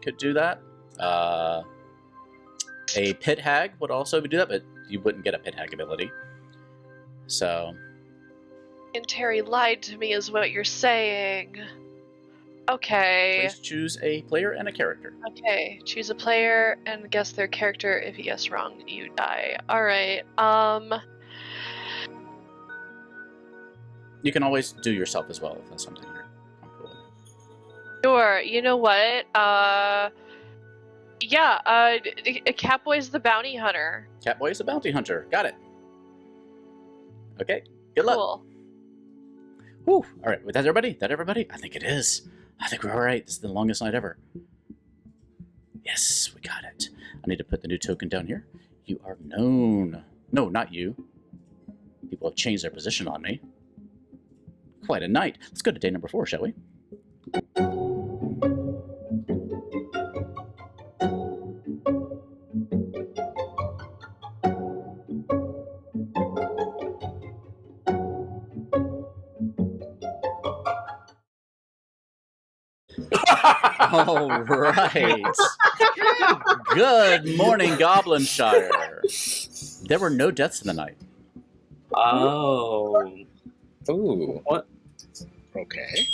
could do that. A pit hag would also do that, but you wouldn't get a pit hag ability. So And Terry lied to me is what you're saying. Okay. please choose a player and a character. Okay, choose a player and guess their character. If you guess wrong, you die. Alright, You can always do yourself as well if that's something you're comfortable with. sure. You know what? Catboy's the bounty hunter. Catboy is a bounty hunter. Got it. Okay, good luck. Cool. Whew. All right, with that, everybody? That everybody? I think it is. I think we're all right. This is the longest night ever. Yes, we got it. I need to put the new token down here. You are known. No, not you. People have changed their position on me. Quite a night. Let's go to day number 4, shall we? All right. Good morning, Goblinshire. There were no deaths in the night. Oh. Ooh. What? Okay.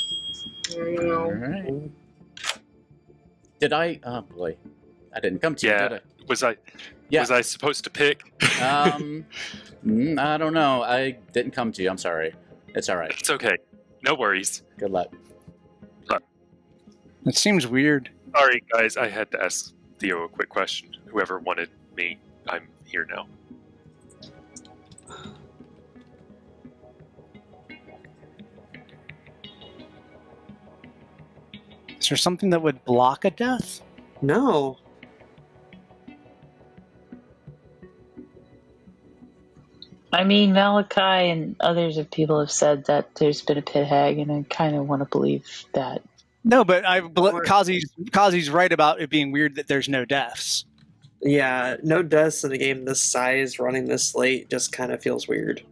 All right. Did I? Oh boy, I didn't come to you. Did I? Was I? Yeah. Was I supposed to pick? I don't know. I didn't come to you. I'm sorry. It's all right. It's okay. No worries. Good luck. It seems weird. Sorry, guys. I had to ask Theo a quick question. Whoever wanted me, I'm here now. Is there something that would block a death? No. I mean, Malachi and others of people have said that there's been a pit hag, and I kind of want to believe that. No, but Kazi's right about it being weird that there's no deaths. Yeah, no deaths in a game this size, running this late, just kind of feels weird.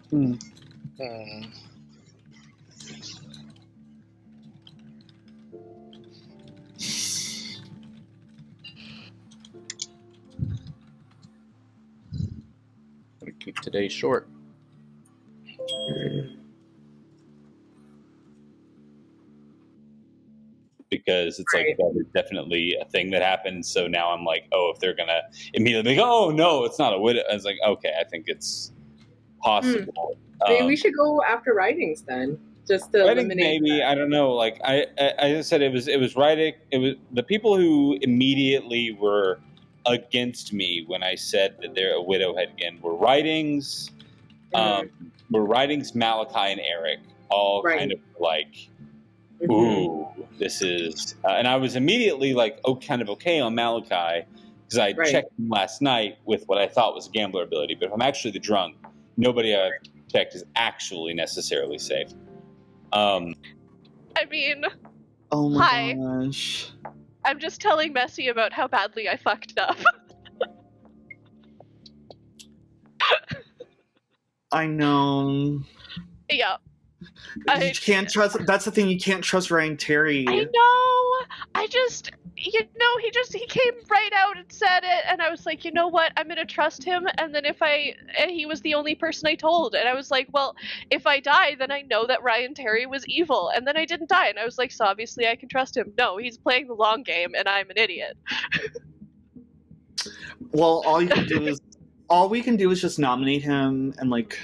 Gonna keep today short. Because it's like that is definitely a thing that happens. So now I'm like, oh, if they're gonna immediately go, oh no, it's not a widow. I was like, okay, I think it's possible. Maybe we should go after writings then. just to Writing, eliminate. maybe I don't know. Like I said, it was writing. It was the people who immediately were against me when I said that they're a widow head again were writings. Were writings Malachi and Eric all kind of like, ooh, this is, and I was immediately like, kind of okay on Malachi because I checked him last night with what I thought was a gambler ability. But if I'm actually the drunk, nobody I've checked is actually necessarily safe. I mean, oh my gosh. I'm just telling Messi about how badly I fucked up. I know. Yeah. You can't trust. That's the thing. You can't trust Ryan Terry. I know. I just, he came right out and said it, and I was like, you know what? I'm gonna trust him. And then and he was the only person I told, and I was like, well, if I die, then I know that Ryan Terry was evil, and then I didn't die, and I was like, so obviously I can trust him. No, he's playing the long game, and I'm an idiot. Well, all we can do is just nominate him and like.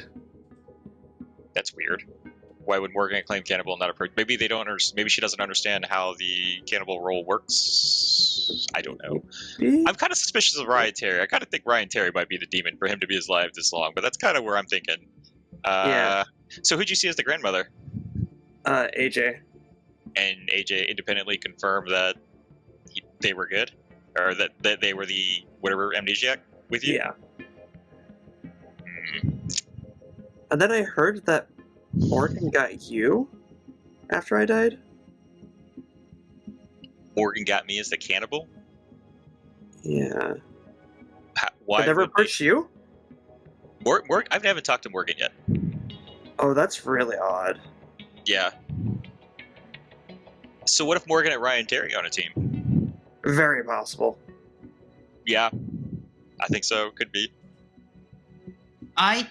That's weird. Why would Morgan claim cannibal and not a person? Maybe they don't. Maybe she doesn't understand how the cannibal role works. I don't know. I'm kind of suspicious of Ryan Terry. I kind of think Ryan Terry might be the demon for him to be alive this long, but that's kind of where I'm thinking. So who'd you see as the grandmother? AJ. And AJ independently confirmed that they were good, or that they were the whatever amnesiac with you. Yeah. And then I heard that Morgan got you after I died. Morgan got me as the cannibal? Yeah. Why? I never approached you? Morgan? I haven't talked to Morgan yet. Oh, that's really odd. Yeah. So what if Morgan and Ryan Terry on a team? Very possible. Yeah. I think so. Could be. I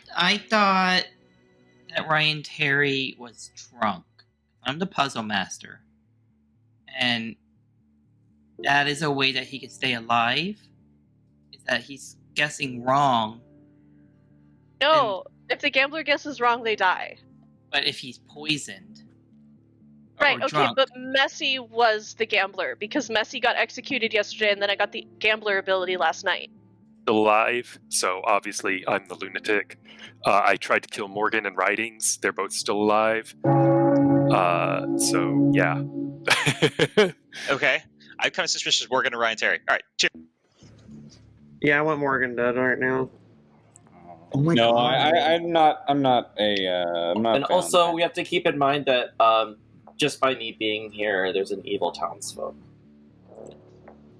thought that Ryan Terry was drunk. I'm the puzzle master. And that is a way that he can stay alive. Is that he's guessing wrong. No, if the gambler guesses wrong, they die. But if he's poisoned. Right, okay, drunk. but Messi was the gambler because Messi got executed yesterday and then I got the gambler ability last night. Alive, so obviously I'm the lunatic. I tried to kill Morgan and Writings. They're both still alive. So yeah. Okay. I'm kind of suspicious of Morgan and Ryan Terry. All right, cheers. Yeah, I want Morgan dead right now. Oh my No, god. I'm not. I'm not. And also, we have to keep in mind that just by me being here, there's an evil townsfolk.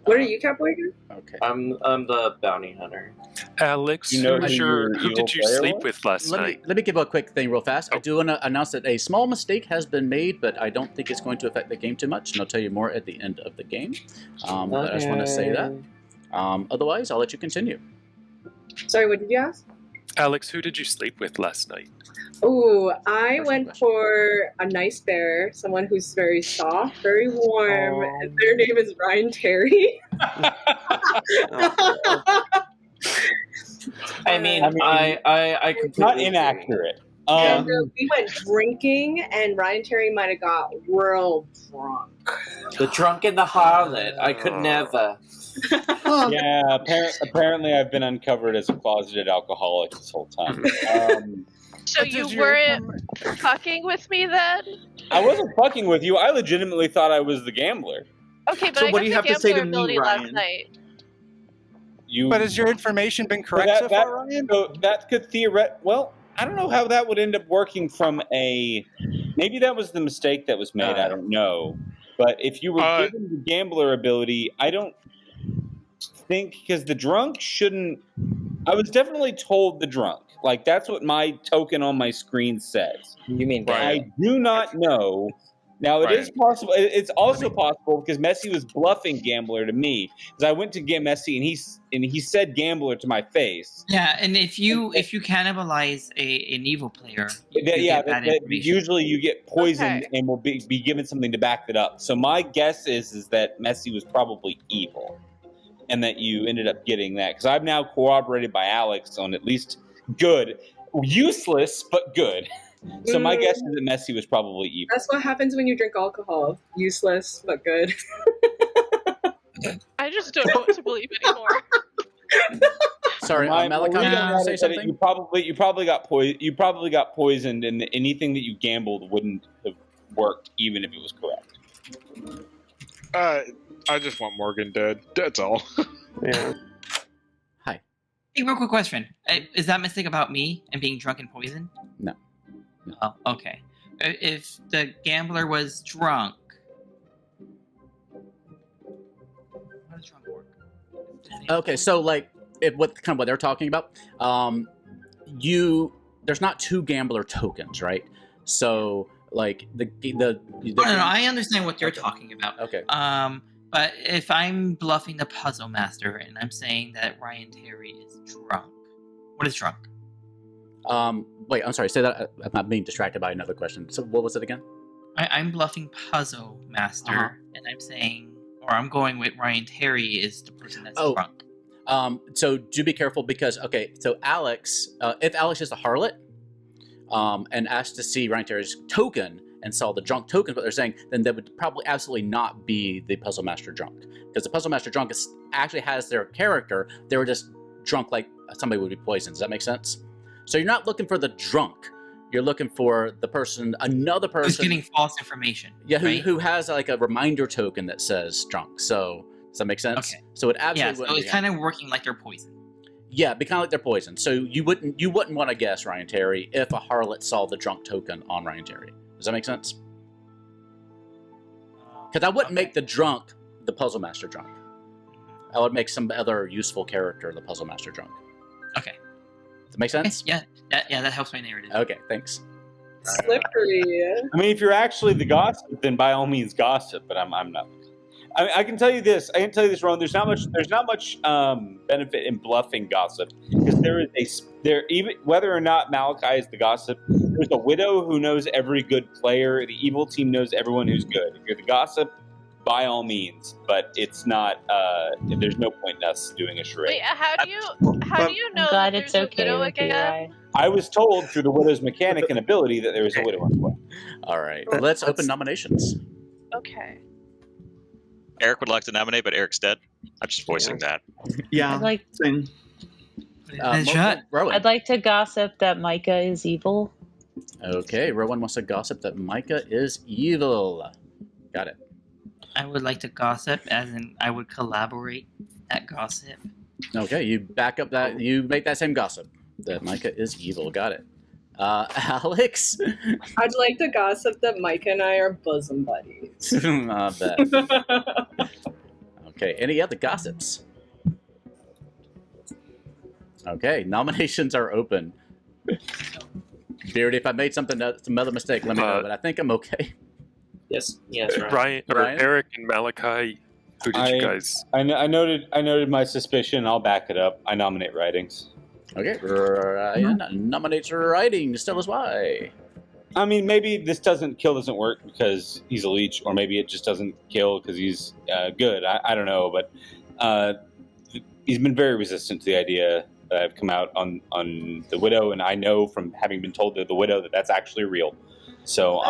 What are you, Catboy? Okay. I'm the bounty hunter. Alex, You know who did you sleep with last night? Let me give a quick thing real fast. I do want to announce that a small mistake has been made, but I don't think it's going to affect the game too much, and I'll tell you more at the end of the game. But I just want to say that. Otherwise, I'll let you continue. Sorry, what did you ask? Alex, who did you sleep with last night? Ooh, I went for a nice bear, someone who's very soft, very warm, and their name is Ryan Terry. I mean, I completely not inaccurate. And we went drinking, and Ryan Terry might have got real drunk. The drunk and the harlot. I could never. Yeah, apparently I've been uncovered as a closeted alcoholic this whole time. So you weren't fucking with me then? I wasn't fucking with you. I legitimately thought I was the gambler. Okay, but So I what got do you the have to say gambler to me, ability last Ryan? night. But has your information been correct so far, Ryan? So that could well, I don't know how that would end up working from a. Maybe that was the mistake that was made. I don't know. But if you were given the gambler ability, I don't think because the drunk shouldn't. I was definitely told the drunk. Like that's what my token on my screen says. You mean I do not know. Now it is possible. It's also possible because Messi was bluffing gambler to me because I went to get Messi and he said gambler to my face. Yeah, and if you cannibalize an evil player, you get bad information. Usually you get poisoned and will be given something to back that up. So my guess is that Messi was probably evil, and that you ended up getting that because I've now corroborated by Alex on at least good, useless but good. So my guess is that Messy was probably evil. That's what happens when you drink alcohol. Useless, but good. I just don't know what to believe anymore. Sorry, Malachi, you want to say something? You probably got poisoned, and anything that you gambled wouldn't have worked, even if it was correct. I just want Morgan dead. That's all. Yeah. Hi. Hey, real quick question. Is that mistake about me and being drunk and poisoned? No. Oh, okay. If the gambler was drunk, how does drunk work? Okay, so like what they're talking about, there's not 2 gambler tokens, right? So like the no, I understand what you're talking about. Okay. But if I'm bluffing the puzzle master and I'm saying that Ryan Terry is drunk, what is drunk? Wait, I'm sorry. Say that. I'm not being distracted by another question. So what was it again? I'm bluffing puzzle master, and I'm saying, or I'm going with Ryan Terry is the person that's drunk. So do be careful because so Alex, if Alex is the harlot, and asked to see Ryan Terry's token and saw the drunk token, what they're saying, then that would probably absolutely not be the puzzle master drunk, because the puzzle master drunk actually has their character. They were just drunk like somebody would be poisoned. Does that make sense? So you're not looking for the drunk. You're looking for the person, another person who's getting false information. Yeah, right? who has like a reminder token that says drunk. So does that make sense? Okay. So it absolutely so it's kind of working like they're poisoned. Yeah, it'd be kind of like they're poisoned. So you wouldn't want to guess Ryan Terry if a harlot saw the drunk token on Ryan Terry. Does that make sense? Because I wouldn't make the drunk the puzzle master drunk. I would make some other useful character the puzzle master drunk. Okay. Does that make sense? Yeah, that helps my narrative. Okay, thanks. Slippery. I mean, if you're actually the gossip, then by all means gossip. But I'm not. I can tell you this. Ron. There's not much benefit in bluffing gossip, because even whether or not Malachi is the gossip, there's a widow who knows every good player. The evil team knows everyone who's good. If you're the gossip, by all means, but it's not. There's no point in us doing a charade. Wait, how do you know that there's a widow again? I was told through the widow's mechanic and ability that there was a widow in play. All right, let's open nominations. Okay. Eric would like to nominate, but Eric's dead. I'm just voicing that. Yeah. Same. I'd like to gossip that Micah is evil. Okay, Rowan wants to gossip that Micah is evil. Got it. I would like to gossip, as in I would collaborate that gossip. Okay, you back up that. You make that same gossip that Micah is evil. Got it. Alex? I'd like to gossip that Micah and I are bosom buddies. I bet. Okay, any other gossips? Okay, nominations are open. Beardy, if I made some other mistake, let me know, but I think I'm okay. Yes, Ryan, or Eric and Malachi, who did you guys? I noted my suspicion. I'll back it up. I nominate Writings. Okay, Ryan nominates Writings. Tell us why. I mean, maybe this doesn't work because he's a leech, or maybe it just doesn't kill because he's good. I don't know, but he's been very resistant to the idea that I've come out on the widow, and I know from having been told the widow that's actually real. So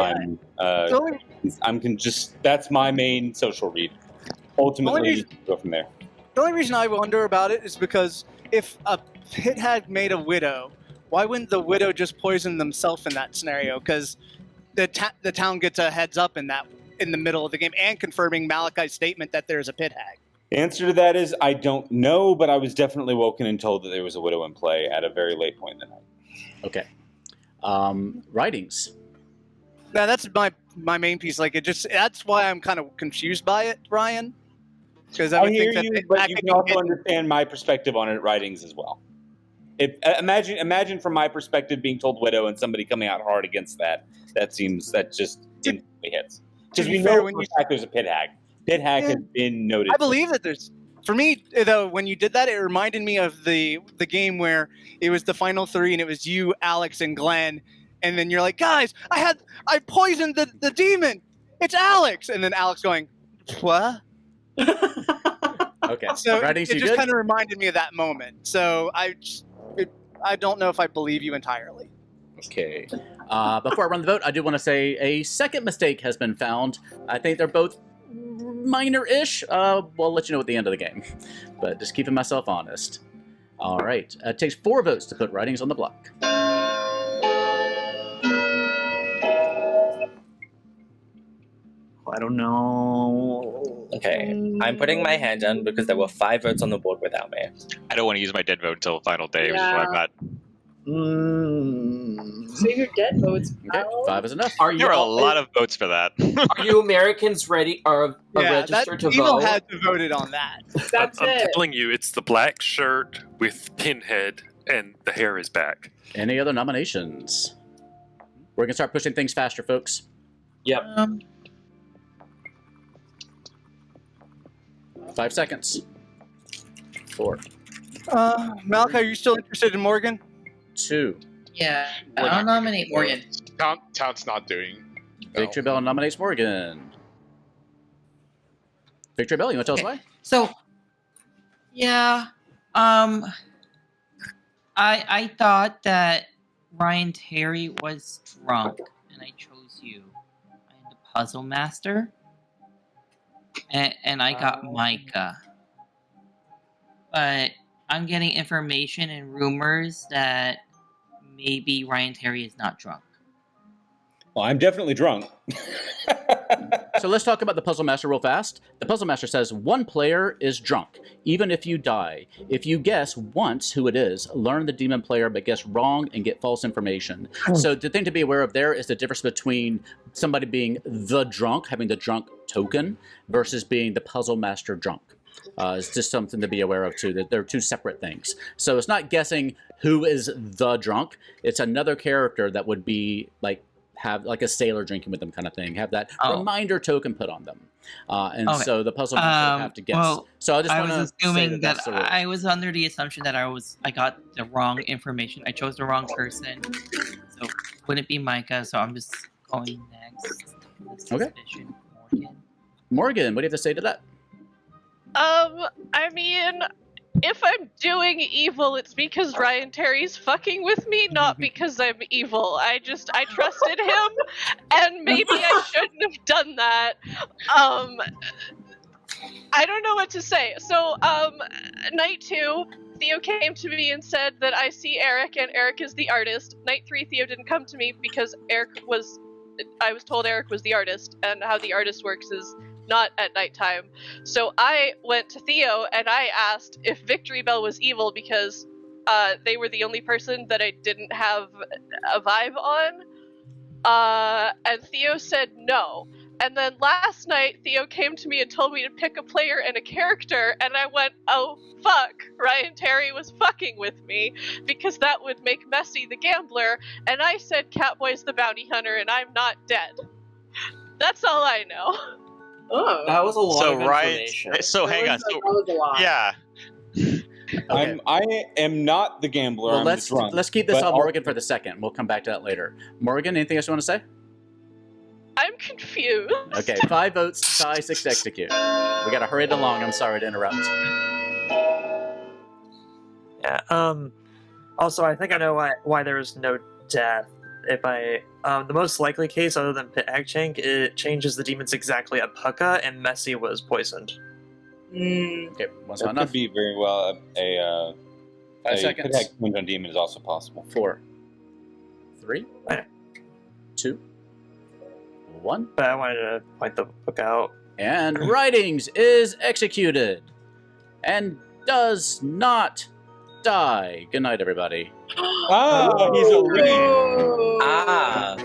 that's my main social read. Ultimately, go from there. The only reason I wonder about it is because if a pit had made a widow, why wouldn't the widow just poison themselves in that scenario? Because the town gets a heads up in the middle of the game, and confirming Malachi's statement that there's a pit hag. The answer to that is I don't know, but I was definitely woken and told that there was a widow in play at a very late point in the night. Okay. Writings. Now that's my main piece. That's why I'm kind of confused by it, Ryan. Because I hear you, but you can also understand my perspective on it. Writings as well. Imagine from my perspective being told widow and somebody coming out hard against that. That just instantly hits. Because we know when there's a pit hag. Pit hag has been noted. I believe that there's. For me, though, when you did that, it reminded me of the game where it was the final three and it was you, Alex, and Glenn, and then you're like, guys, I poisoned the demon. It's Alex, and then Alex going, what? Okay. So it just kind of reminded me of that moment. So I don't know if I believe you entirely. Okay. Before I run the vote, I do want to say a second mistake has been found. I think they're both minor-ish. We'll let you know at the end of the game. But just keeping myself honest. All right. It takes 4 votes to put writings on the block. I don't know. Okay, I'm putting my hand down because there were 5 votes on the board without me. I don't want to use my dead vote until the final day, which is why I'm not. Save your dead votes. Okay, 5 is enough. There are a lot of votes for that. Are you Americans ready or registered to Evil vote? had to voted on that. That's I'm it. telling you, it's the black shirt with pinhead and the hair is back. Any other nominations? We're going to start pushing things faster, folks. Yep. 5 seconds. 4. Malachi, are you still interested in Morgan? 2. Yeah, I'll nominate Morgan. Town's not doing. Victory Bell nominates Morgan. Victory Bell, you want to tell us why? So, yeah, I thought that Ryan Terry was drunk, and I chose you. I'm the puzzle master, and I got Micah. But I'm getting information and rumors that maybe Ryan Terry is not drunk. Well, I'm definitely drunk. So let's talk about the Puzzle Master real fast. The Puzzle Master says 1 player is drunk, even if you die. If you guess once who it is, learn the demon player, but guess wrong and get false information. So the thing to be aware of there is the difference between somebody being the drunk, having the drunk token, versus being the Puzzle Master drunk. It's just something to be aware of too, that they're 2 separate things. So it's not guessing who is the drunk. It's another character that would be like, have like a sailor drinking with them kind of thing, have that reminder token put on them. So the puzzle master would have to guess. Well, so I just want was to assuming say that's the rule. I was under the assumption that I got the wrong information. I chose the wrong person. So wouldn't it be Micah? So I'm just going next. Okay. Morgan, what do you have to say to that? I mean, if I'm doing evil, it's because Ryan Terry's fucking with me, not because I'm evil. I trusted him, and maybe I shouldn't have done that. I don't know what to say. So, night 2, Theo came to me and said that I see Eric, and Eric is the artist. Night 3, Theo didn't come to me because I was told Eric was the artist, and how the artist works is not at nighttime. So I went to Theo and I asked if Victory Bell was evil because they were the only person that I didn't have a vibe on. And Theo said no. And then last night, Theo came to me and told me to pick a player and a character, and I went, oh fuck, Ryan Terry was fucking with me, because that would make Messy the gambler, and I said Catboy's the bounty hunter, and I'm not dead. That's all I know. Oh. That was a lot of Ryan, information. so hang on. That was a lot. Yeah. Okay. I am not the gambler. Well, I'm let's the drunk. keep this But on Morgan for the second. We'll come back to that later. Morgan, anything else you want to say? I'm confused. Okay, 5 votes, tie, 6 to execute. We gotta hurry it along. I'm sorry to interrupt. Yeah. Also, I think I know why there was no death. If the most likely case, other than Pit Agchank, it changes the demons exactly at Pucka, and Messy was poisoned. Okay, what's That not enough? could be very well a 5 seconds. Protect Wound on Demon is also possible. 4, 3, 2, 1. But I wanted to point the book out. And writings is executed. And does not die. Good night, everybody. Oh, he's a win. Ah.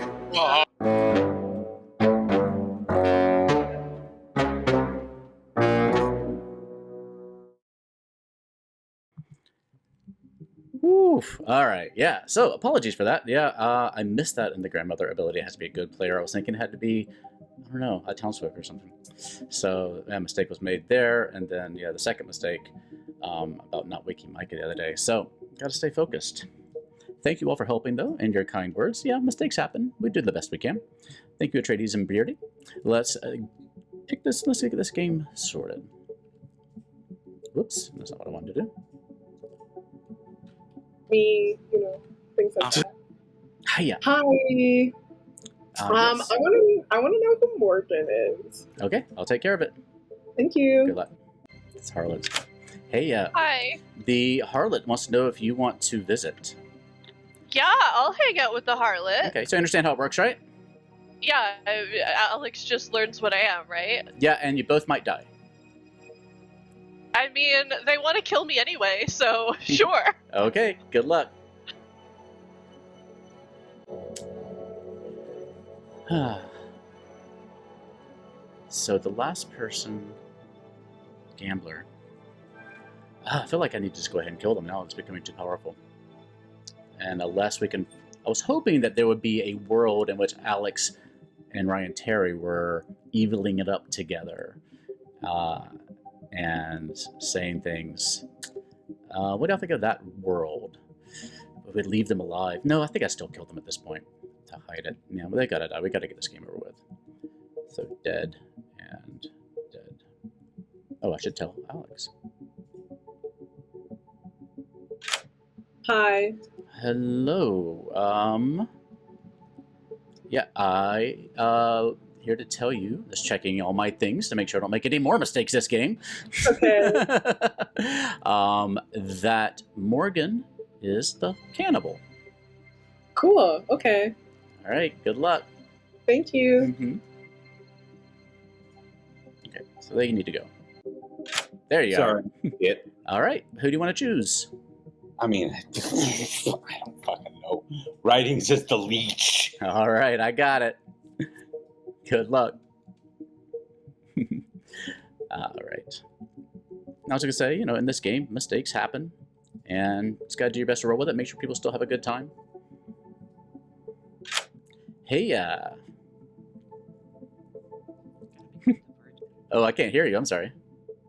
Oof. All right. Yeah. So apologies for that. Yeah. I missed that in the grandmother ability. It has to be a good player. I was thinking it had to be, I don't know, a townsfolk or something. So a mistake was made there. And then, yeah, the second mistake about not waking Micah the other day. So got to stay focused. Thank you all for helping, though, and your kind words. Yeah, mistakes happen. We do the best we can. Thank you, Atreides and Beardy. Let's get this game sorted. Whoops, that's not what I wanted to do. Me, things like that. Hiya. Hi. Yes. I want to know who Morgan is. Okay, I'll take care of it. Thank you. Good luck. It's Harlot. Hey, Hi. the Harlot wants to know if you want to visit. Yeah, I'll hang out with the harlot. Okay, so you understand how it works, right? Yeah, Alex just learns what I am, right? Yeah, and you both might die. I mean, they want to kill me anyway, so sure. Okay, good luck. So the last person, gambler. I feel like I need to just go ahead and kill them now. It's becoming too powerful. And unless we can... I was hoping that there would be a world in which Alex and Ryan Terry were evening it up together. And saying things. What do I think of that world? We'd leave them alive. No, I think I still killed them at this point to hide it. Yeah, but they gotta die. We gotta get this game over with. So dead and dead. Oh, I should tell Alex. Hi. Hello. Yeah, I here to tell you, just checking all my things to make sure I don't make any more mistakes this game. Okay. That Morgan is the cannibal. Cool. Okay. All right. Good luck. Thank you. Mm-hmm. Okay. So there you need to go. There you Sorry. are. All right. Who do you want to choose? I mean, I don't fucking know. Writing's just the leech. All right. I got it. Good luck. All right. I was going to say, in this game, mistakes happen. And just got to do your best to roll with it. Make sure people still have a good time. Hey, Oh, I can't hear you. I'm sorry.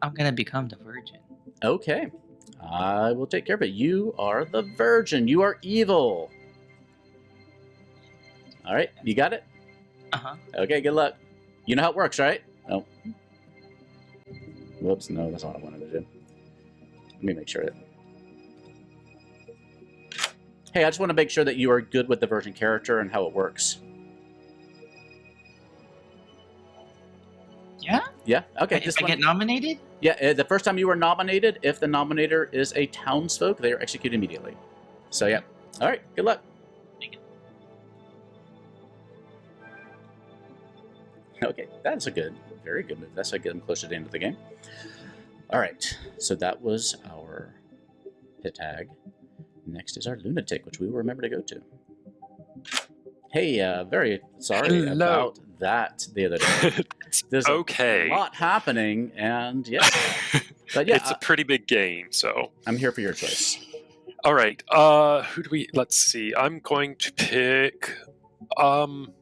I'm gonna become the virgin. Okay. I will take care of it. You are the virgin. You are evil. All right. You got it? Uh-huh. Okay, good luck. You know how it works, right? Oh. Whoops, no, that's not what I wanted to do. Let me make sure that... Hey, I just want to make sure that you are good with the virgin character and how it works. Yeah? Yeah? Okay. If I get nominated? Yeah, the first time you were nominated, if the nominator is a townsfolk, they are executed immediately. So, yeah. All right, good luck. Okay, that's a very good move. That's how I get them close to the end of the game. All right, so that was our pit tag. Next is our lunatic, which we will remember to go to. Hey, very sorry about that the other day. There's a lot happening, and yeah. But yeah, it's a pretty big game, so... I'm here for your choice. All right, who do we... Let's see, I'm going to pick... I'm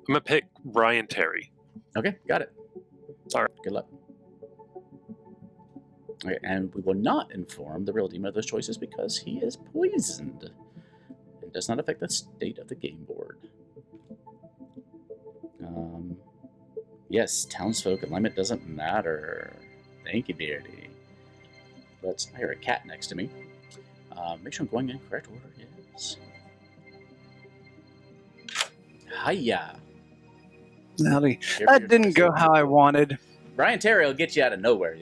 going to pick Ryan Terry. Okay, got it. All right. Good luck. Okay, and we will not inform the real demon of those choices because he is poisoned. It does not affect the state of the game board. Yes, townsfolk alignment doesn't matter. Thank you, Beardy. I hear a cat next to me. Make sure I'm going in correct order. Yes. Hiya. Howdy. That didn't go how I wanted. Ryan Terry will get you out of nowhere,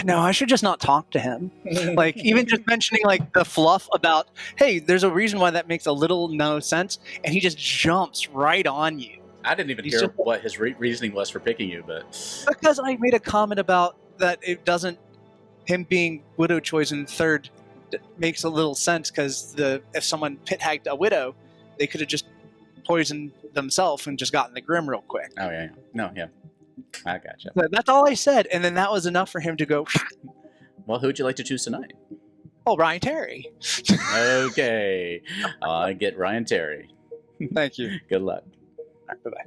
No, I should just not talk to him. Like, even just mentioning, the fluff about, hey, there's a reason why that makes a little no sense, and he just jumps right on you. I didn't even hear what his reasoning was for picking you, but... Because I made a comment about that it doesn't... Him being widow choice in third makes a little sense, because if someone pit-hagged a widow, they could have just poisoned themselves and just gotten the Grim real quick. Oh, yeah. No, yeah. I gotcha. That's all I said, and then that was enough for him to go... Well, who would you like to choose tonight? Oh, Ryan Terry. Okay. I get Ryan Terry. Thank you. Good luck. Right, bye-bye.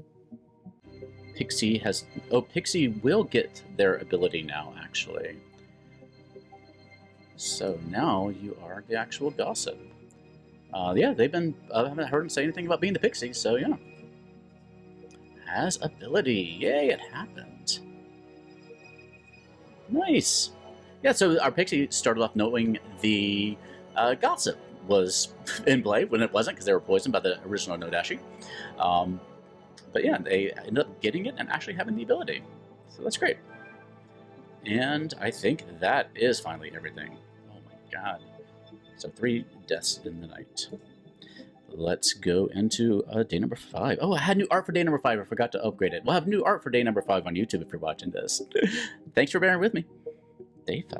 Pixie will get their ability now, actually. So now you are the actual gossip. Yeah, I haven't heard him say anything about being the Pixie, so yeah. Has ability. Yay, it happened. Nice. Yeah, so our Pixie started off knowing the gossip was in play when it wasn't, because they were poisoned by the original Nodashi. But yeah, they ended up getting it and actually having the ability. So that's great. And I think that is finally everything. Oh my god. So 3 deaths in the night. Let's go into day number 5. Oh, I had new art for day number 5. I forgot to upgrade it. We'll have new art for day number 5 on YouTube if you're watching this. Thanks for bearing with me. Day 5.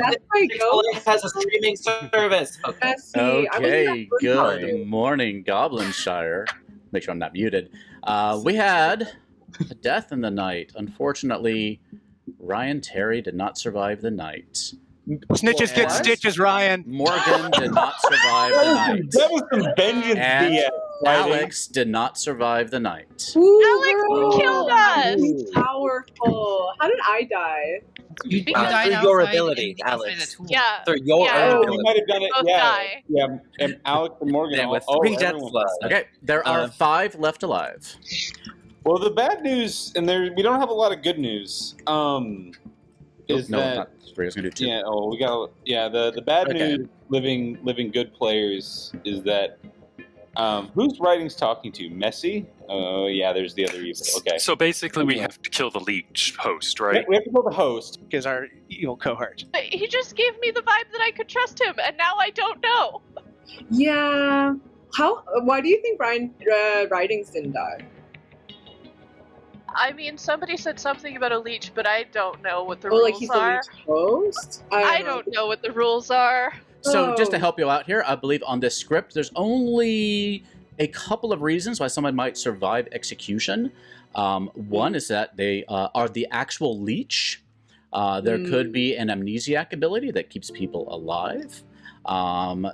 That's my go. It has a streaming service. Okay, good morning, Goblinshire. Make sure I'm not muted. We had a death in the night. Unfortunately, Ryan Terry did not survive the night. Snitches get stitches, Ryan. Morgan did not survive the night. That was some vengeance And BS. Alex did not survive the night. Alex killed us! Powerful. How did I die? You through died your outside ability, in the Alex. tool. Yeah. Through your Yeah. own You ability. might have done it. Both Yeah, die. yeah. And Alex and Morgan. Yeah, with oh, 3 deaths everyone left. died. Okay, there are 5 left alive. Well, the bad news, and we don't have a lot of good news. Is that we're just gonna do 2. yeah? Oh, we got the bad Okay. news. Living good players is that whose writing's talking to Messi? Oh yeah, there's the other evil. Okay, So basically, we have to kill the leech host, Yeah, right? we have to kill the host. Is our evil cohort. But he just gave me the vibe that I could trust him, and now I don't know. Yeah. Why do you think Brian Ridings didn't die? I mean, somebody said something about a leech, but I don't know what the Oh, rules like he's the are. leech host? I don't know what the rules are. So just to Oh. help you out here, I believe on this script, there's only a couple of reasons why someone might survive execution. One is that they are the actual leech. There could be an amnesiac ability that keeps people alive.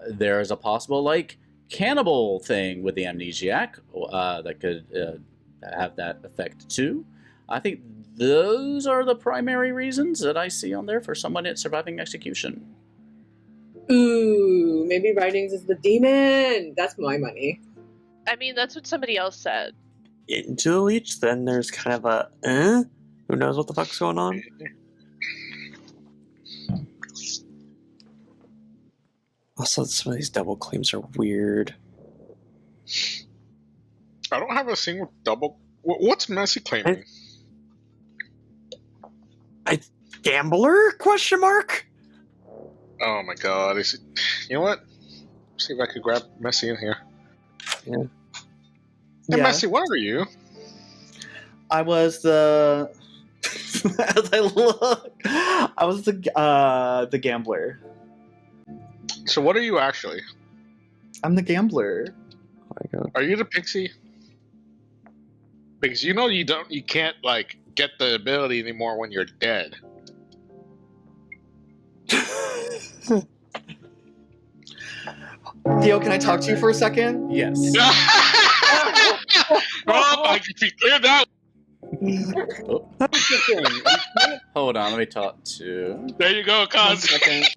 There's a possible cannibal thing with the amnesiac that could have that effect too. I think those are the primary reasons that I see on there for someone at surviving execution. Ooh, maybe Ridings is the demon. That's my money. I mean, that's what somebody else said. Into the leech, then there's kind of a, who knows what the fuck's going on? Also, some of these double claims are weird. I don't have a single double. What's Messi claiming? Gambler? Question mark? Oh my god! You know what? See if I could grab Messi in here. Yeah. Hey, Yeah. Messi, what are you? I was the. As I look, I was the gambler. So what are you actually? I'm the gambler. Oh my god. Are you the pixie? Because you can't get the ability anymore when you're dead. Theo, can I talk to you for a second? Yes. I can clear that. Oh. Hold on, let me talk to. There you go, One cuz. second.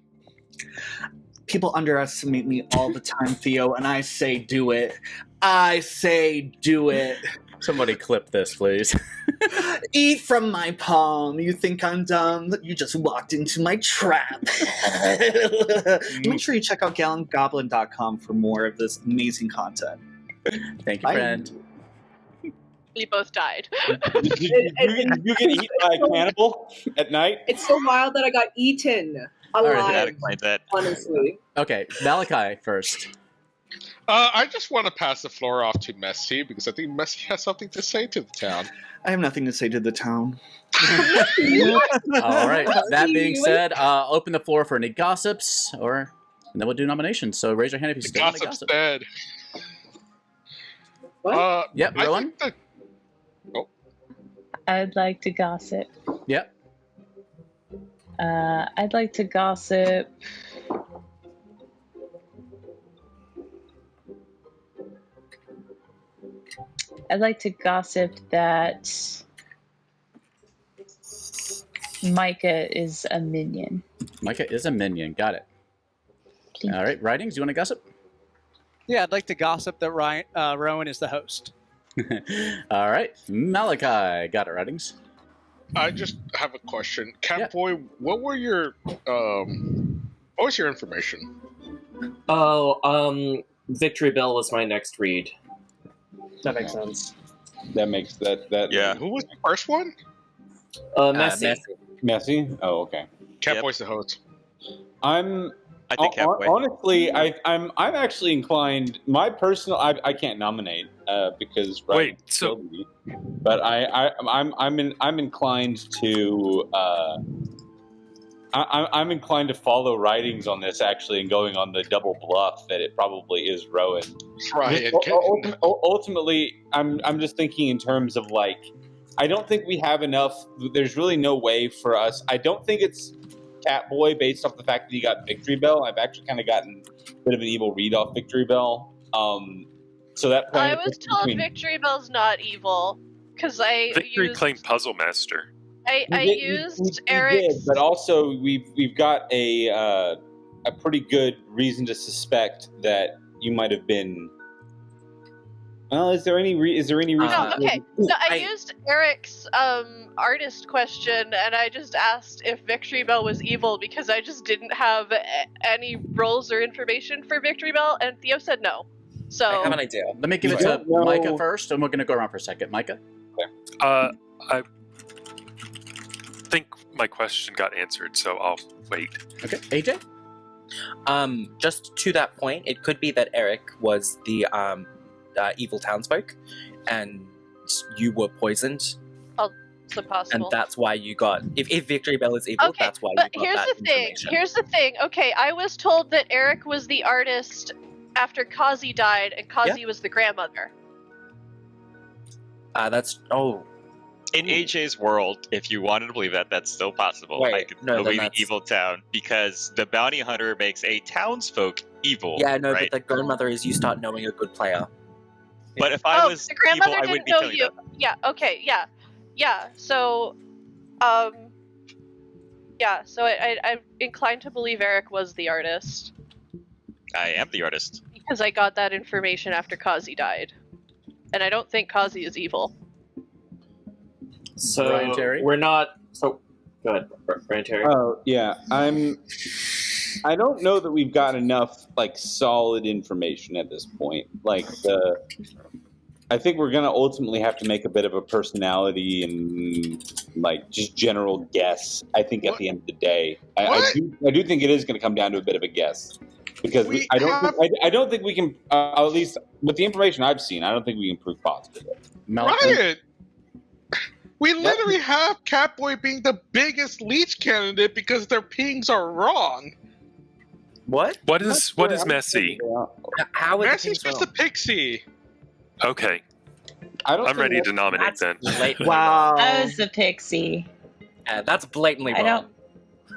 People underestimate me all the time, Theo, and I say do it. I say do it. Somebody clip this, please. Eat from my palm. You think I'm dumb? You just walked into my trap. Make sure you check out GallonGoblin.com for more of this amazing content. Thank you, Bye. friend. We both died. Did you get eaten by a cannibal at night? It's so wild that I got eaten alive. All right, That explains it. Honestly. Okay, Malachi first. I just want to pass the floor off to Messi because I think Messi has something to say to the town. I have nothing to say to the town. All right. That being said, open the floor for any gossips, and then we'll do nominations. So raise your hand if you The still want to gossip's gossip. dead. What? Yep, I Rowan. think I'd like to gossip. Yep. I'd like to gossip. I'd like to gossip that Micah is a minion. Micah is a minion. Got it. Thank All right. Writings, you want to gossip? Yeah, I'd like to gossip that Rowan is the host. All right, Malachi, got it, Writings. I just have a question, Catboy. What was your information? Oh, Victory Bell was my next read. That makes sense. That makes that. Yeah. Who was the first one? Messy. Messy. Oh, okay. Catboy's the host. I think Catboy. Honestly, I'm actually inclined. My personal, I can't nominate because but I'm inclined to. I'm inclined to follow Writings on this actually, and going on the double bluff that it probably is Rowan. Right. Ultimately, I'm just thinking in terms of like, I don't think we have enough. There's really no way for us. I don't think it's Catboy based off the fact that he got Victory Bell. I've actually kind of gotten a bit of an evil read off Victory Bell. So that I was told Victory Bell's not evil because Victory claimed Puzzle Master. I used Eric's. Did, but also we've got a pretty good reason to suspect that you might have been. Well, is there any reason? No, okay. So I used Eric's artist question, and I just asked if Victory Bell was evil because I just didn't have any roles or information for Victory Bell, and Theo said no. So I have an idea. Let me give it to Micah first, and we're going to go around for a second. Micah? I think my question got answered, so I'll wait. Okay. AJ? Just to that point, it could be that Eric was the evil townsfolk, and you were poisoned. Also possible. And that's why you got... If Victory Bell is evil, okay, that's why but you got that information. Here's the thing. Okay, I was told that Eric was the artist after Kazi died, and Kazi was the grandmother. That's... Oh... In AJ's world, if you wanted to believe that, that's still possible. Right. I could No, then believe that's- evil town because the bounty hunter makes a townsfolk evil. Yeah, no, right? but the grandmother is you start knowing a good player. But if I was the grandmother evil, I didn't wouldn't be know telling you. you that. Yeah. Okay. Yeah. So, yeah. So I'm inclined to believe Eric was the artist I am the artist. because I got that information after Kazi died, and I don't think Kazi is evil. So Ryan Terry? we're not. So go ahead, Ryan Terry. Oh yeah, I don't know that we've got enough like solid information at this point. Like I think we're gonna ultimately have to make a bit of a personality and like just general guess. I think at the end of the day, I do think it is going to come down to a bit of a guess because I don't think we can at least with the information I've seen. I don't think we can prove positive. Ryan, we literally have Catboy being the biggest leech candidate because their pings are wrong. What? What is Messy? How is Messy's just a pixie. Okay. I'm ready to nominate then. Wow. That was the pixie. That's blatantly wrong.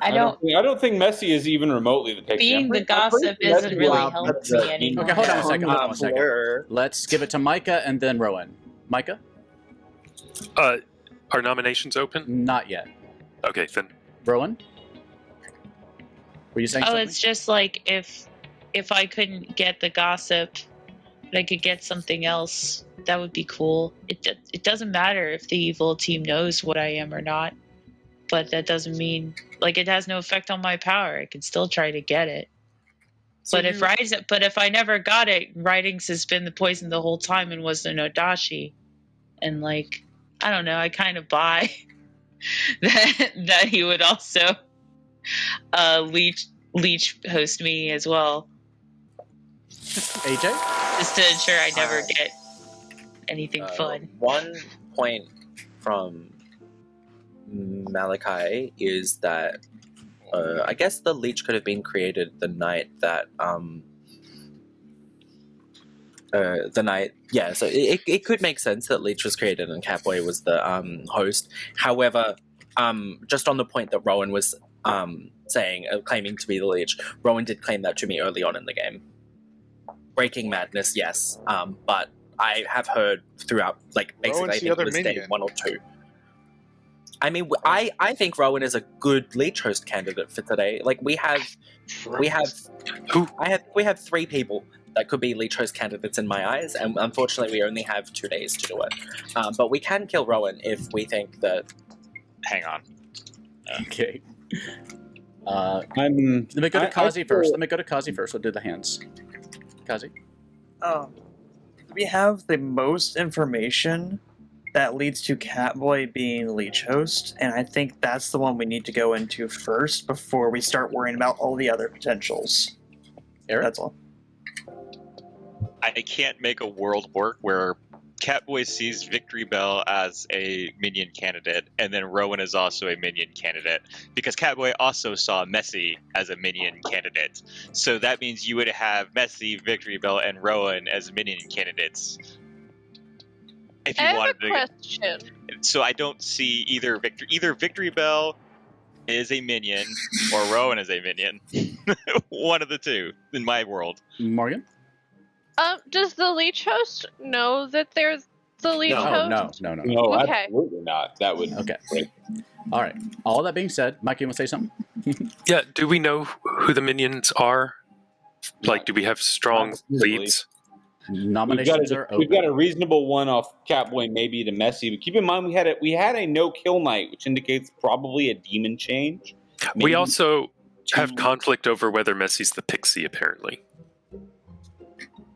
I don't think Messi is even remotely the pixie. Being the gossip isn't really helping me anymore. Okay, hold on a second. Let's give it to Micah and then Rowan. Micah? Are nominations open? Not yet. Okay, then. Rowan? Were you saying something? It's just like if I couldn't get the gossip, but I could get something else, that would be cool. It doesn't matter if the evil team knows what I am or not, but that doesn't mean like it has no effect on my power. I can still try to get it. So but if I never got it, Writings has been the poison the whole time and was the Nodashi, and like I don't know, I kind of buy that he would also leech host me as well. AJ? Just to ensure I never get anything fun. 1 point from Malachi is that I guess the leech could have been created the night that so it could make sense that leech was created and Catboy was the host. However, just on the point that Rowan was claiming to be the leech, Rowan did claim that to me early on in the game. Breaking Madness, yes, but I have heard throughout, like basically, I think it was day 1 or 2. I mean, I think Rowan is a good leech host candidate for today. Like we have 3 people that could be lead choice candidates in my eyes, and unfortunately we only have 2 days to do it. But we can kill Rowan if we think that... Hang on. Okay. Let me go to Kazi first. Let me go to Kazi first. We'll do the hands. Kazi? We have the most information that leads to Catboy being leech host, and I think that's the one we need to go into first before we start worrying about all the other potentials. Eric? That's all. I can't make a world work where Catboy sees Victory Bell as a minion candidate, and then Rowan is also a minion candidate, because Catboy also saw Messy as a minion candidate. So that means you would have Messy, Victory Bell, and Rowan as minion candidates. If you I have wanted a question. So I don't see either Victory Bell is a minion or Rowan is a minion. One of the two in my world. Morgan? Does the leech host know that they're the leech host? No, Okay. absolutely not. That would okay. All right. All that being said, Mike, you want to say something? Yeah. Do we know who the minions are? Like, do we have strong leads? Nominations are open. We've got a reasonable one off Catboy, maybe to Messy. But keep in mind, we had a no kill night, which indicates probably a demon change. Maybe we also have conflict over whether Messy's the pixie. Apparently,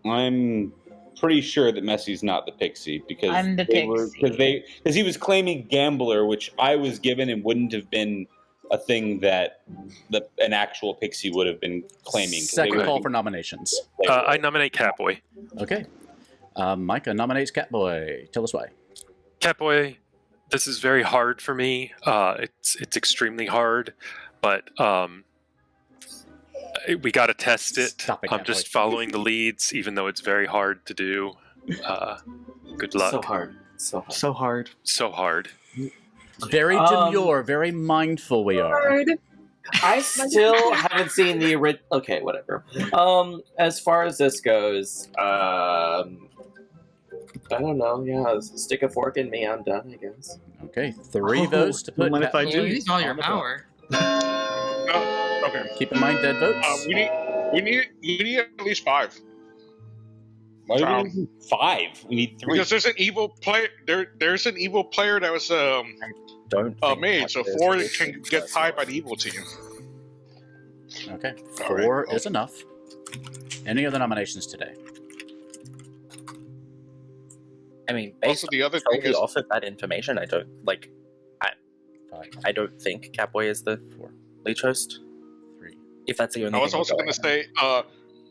I'm pretty sure that Messy's not the pixie because I'm the pixie. because he was claiming gambler, which I was given and wouldn't have been a thing that an actual pixie would have been claiming. Second call for nominations. I nominate Catboy. Okay. Micah nominates Catboy. Tell us why. Catboy, this is very hard for me. It's extremely hard, but we got to test it. I'm just following the leads, even though it's very hard to do. Good luck. So hard. So hard. Very demure, very mindful we are. I still haven't seen the original. Okay, whatever. As far as this goes, I don't know. Yeah, stick a fork in me. I'm done, I guess. Okay, 3 votes to put. Mind if I do? Use all your power. Okay. Keep in mind, dead votes. We need at least 5. Why do we need 5? We need 3. Because there's an evil player. There's an evil player that was made, so 4 can get tied by the evil team. Okay, 4 is enough. Any other nominations today? I mean, based Also, the other on thing he is- offered that information, I don't like. I don't think Catboy is the lead host. 3. If that's the only. I was thing also we're going to say,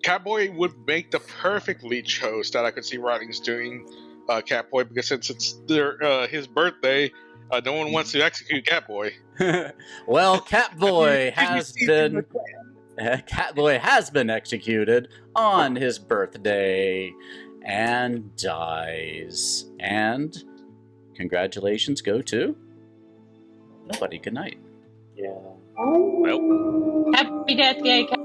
Catboy would make the perfect leech host that I could see writings doing Catboy, because since it's his birthday, no one wants to execute Catboy. Well, Catboy has been executed on his birthday and dies. And congratulations go to nobody. Good night. Yeah. Well, Happy death, gay cat.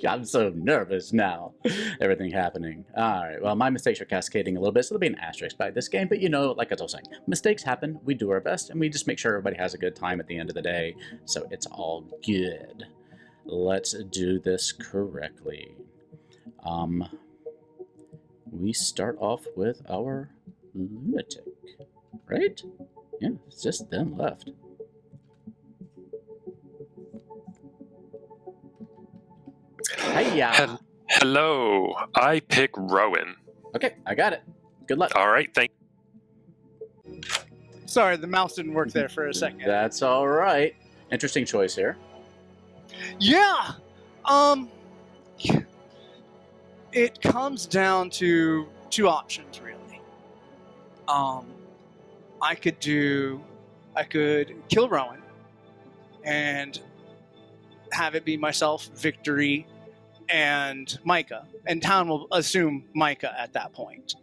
I'm so nervous now. Everything happening. All right. Well, my mistakes are cascading a little bit, so there'll be an asterisk by this game. But you know, like I was saying, mistakes happen. We do our best, and we just make sure everybody has a good time at the end of the day. So it's all good. Let's do this correctly. We start off with our lunatic, right? Yeah, it's just them left. Hiya. Hello, I pick Rowan. Okay, I got it. Good luck. All right, thank. Sorry, the mouse didn't work there for a second. That's all right. Interesting choice here. Yeah. It comes down to 2 options, really. I could kill Rowan and have it be myself, Victory, and Micah. And Town will assume Micah at that point.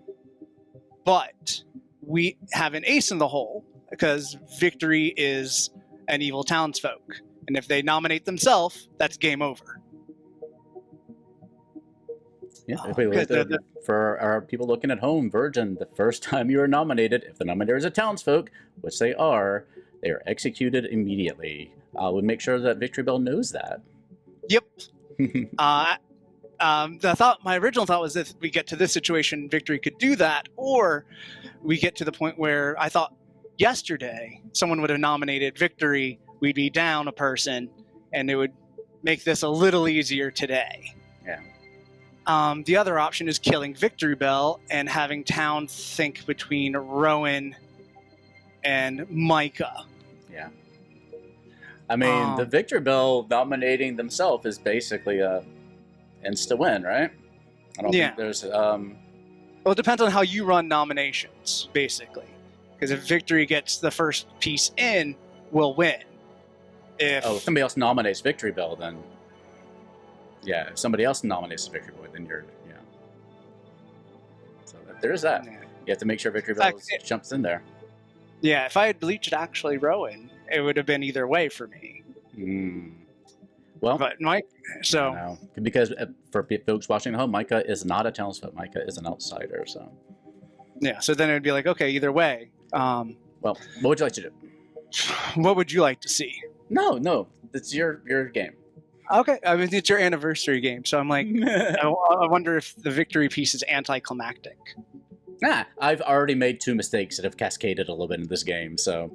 But we have an ace in the hole because Victory is an evil townsfolk. And if they nominate themselves, that's game over. Yeah, for our people looking at home, Virgin, the first time you are nominated, if the nominator is a townsfolk, which they are executed immediately. We'll make sure that Victory Bell knows that. Yep. My original thought was if we get to this situation, Victory could do that, or we get to the point where I thought yesterday someone would have nominated Victory, we'd be down a person, and it would make this a little easier today. Yeah. The other option is killing Victory Bell and having Town think between Rowan and Micah. Yeah. I mean, the Victory Bell nominating themselves is basically a insta-win, right? I don't think there's... Well, it depends on how you run nominations, basically. Because if Victory gets the first piece in, we'll win. If somebody else nominates Victory Bell, then... Yeah, if somebody else nominates the Victory Boy, then you're... Yeah. So there's that. You have to make sure Victory Bell jumps in there. Yeah, if I had bleached actually Rowan, it would have been either way for me. Well, but Mike, because for folks watching at home, Micah is not a townsfolk. Micah is an outsider. So yeah, so then it would be like, okay, either way. Well, what would you like to do? What would you like to see? No, it's your game. Okay, I mean it's your anniversary game, so I'm like, I wonder if the victory piece is anticlimactic. I've already made 2 mistakes that have cascaded a little bit in this game, so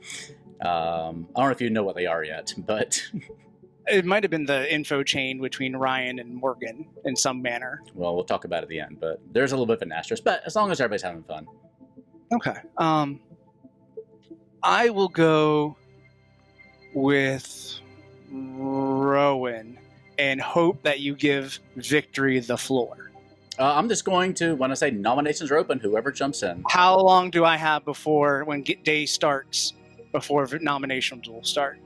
I don't know if you know what they are yet, but it might have been the info chain between Ryan and Morgan in some manner. Well, we'll talk about it at the end, but there's a little bit of an asterisk, but as long as everybody's having fun. Okay. I will go with Rowan and hope that you give Victory the floor. I'm just going to, when I say nominations are open, whoever jumps in. How long do I have before, when day starts, before nominations will start?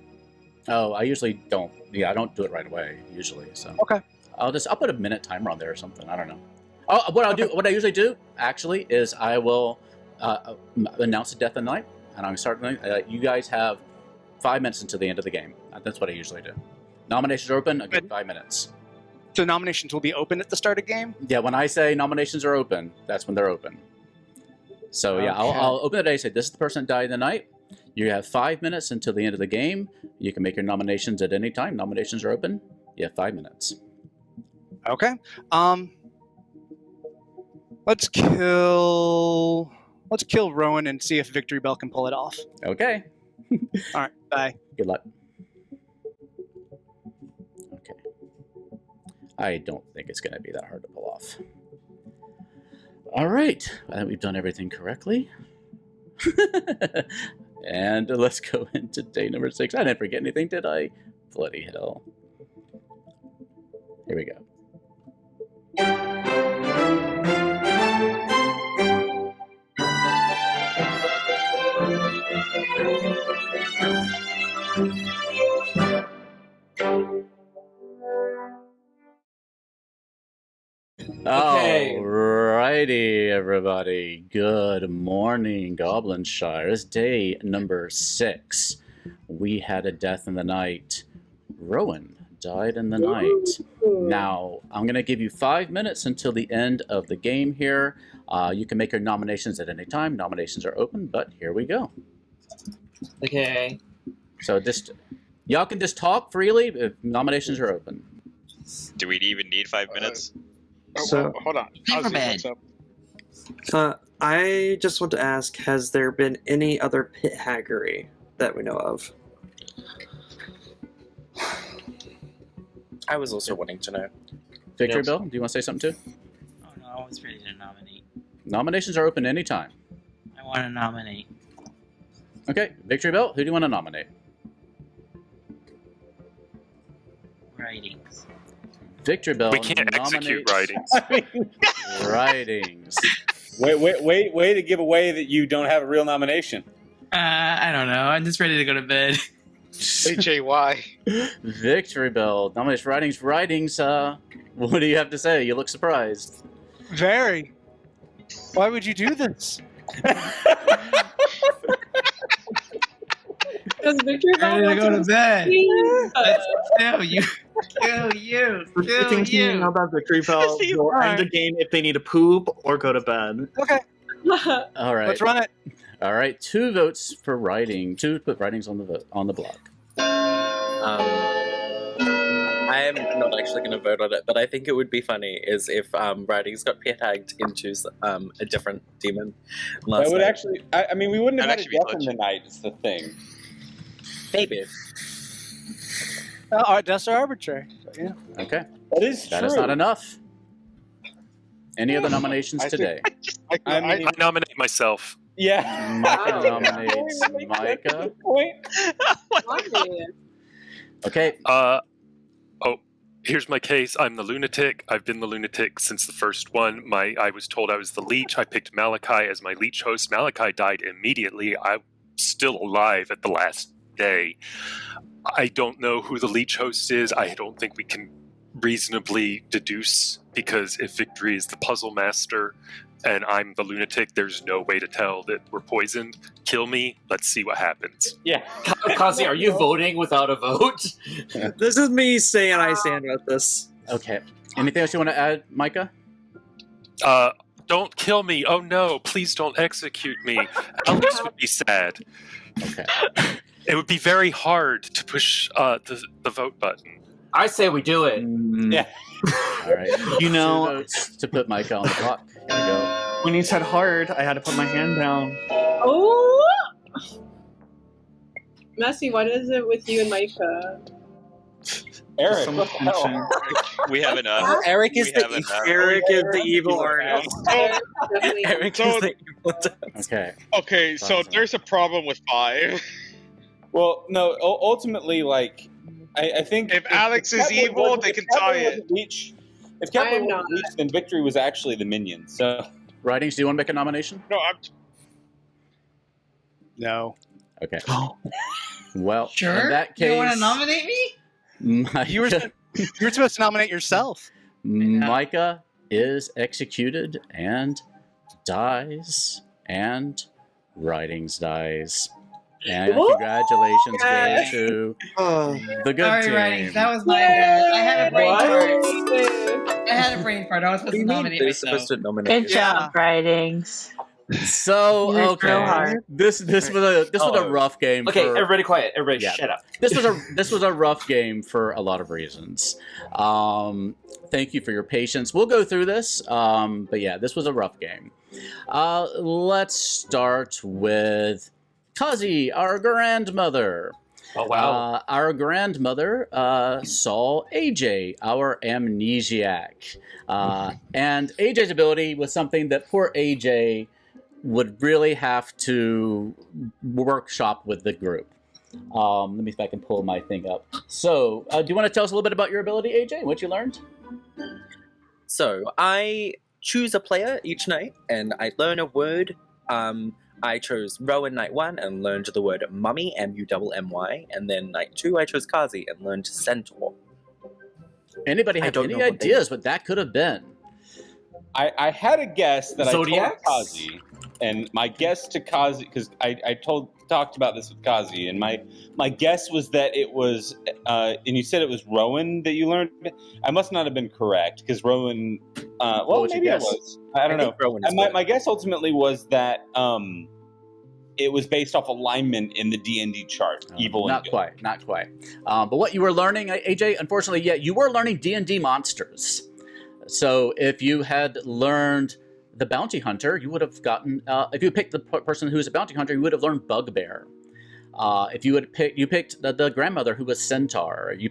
Oh, I usually don't. Yeah, I don't do it right away, usually. So okay. I'll put a minute timer on there or something. I don't know. Oh, what I usually do, actually, is I will announce the death of the night, and I'm starting. You guys have 5 minutes until the end of the game. That's what I usually do. Nominations are open. I give 5 minutes. So nominations will be open at the start of the game? Yeah, when I say nominations are open, that's when they're open. So yeah, I'll open the day and say, this is the person that died in the night. You have 5 minutes until the end of the game. You can make your nominations at any time. Nominations are open. You have 5 minutes. Okay. Let's kill Rowan and see if Victory Bell can pull it off. Okay. All right, bye. Good luck. Okay. I don't think it's going to be that hard to pull off. All right. I think we've done everything correctly. And let's go into day number 6. I didn't forget anything, did I? Bloody hell. Here we go. Okay. Alrighty, everybody. Good morning, Goblinshire. It's day number 6. We had a death in the night. Rowan died in the night. Now, I'm going to give you 5 minutes until the end of the game here. You can make your nominations at any time. Nominations are open, but here we go. Okay. So y'all can just talk freely if nominations are open. Do we even need 5 minutes? So hold on. Ozzy, what's up? I just want to ask, has there been any other pit haggery that we know of? I was also wanting to know. Victory Bill, do you want to say something too? Oh no, I was ready to nominate. Nominations are open anytime. I want to nominate. Okay, Victory Bill, who do you want to nominate? Writings. Victory Bell. We can't execute writings. Writings. Way to give away that you don't have a real nomination. I don't know. I'm just ready to go to bed. HAY. Victory Bell. Nomination writings. What do you have to say? You look surprised. Very. Why would you do this? Does Victory Bell ready to go to bed. No, you. Kill you. The visiting team now that Victory Bell will end the game if they need to poop or go to bed. Okay. All right. Let's run it. All right. 2 votes for writing. 2 put writings on the block. I am not actually going to vote on it, but I think it would be funny is if writings got peer tagged into a different demon. That would night. actually. I mean, we wouldn't have had a death in the night. Is the thing. Maybe. All right, that's arbitrary. So, yeah. Okay. That is That true. is not enough. Any other nominations today? I nominate myself. Yeah. Micah nominates Micah. Okay. Here's my case. I'm the lunatic. I've been the lunatic since the first one. I was told I was the leech. I picked Malachi as my leech host. Malachi died immediately. I'm still alive at the last day. I don't know who the leech host is. I don't think we can reasonably deduce, because if Victory is the puzzle master and I'm the lunatic, there's no way to tell that we're poisoned. Kill me. Let's see what happens. Yeah. Kazi, are you voting without a vote? This is me saying I stand with this. Okay. Anything else you want to add, Micah? Don't kill me. Oh no, please don't execute me. Alex would be sad. Okay. It would be very hard to push the vote button. I say we do it. Yeah. All right. You know- 2 votes to put Micah on the clock. Here we go. When he said hard, I had to put my hand down. Oh! Messy, what is it with you and Micah? Eric, Some what the hell? tension. We have enough. Eric is We have enough. Eric is the evil artist. Definitely. Eric So- is the evil artist. Okay. Okay, so there's a problem with 5. Well, no. Ultimately, like, I think If Alex is Kepler evil, wasn't- they if can Kepler tie it. wasn't Leech, if I Kepler am wasn't not. Leech, then Victory was actually the minion. So Writings, do you want to make a nomination? No, I'm. No. Okay. Well, Sure. in that case, You want to nominate me? Micah, You were supposed to nominate yourself. Micah is executed and dies, and Writings dies. And Woo! congratulations Yes. go to the good Sorry, team. Writings. That was my bad. I had a brain What? fart. I had a brain fart. I was supposed to nominate They're myself. supposed to nominate Good you. job, writings. So You worked real okay, hard. this was a rough game. Okay, for, everybody quiet. Everybody Yeah. shut up. this was a rough game for a lot of reasons. Thank you for your patience. We'll go through this, but yeah, this was a rough game. Let's start with Kazi, our grandmother. Oh, wow. Our grandmother saw AJ, our amnesiac. And AJ's ability was something that poor AJ would really have to workshop with the group. Let me see if I can pull my thing up. So, do you want to tell us a little bit about your ability, AJ, what you learned? So I choose a player each night, and I learn a word. I chose Rowan night 1 and learned the word mummy, M-U-M-M-Y, and then night 2 I chose Kazi and learned centaur. Anybody I have don't any know what they- ideas what that could have been? I had a guess that Zodiacs? I told Kazi, and my guess to Kazi, because I talked about this with Kazi, and my guess was that it was, and you said it was Rowan that you learned. I must not have been correct, because Rowan, well, was your maybe I guess? was. I don't know. think Rowan is And good. my guess ultimately was that it was based off alignment in the D&D chart, evil and Not good. quite, not quite. But what you were learning, AJ, unfortunately, yeah, you were learning D&D monsters. So if you had learned the bounty hunter, you would have gotten. If you picked the person who is a bounty hunter, you would have learned bugbear. If you picked the grandmother who was centaur. You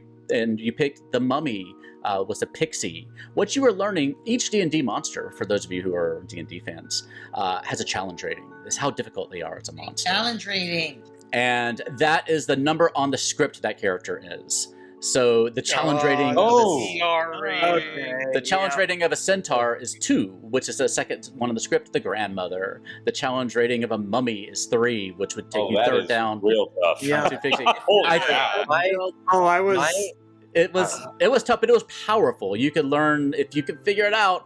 picked the mummy was a pixie. What you were learning, each D&D monster, for those of you who are D&D fans, has a challenge rating. It's how difficult they are as a monster. Challenge rating. And that is the number on the script that character is. So the challenge rating. The challenge rating of a centaur is 2, which is the second one on the script. The grandmother. The challenge rating of a mummy is 3, which would take you that third is down. real tough. Yeah. To fixing. Holy cow. I was. It was tough, but it was powerful. You could learn if you could figure it out.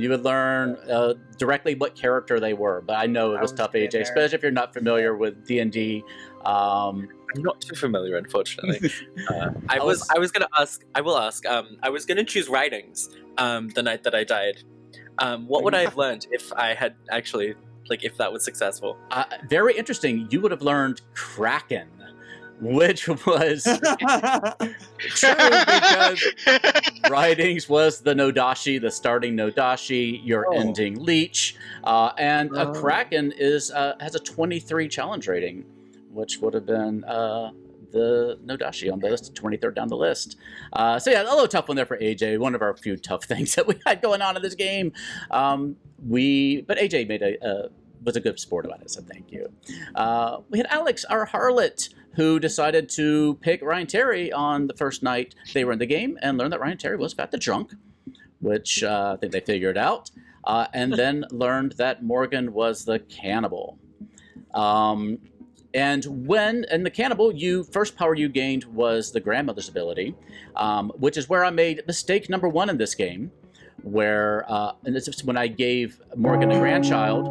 You would learn directly what character they were. But I know it was tough, AJ, especially if you're not familiar with D&D. I'm not too familiar, unfortunately. I was gonna ask. I will ask. I was gonna choose writings. The night that I died. What would I have learned if I had actually, if that was successful? Very interesting. You would have learned Kraken, which was true because writings was the Nodashi, the starting Nodashi, your ending Leech, and a Kraken has a 23 challenge rating, which would have been the Nodashi on the list, 23rd down the list. So yeah, a little tough one there for AJ. One of our few tough things that we had going on in this game. But AJ was a good sport about it, so thank you. We had Alex, our harlot, who decided to pick Ryan Terry on the first night they were in the game and learned that Ryan Terry was fat the drunk, which I think they figured out, and then learned that Morgan was the cannibal. And when in the cannibal, first power you gained was the grandmother's ability, which is where I made mistake number 1 in this game, where and this is when I gave Morgan a grandchild.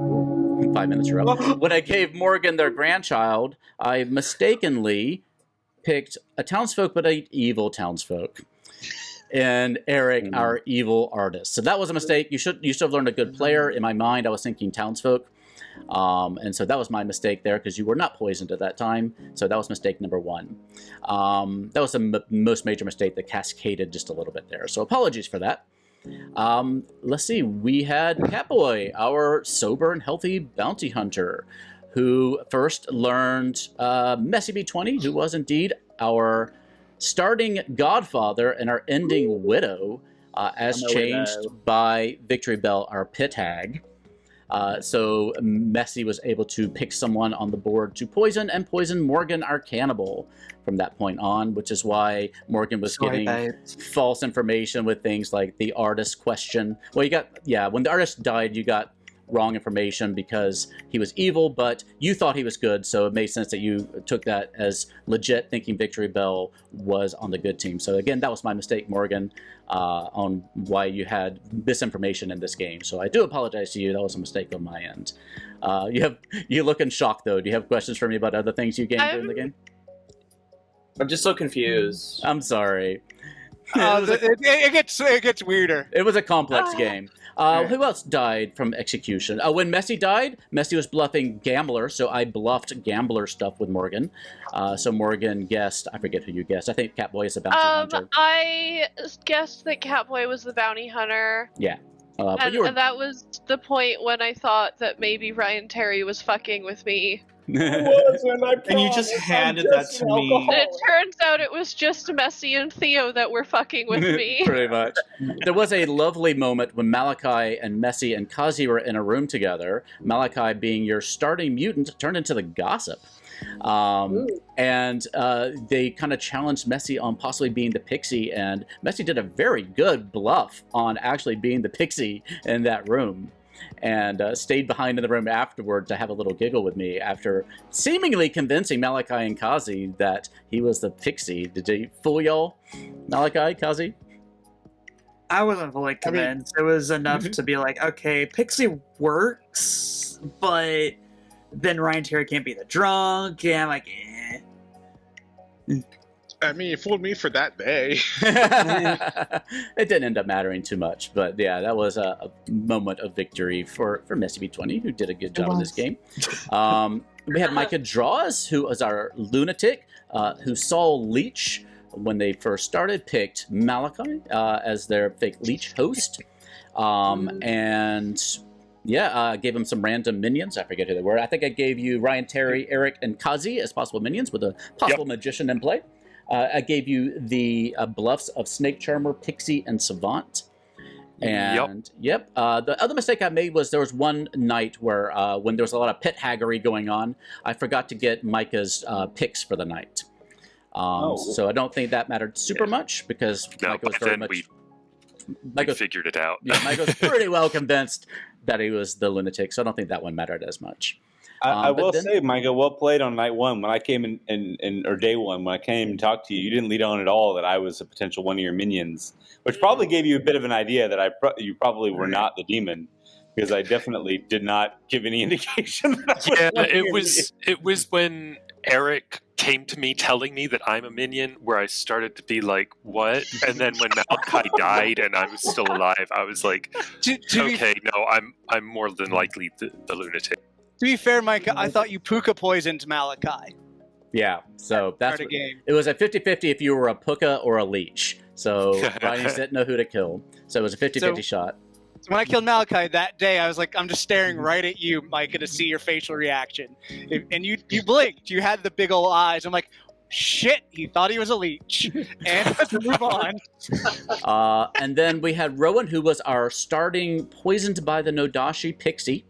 5 minutes are up. When I gave Morgan their grandchild, I mistakenly picked a townsfolk, but an evil townsfolk, and Eric, our evil artist. So that was a mistake. You should have learned a good player. In my mind, I was thinking townsfolk. And so that was my mistake there because you were not poisoned at that time. So that was mistake number 1. That was the most major mistake that cascaded just a little bit there. So apologies for that. Let's see. We had Catboy, our sober and healthy bounty hunter, who first learned Messy B20, who was indeed our starting godfather and our ending widow, as changed by Victory Bell, our pit hag. So Messy was able to pick someone on the board to poison Morgan, our cannibal, from that point on, which is why Morgan was getting false information with things like the artist question. Well, when the artist died, you got wrong information because he was evil, but you thought he was good, so it made sense that you took that as legit, thinking Victory Bell was on the good team. So again, that was my mistake, Morgan, on why you had this information in this game. So I do apologize to you. That was a mistake on my end. You look in shock, though. Do you have questions for me about other things you gained during the game? I'm just so confused. I'm sorry. It gets weirder. It was a complex game. Who else died from execution? When Messy died, Messy was bluffing Gambler, so I bluffed Gambler stuff with Morgan. So Morgan guessed, I forget who you guessed. I think Catboy is a bounty hunter. I guessed that Catboy was the bounty hunter. Yeah. And that was the point when I thought that maybe Ryan Terry was fucking with me. And you just handed that to me. And it turns out it was just Messy and Theo that were fucking with me. Pretty much. There was a lovely moment when Malachi and Messy and Kazi were in a room together. Malachi, being your starting mutant, turned into the gossip. And they kind of challenged Messy on possibly being the pixie, and Messy did a very good bluff on actually being the pixie in that room. And stayed behind in the room afterward to have a little giggle with me after seemingly convincing Malachi and Kazi that he was the pixie. Did he fool y'all, Malachi, Kazi? I wasn't fully convinced. It was enough to be like, okay, pixie works, but then Ryan Terry can't be the drunk. Yeah, I'm like, I mean, it fooled me for that day. It didn't end up mattering too much, but yeah, that was a moment of victory for Messy B20, who did a good job in this game. We had Micah Draws, who was our lunatic, who saw Leech when they first started, picked Malachi as their fake Leech host, and yeah, gave him some random minions. I forget who they were. I think I gave you Ryan Terry, Eric, and Kazi as possible minions with a possible magician in play. I gave you the bluffs of Snake Charmer, Pixie, and Savant. And the other mistake I made was there was one night where when there was a lot of pit haggery going on, I forgot to get Micah's picks for the night. So I don't think that mattered super much because Micah was very much... Micah figured it out. Yeah, Micah was pretty well convinced that he was the lunatic, so I don't think that one mattered as much. I will say, Micah, well played on night one. When I came in or day one, when I came and talked to you, you didn't lead on at all that I was a potential one of your minions, which probably gave you a bit of an idea that you probably were not the demon, because I definitely did not give any indication that I was it was when Eric came to me telling me that I'm a minion, where I started to be like, what? And then when Malachi died and I was still alive, I was like, okay, no, I'm more than likely the lunatic. To be fair, Micah, I thought you puka poisoned Malachi. Yeah, so that's what, game. It was a 50-50 if you were a puka or a leech. So Ryanese didn't know who to kill. So it was a 50-50 shot. So when I killed Malachi that day, I was like, I'm just staring right at you, Micah, to see your facial reaction. And you blinked. You had the big old eyes. I'm like, shit, he thought he was a leech. And let's move on. And then we had Rowan, who was our starting poisoned by the Nodashi pixie.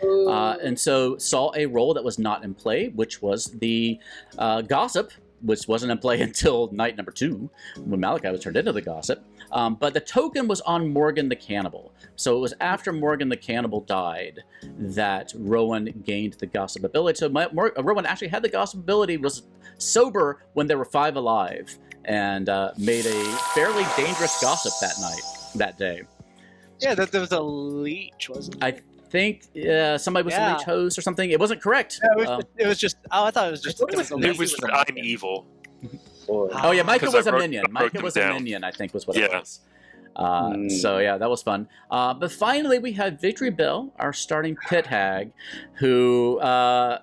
And so saw a role that was not in play, which was the gossip, which wasn't in play until night number 2, when Malachi was turned into the gossip. But the token was on Morgan the Cannibal. So it was after Morgan the Cannibal died that Rowan gained the gossip ability. So Rowan actually had the gossip ability, was sober when there were 5 alive, and made a fairly dangerous gossip that day. Yeah, there was a leech, wasn't it? I think somebody was a leech host or something. It wasn't correct. Yeah, it was just. Oh, I thought it was just. It was that I'm evil. Oh yeah, Micah was a minion. Micah was a minion, I think, was what it was. So yeah, that was fun. But finally, we had Victory Bell, our starting pit hag, who I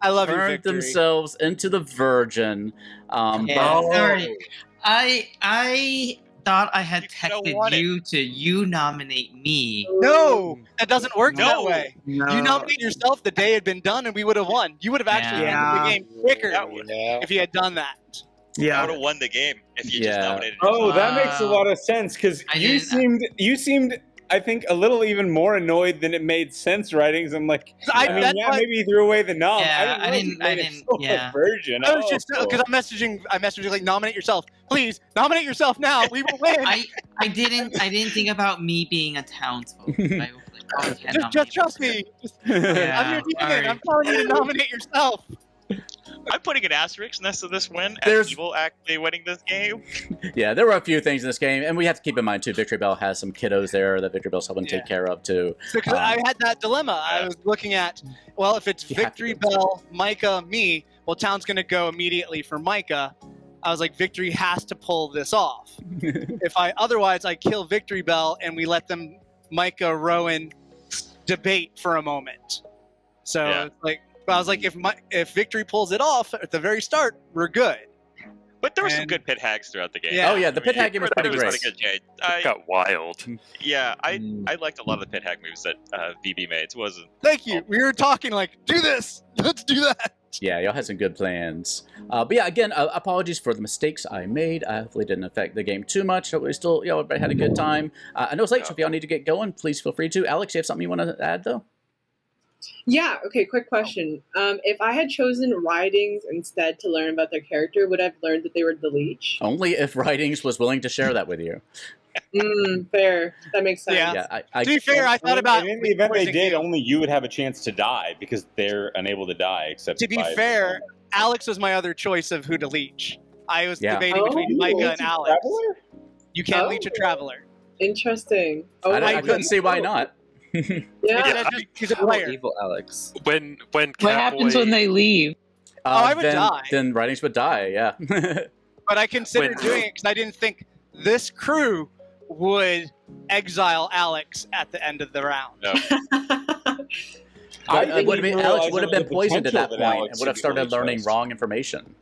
love turned themselves into the Virgin. Sorry, I thought I had texted you nominate me. No, that doesn't work that No. way. No. You nominated yourself the day it had been done, and we would have won. You would have actually ended the game quicker if you had done that. I would have won the game if you just nominated. Oh, that makes a lot of sense because you seemed, I think, a little even more annoyed than it made sense writing. So I'm like, maybe he threw away the nom. I didn't. Virgin. I was just because I'm messaging like, nominate yourself, please nominate yourself now. We will win. I didn't think about me being a townsfolk. I was like, just trust me. I'm your demon. I'm telling you to nominate yourself. I'm putting an asterisk next to this win as Evil actually winning this game. Yeah, there were a few things in this game, and we have to keep in mind too. Victory Bell has some kiddos there that Victory Bell's helping take care of too. Because I had that dilemma. I was looking at, well, if it's Victory Bell, Micah, me, well, Town's going to go immediately for Micah. I was like, Victory has to pull this off. Otherwise, I kill Victory Bell and we let them, Micah, Rowan, debate for a moment. So it's like. But I was like, if Victory pulls it off at the very start, we're good. But there were some good pit hags throughout the game. Yeah. Oh yeah, the pit hag game was pretty great. It got wild. Yeah, I liked a lot of the pit hag moves that VB made. It wasn't. Thank you. We were talking like, do this. Let's do that. Yeah, y'all had some good plans. But yeah, again, apologies for the mistakes I made. I hopefully didn't affect the game too much. Hopefully still, everybody had a good time. I know it's late, so if y'all need to get going, please feel free to. Alex, you have something you want to add though? Yeah, okay, quick question. If I had chosen Ridings instead to learn about their character, would I have learned that they were the leech? Only if Ridings was willing to share that with you. Fair. That makes sense. Yeah, to be fair, I thought about... in the event they did, only you would have a chance to die because they're unable to die. Except to be fair, Alex was my other choice of who to leech. I was debating between Micah and Alex. You can't leech a traveler. Interesting. I couldn't see why not. He's a player. Evil Alex. When what happens when they leave? I would die. Then Ridings would die. Yeah. But I considered doing it because I didn't think this crew would exile Alex at the end of the round. No. Alex would have been poisoned at that point and would have started learning wrong information,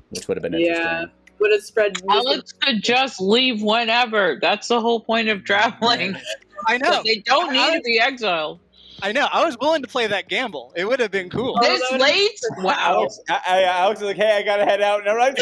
which would have been interesting. Yeah. Would have spread. Alex could just leave whenever. That's the whole point of traveling. I know. They don't need to be exiled. I know. I was willing to play that gamble. It would have been cool. This late? Wow. Alex is like, hey, I gotta head out. And I'm like,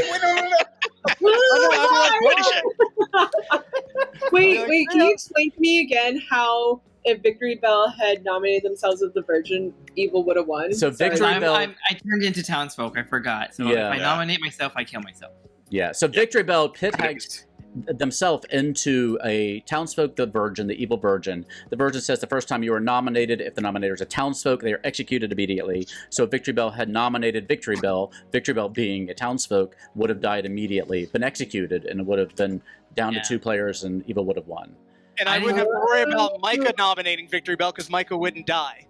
Wait, can you explain to me again how if Victory Bell had nominated themselves as the Virgin, Evil would have won? So Victory Bell... I turned into townsfolk. I forgot. So if I nominate myself, I kill myself. Yeah, so Victory Bell pit hags themselves into a townsfolk, the Virgin, the Evil Virgin. The Virgin says the first time you are nominated, if the nominator is a townsfolk, they are executed immediately. So if Victory Bell had nominated Victory Bell being a townsfolk, would have died immediately, been executed, and it would have been down to 2 players, and Evil would have won. And I wouldn't have to worry about Micah nominating Victory Bell because Micah wouldn't die.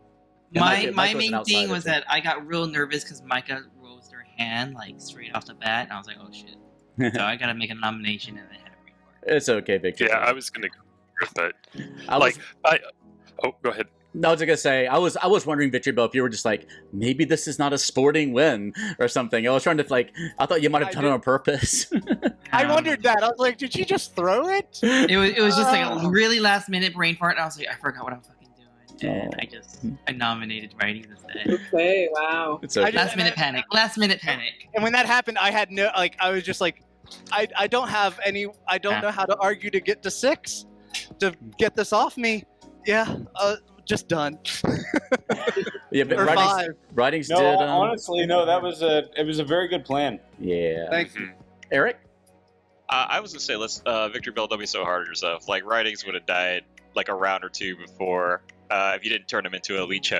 My main thing was that I got real nervous because Micah rose their hand, like straight off the bat, and I was like, oh shit. So I gotta make a nomination and then head over. It's okay, Victor. Yeah, I was gonna go with it, I oh, go ahead. No, I was gonna say I was wondering, Victory Bell, if you were just like, maybe this is not a sporting win or something. I was trying to I thought you might have done it on purpose. I wondered that. I was like, did she just throw it? It was just like a really last minute brain fart, and I was like, I forgot what I'm fucking doing, and I nominated writing instead. Okay, wow. It's okay. Last minute panic. Last minute panic. And when that happened, I had no I was just like, I don't have any. I don't know how to argue to get to 6 to get this off me. Yeah. Just done. Yeah, but or 5. writings No, did. honestly, no. It was a very good plan. Yeah. Thank you, Eric. I was gonna say, let's Victor Bell, don't be so hard on yourself. Like, writings would have died like a round or two before if you didn't turn him into a leech,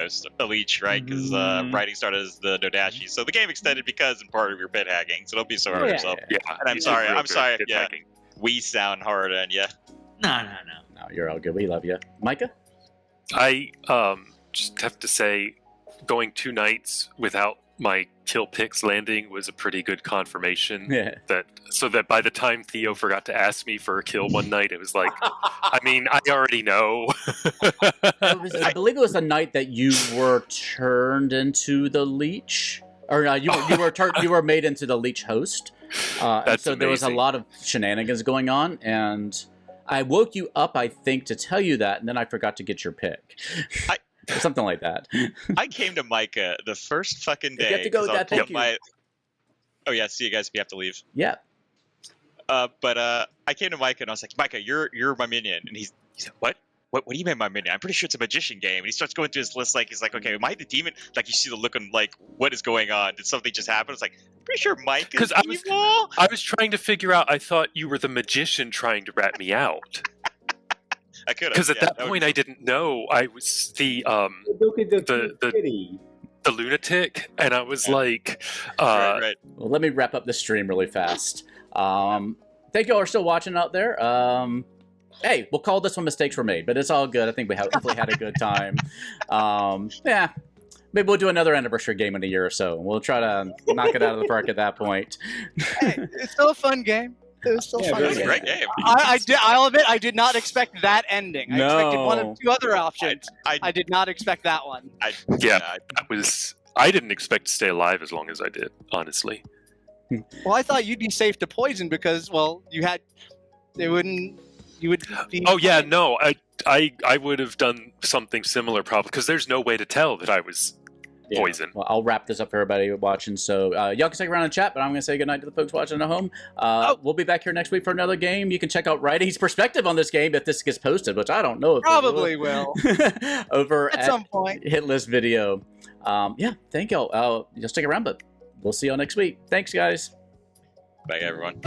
right? Because writing started as the Dodashi, so the game extended because in part of your bit hacking. So don't be so hard on yourself. Yeah, and I'm sorry. Yeah, we sound hard on you. No. No, you're all good. We love you, Micah. I just have to say, going 2 nights without my kill picks landing was a pretty good confirmation. Yeah. That by the time Theo forgot to ask me for a kill one night, it was like, I mean, I already know. I believe it was the night that you were turned into the leech, or you were made into the leech host. That's so there was a lot of shenanigans going on, and I woke you up, I think, to tell you that, and then I forgot to get your pick. Something like that. I came to Micah the first fucking day. You have to go with that. Thank you. Oh yeah, see you guys. We have to leave. Yeah. But I came to Micah and I was like, Micah, you're my minion, and he's like, what? What do you mean my minion? I'm pretty sure it's a magician game. And he starts going through his list, like he's like, okay, am I the demon? Like you see the look on, like, what is going on? Did something just happen? It's like, I'm pretty sure Mike is evil. I was trying to figure out. I thought you were the magician trying to rat me out. I could have. Because at that point, I didn't know I was the lunatic, and I was like, right. Well, let me wrap up the stream really fast. Thank you all are still watching out there. Hey, we'll call this one mistakes were made, but it's all good. I think we hopefully had a good time. Yeah, maybe we'll do another anniversary game in a year or so. We'll try to knock it out of the park at that point. Hey, it's still a fun game. It was still fun. It was a great game. I'll admit, I did not expect that ending. I expected one of 2 other options. I did not expect that one. I didn't expect to stay alive as long as I did, honestly. Well, I thought you'd be safe to poison because, well, you would be. Oh yeah, no, I would have done something similar probably because there's no way to tell that I was poisoned. Well, I'll wrap this up for everybody watching. So y'all can stick around and chat, but I'm going to say goodnight to the folks watching at home. We'll be back here next week for another game. You can check out Writing's perspective on this game if this gets posted, which I don't know if probably will. Over at some point. Hit List Video. Yeah, thank y'all. You'll stick around, but we'll see y'all next week. Thanks, guys. Bye, everyone.